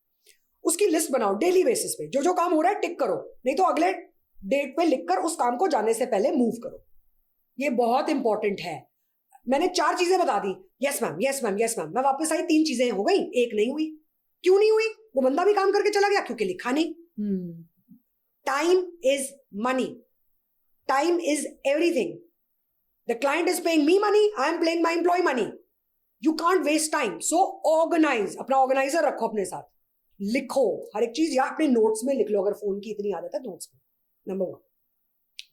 उसकी लिस्ट बनाओ डेली बेसिस पे, जो जो काम हो रहा है टिक करो, नहीं तो अगले डेट पे लिखकर उस काम को जाने से पहले मूव करो। ये बहुत इंपॉर्टेंट है। मैंने 4 चीजें बता दी, yes ma'am yes ma'am yes ma'am, मैं वापस आई 3 चीजें हो गई, एक नहीं हुई। क्यों नहीं हुई? वो बंदा भी काम करके चला गया क्योंकि लिखा नहीं। Time is money, time is everything. The client is paying me money, I am paying my employee money. You can't waste time. So organize, अपना ऑर्गेनाइजर रखो अपने साथ, लिखो हर एक चीज, या अपने नोट्स में लिख लो अगर फोन की इतनी आदत है, नोट्स में। नंबर 1,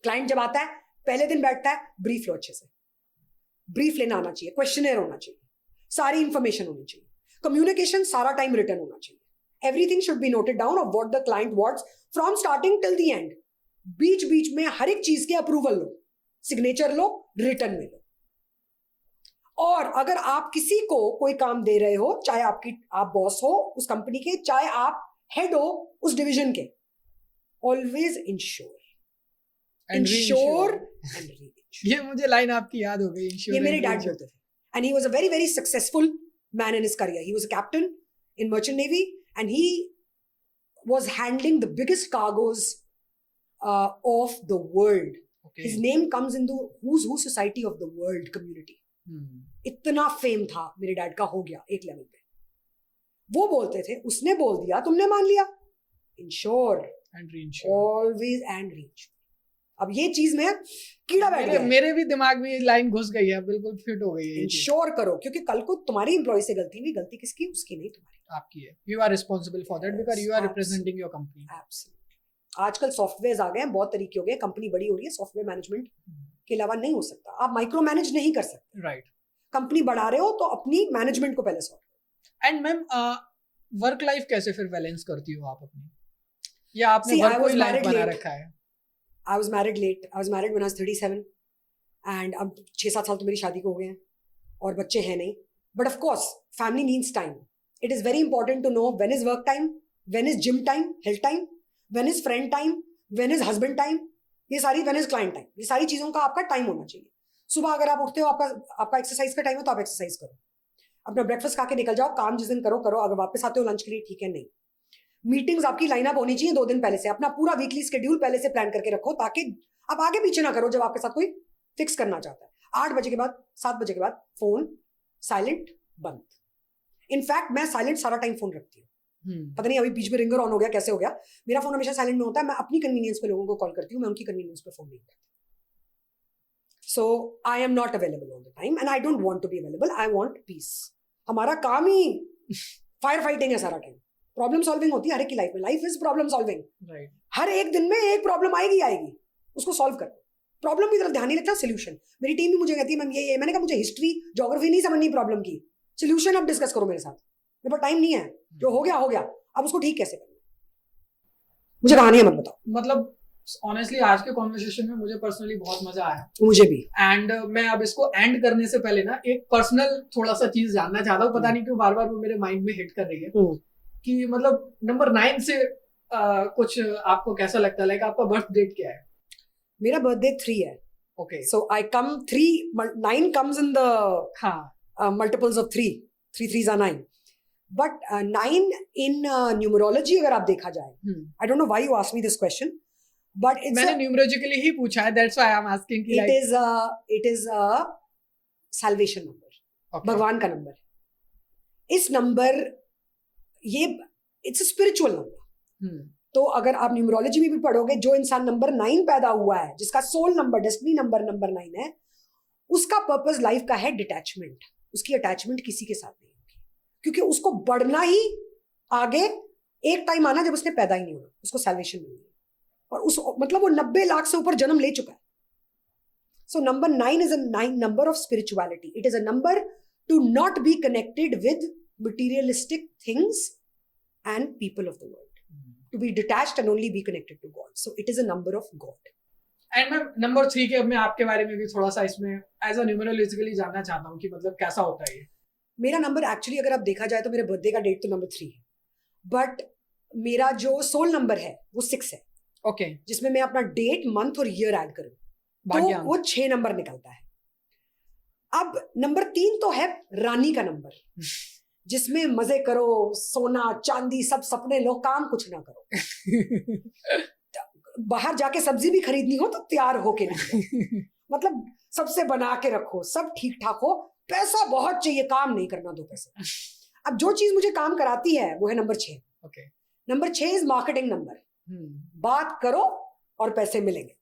क्लाइंट जब आता है पहले दिन बैठता है, ब्रीफ लो अच्छे से, ब्रीफ लेना आना चाहिए, क्वेश्चनर होना चाहिए, सारी इंफॉर्मेशन होनी चाहिए, कम्युनिकेशन सारा टाइम रिटर्न होना चाहिए, everything should be noted down of what the client wants from starting till the end. बीच बीच में हर एक चीज के अप्रूवल लो, सिग्नेचर लो, रिटर्न में लो। और अगर आप किसी को कोई काम दे रहे हो, चाहे आप बॉस हो उस कंपनी के, चाहे आप हेड हो उस डिवीजन के, always insure And insure reinsure. And reinsure. ये मुझे लाइन आपकी याद हो गई, ये मेरे डैड बोलते थे, and he was a very very successful man in his career. He was a captain in merchant navy and he was handling the biggest cargoes of the world. Okay. His name comes in the who's who society of the world community. इतना fame था मेरे dad का, हो गया एक level पे। वो बोलते थे, उसने बोल दिया, तुमने मान लिया। Insure and reinsure, always and reinsure. अब ये चीज में कीड़ा बैठ गया, मेरे भी दिमाग में ये लाइन घुस गई है, बिल्कुल फिट हो गई है। इंश्योर करो, क्योंकि कल को तुम्हारी एम्प्लॉय से गलती हुई, गलती किसकी? उसकी नहीं, तुम्हारी, आपकी है। You are responsible for that because you are representing your company. Absolutely. आजकल सॉफ्टवेयर्स आ गए हैं, बहुत तरीके हो गए, कंपनी बड़ी हो रही है, सॉफ्टवेयर मैनेजमेंट के अलावा नहीं हो सकता। आप माइक्रो मैनेज नहीं कर सकते। राइट। कंपनी बढ़ा रहे हो तो अपनी मैनेजमेंट को पहले सॉर्ट करो। एंड मैम, वर्क लाइफ कैसे फिर बैलेंस करती हो आप अपनी, या आपने वर्क को ही लाइफ बना रखा है? I was married late. I was married when I was 37, and अब 6-7 साल तो मेरी शादी को हो गए हैं और बच्चे हैं नहीं। But of course, family needs time. It is very important to know when is work time, when is gym time, health time, when is friend time, when is husband time, ये सारी when is client time, ये सारी चीजों का आपका time होना चाहिए। सुबह अगर आप उठते हो, आपका एक्सरसाइज का टाइम है तो आप एक्सरसाइज करो, अपना ब्रेकफास्ट खा के निकल जाओ, काम जिस दिन करो, अगर वापस आते हो लंच के लिए ठीक है, नहीं। मीटिंग्स आपकी लाइनअप होनी चाहिए 2 दिन पहले से, अपना पूरा वीकली शेड्यूल पहले से प्लान करके रखो, ताकि आप आगे पीछे ना करो जब आपके साथ कोई फिक्स करना चाहता है। 8 बजे के बाद, 7 बजे के बाद फोन साइलेंट बंद। इनफैक्ट मैं साइलेंट सारा टाइम फोन रखती हूँ। पता नहीं अभी बीच में रिंगर ऑन हो गया, कैसे हो गया, मेरा फोन हमेशा साइलेंट में होता है। मैं अपनी कन्वीनियंस पे लोगों को कॉल करती हूँ, मैं उनकी कन्वीनियंस पे फोन नहीं करती। So I am not available all the time and I don't want to be available. I want peace. हमारा काम ही फायर फाइटिंग है सारा टाइम, प्रॉब्लम सॉल्विंग होती है हर एक की लाइफ में। Life is problem solving. हर एक दिन में एक प्रॉब्लम आएगी, उसको सॉल्व करो। प्रॉब्लम की तरफ ध्यान नहीं रखता, सोल्यूशन। मेरी टीम भी मुझे कहती है मैम ये मैंने कहा मुझे हिस्ट्री ज्योग्राफी नहीं समझनी प्रॉब्लम की, सोल्यूशन अब डिस्कस करो मेरे साथ। मेरे पास टाइम नहीं है, जो हो गया अब उसको ठीक कैसे करना, मुझे कहानियां मत बताओ। मतलब ऑनेस्टली आज के कॉन्वर्सेशन में मुझे पर्सनली बहुत मजा आया। मुझे भी। एंड मैं अब इसको एंड करने से पहले ना एक पर्सनल थोड़ा सा चीज जानना चाहता हूँ, पता नहीं क्यों बार बार वो मेरे माइंड में हिट कर रही है कि मतलब नंबर 9 से कुछ आपको कैसा लगता है, लाइक आपका बर्थ डेट क्या है? मेरा बर्थडे 3 है। Okay, so I come 9 comes in the multiples of 3 3s are 9, but 9 in numerology अगर आप देखा जाए, I don't know why you asked me this question, but it's मैंने न्यूमरोलॉजिकली ही पूछा है, that's why I am asking कि it is a salvation number, भगवान का नंबर। इस नंबर ये इट्स अ स्पिरिचुअल नंबर। तो अगर आप न्यूमरोलॉजी में भी पढ़ोगे, जो इंसान नंबर 9 पैदा हुआ है, जिसका सोल नंबर, डेस्टिनी नंबर 9 है, उसका पर्पस लाइफ का है डिटैचमेंट। उसकी अटैचमेंट किसी के साथ नहीं होगी, क्योंकि उसको बढ़ना ही आगे एक टाइम आना जब उसने पैदा ही नहीं होना, उसको सैल्वेशन मिलनी है। और उस मतलब वो 90 लाख से ऊपर जन्म ले चुका है। So number 9 is a number of spirituality. It is a number two not be connected with materialistic things and people of the world, to be detached and only be connected to God. So it is a number of God. And मैं number 3 के मैं आपके बारे में भी थोड़ा सा इसमें एज अ न्यूमरोलॉजिकली जानना चाहता हूँ कि मतलब कैसा होता है ये। मेरा नंबर एक्चुअली अगर आप देखा जाए तो मेरे बर्थडे का डेट तो नंबर 3 है, बट मेरा जो सोल नंबर है वो 6 है। ओके, जिसमें मैं अपना डेट, मंथ और ईयर ऐड करूं तो वो 6 नंबर निकलता है। अब नंबर 3 तो है रानी का नंबर, जिसमें मजे करो, सोना चांदी सब सपने लो, काम कुछ ना करो। बाहर जाके सब्जी भी खरीदनी हो तो तैयार होके निकलो, मतलब सबसे बना के रखो, सब ठीक ठाक हो, पैसा बहुत चाहिए, काम नहीं करना 2 पैसे। अब जो चीज मुझे काम कराती है वो है number 6। Okay, number 6 is marketing number. बात करो और पैसे मिलेंगे।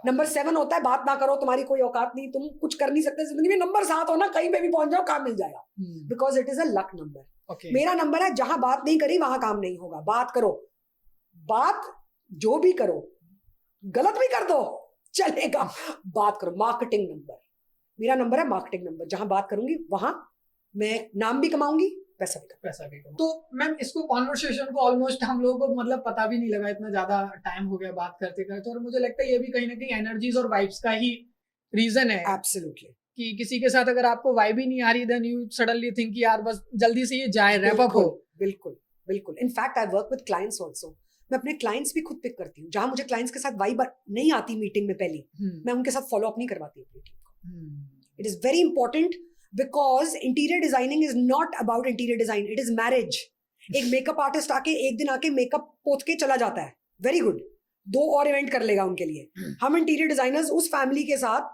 नंबर 7 होता है बात ना करो, तुम्हारी कोई औकात नहीं, तुम कुछ कर नहीं सकते जिंदगी में। नंबर 7 हो ना, कहीं पे भी पहुंच जाओ, काम मिल जाएगा, because it is a luck number. मेरा नंबर है जहां बात नहीं करी वहां काम नहीं होगा। बात करो, बात जो भी करो, गलत भी कर दो चलेगा, बात करो। मार्केटिंग नंबर मेरा नंबर है, मार्केटिंग नंबर। जहां बात करूंगी वहां मैं नाम भी कमाऊंगी, पैसा भी कमाऊंगी। तो मैम इसको कॉन्वर्सेशन को ऑलमोस्ट हम लोगों को मतलब पता भी नहीं लगा, इतना ज्यादा टाइम हो गया बात करते करते, और मुझे लगता है ये भी कहीं ना कहीं एनर्जीज और वाइब्स का ही रीजन है। एब्सोल्युटली। कि किसी के साथ अगर आपको वाइब ही नहीं आ रही, देन यू सडनली थिंक यार बस जल्दी से ये जाए, रैप अप हो। बिल्कुल बिल्कुल। In fact I work with clients also. मैं अपने क्लाइंट्स भी खुद पिक करती हूँ। जहां मुझे क्लाइंट्स के साथ वाइब नहीं आती मीटिंग में पहली, मैं उनके साथ फॉलो अप नहीं करवाती अपनी टीम को। It is very important because interior designing is not about interior design, it is marriage. एक मेकअप आर्टिस्ट आके एक दिन आके मेकअप पोत के चला जाता है, वेरी गुड, 2 और इवेंट कर लेगा उनके लिए। हम इंटीरियर डिजाइनर्स उस फैमिली के साथ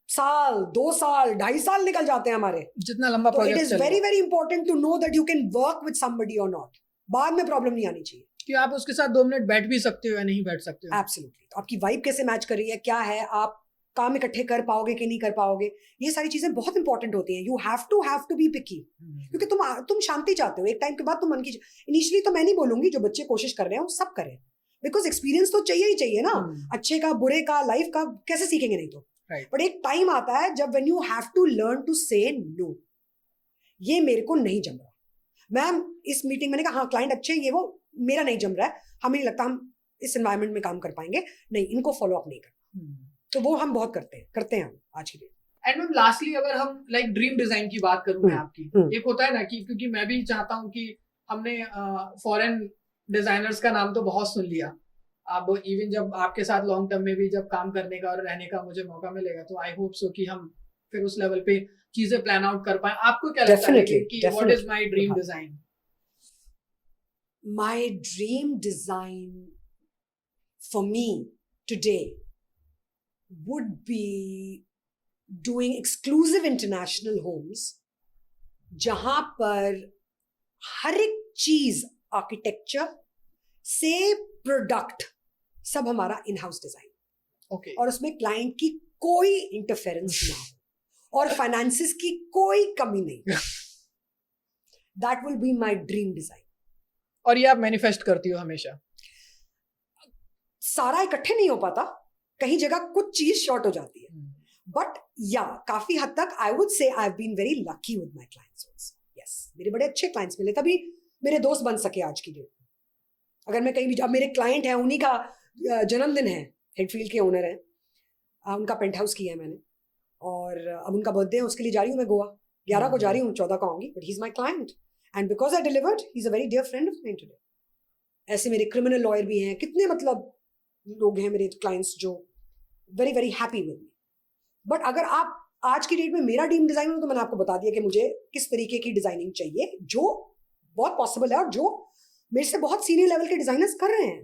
साल, 2 साल, 2.5 साल निकल जाते हैं हमारे, जितना लंबा project. Project it is very very important to know that you can work with somebody और नॉट। बाद में प्रॉब्लम नहीं आनी चाहिए कि आप उसके साथ 2 मिनट बैठ भी सकते हो या नहीं बैठ सकते हो। एब्सोल्युटली। तो आपकी वाइब कैसे मैच कर रही है, क्या है, आप काम इकट्ठे कर पाओगे कि नहीं कर पाओगे, ये सारी चीजें बहुत इंपॉर्टेंट होती हैं। यू हैव टू बी पिकी, क्योंकि तुम शांति चाहते हो। एक टाइम के बाद तुम मन की, इनिशियली तो मैं नहीं बोलूंगी, जो बच्चे कोशिश कर रहे हैं वो सब करें, बिकॉज एक्सपीरियंस तो चाहिए ही चाहिए ना, अच्छे का, बुरे का, लाइफ का, कैसे सीखेंगे नहीं तो। बट एक टाइम आता है जब when you have to learn to say no, ये मेरे को नहीं जम रहा। मैम इस मीटिंग मैंने कहा हाँ क्लाइंट अच्छे हैं, ये वो, मेरा नहीं जम रहा है, हमें नहीं लगता हम इस एनवायरनमेंट में काम कर पाएंगे, नहीं, इनको फॉलो अप नहीं करना। तो वो हम बहुत करते हैं हम आज की डेट। एंड मैम लास्टली अगर हम लाइक ड्रीम डिजाइन की बात करूं मैं आपकी, एक होता है ना कि क्योंकि मैं भी चाहता हूं कि हमने फॉरेन डिजाइनर्स का नाम तो बहुत सुन लिया, अब इवन जब आपके साथ लॉन्ग टर्म में भी जब काम करने का और रहने का मुझे मौका मिलेगा, तो आई होप सो कि हम फिर उस लेवल पे चीजें प्लान आउट कर पाए। आपको क्या लगता है कि what is my dream design? My dream design for me today would be doing exclusive international homes जहां पर हर एक चीज, आर्किटेक्चर से प्रोडक्ट, सब हमारा इन हाउस डिजाइन, ओके, और उसमें क्लाइंट की कोई इंटरफेरेंस ना हो और फाइनेंसिस की कोई कमी नहीं। That will be my dream design. और ये आप मैनिफेस्ट करती हो हमेशा? सारा इकट्ठे नहीं हो पाता, कहीं जगह कुछ चीज शॉर्ट हो जाती है, बट या काफी हद तक I would say I have been very lucky with my clients also. Yes, मेरे बड़े अच्छे क्लाइंट्स मिले, तभी मेरे दोस्त बन सके आज की डेट में। अगर मैं कहीं भी, अब मेरे क्लाइंट हैं, उन्हीं का जन्मदिन है, हेडफील्ड के ओनर हैं, उनका पेंट हाउस किया है मैंने, और अब उनका बर्थडे है, उसके लिए जा रही हूँ मैं गोवा, 11 को जा रही हूँ, 14 को आऊंगी, but he is my client and because I delivered, he is a very dear friend of mine today. ऐसे मेरे क्रिमिनल लॉयर भी हैं, कितने मतलब लोग हैं मेरे क्लाइंट्स जो very very happy with me. But अगर आप आज की डेट में मेरा टीम डिजाइन हो, तो मैंने आपको बता दिया कि मुझे किस तरीके की डिजाइनिंग चाहिए, जो बहुत पॉसिबल है और जो मेरे से बहुत सीनियर लेवल के डिजाइनर्स कर रहे हैं,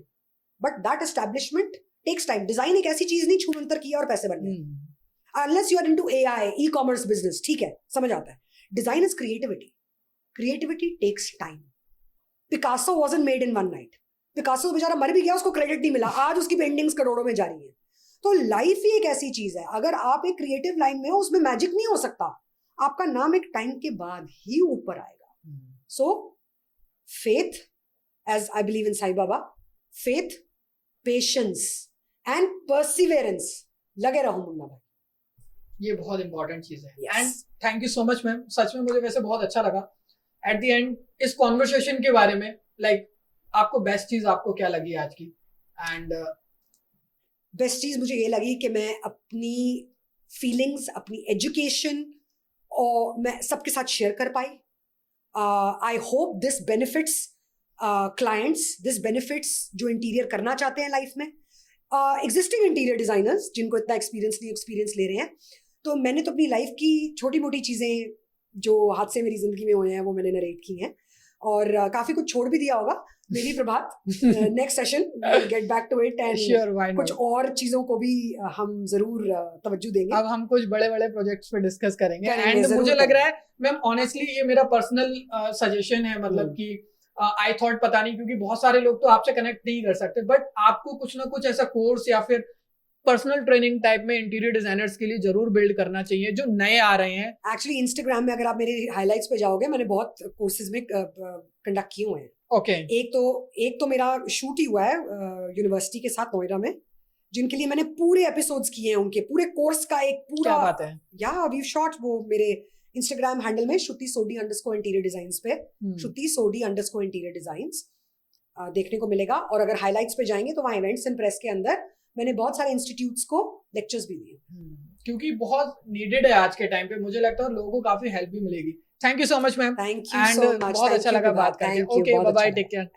but that establishment takes time. Design एक ऐसी चीज नहीं छूमंतर किया और पैसे बनने, unless you are into AI, e commerce business, ठीक है, समझ आता है। Design is creativity, creativity takes time. Picasso wasn't made in one night, Picasso बेचारा मर भी गया, उसको क्रेडिट नहीं मिला, आज उसकी पेंटिंग्स करोड़ों में जा रही है। तो लाइफ ही एक ऐसी चीज है, अगर आप एक क्रिएटिव लाइन में हो, उसमें मैजिक नहीं हो सकता, आपका नाम एक टाइम के बाद ही ऊपर आएगा। So faith, as I believe in Sai Baba, faith, patience and perseverance, लगे रहो मुन्ना भाई, ये बहुत इंपॉर्टेंट चीज है। Yes. And thank you so much ma'am, सच में मुझे वैसे बहुत अच्छा लगा एट द एंड इस कॉन्वर्सेशन के बारे में। लाइक आपको बेस्ट चीज आपको क्या लगी आज की? एंड बेस्ट चीज मुझे ये लगी कि मैं अपनी फीलिंग्स, अपनी एजुकेशन और मैं सबके साथ शेयर कर पाई। I hope this benefits clients, this benefits जो इंटीरियर करना चाहते हैं लाइफ में, एग्जिस्टिंग इंटीरियर डिजाइनर्स जिनको इतना एक्सपीरियंस नहीं, एक्सपीरियंस ले रहे हैं। तो मैंने तो अपनी लाइफ की छोटी मोटी चीजें जो हादसे मेरी जिंदगी में हुए हैं वो मैंने नरेट की हैं, और काफी कुछ छोड़ भी दिया होगा मेरी Prabhat. Next session get back to it and कुछ और चीजों को भी हम जरूर तवज्जो देंगे। अब हम कुछ बड़े बड़े प्रोजेक्ट्स पे डिस्कस करेंगे। एंड जरूर मुझे लग रहा है मैम, ऑनेस्टली ये मेरा पर्सनल सजेशन है, मतलब कि आई थॉट, पता नहीं, क्योंकि बहुत सारे लोग तो आपसे कनेक्ट नहीं कर सकते, बट आपको कुछ ना कुछ ऐसा कोर्स या फिर पर्सनल ट्रेनिंग टाइप में इंटीरियर डिजाइनर्स के लिए जरूर बिल्ड करना चाहिए, जो नए आ रहे हैं। एक्चुअली इंस्टाग्राम में अगर आप मेरे हाइलाइट्स पे जाओगे, मैंने बहुत कोर्सेज में कंडक्ट किए हुए हैं। ओके, एक तो मेरा शूट ही हुआ है यूनिवर्सिटी के साथ नोएडा में, जिनके लिए मैंने पूरे एपिसोड्स किए हैं, उनके पूरे कोर्स का एक पूरा। क्या बात है। या वी शॉट वो मेरे इंस्टाग्राम हैंडल में श्रुति सोडी _ इंटीरियर डिजाइन्स पे, श्रुति सोडी _ इंटीरियर डिजाइन्स देखने को मिलेगा। और अगर हाइलाइट्स पे जाएंगे तो वहाँ इवेंट्स एंड प्रेस के अंदर मैंने बहुत सारे इंस्टीट्यूट्स को लेक्चर्स भी दिए। क्योंकि बहुत नीडेड है आज के टाइम पे, मुझे लगता है और लोगों को काफी हेल्प भी मिलेगी। Thank you so much ma'am, thank you and so much, बहुत अच्छा लगा बात करके। Okay, bye bye, take care.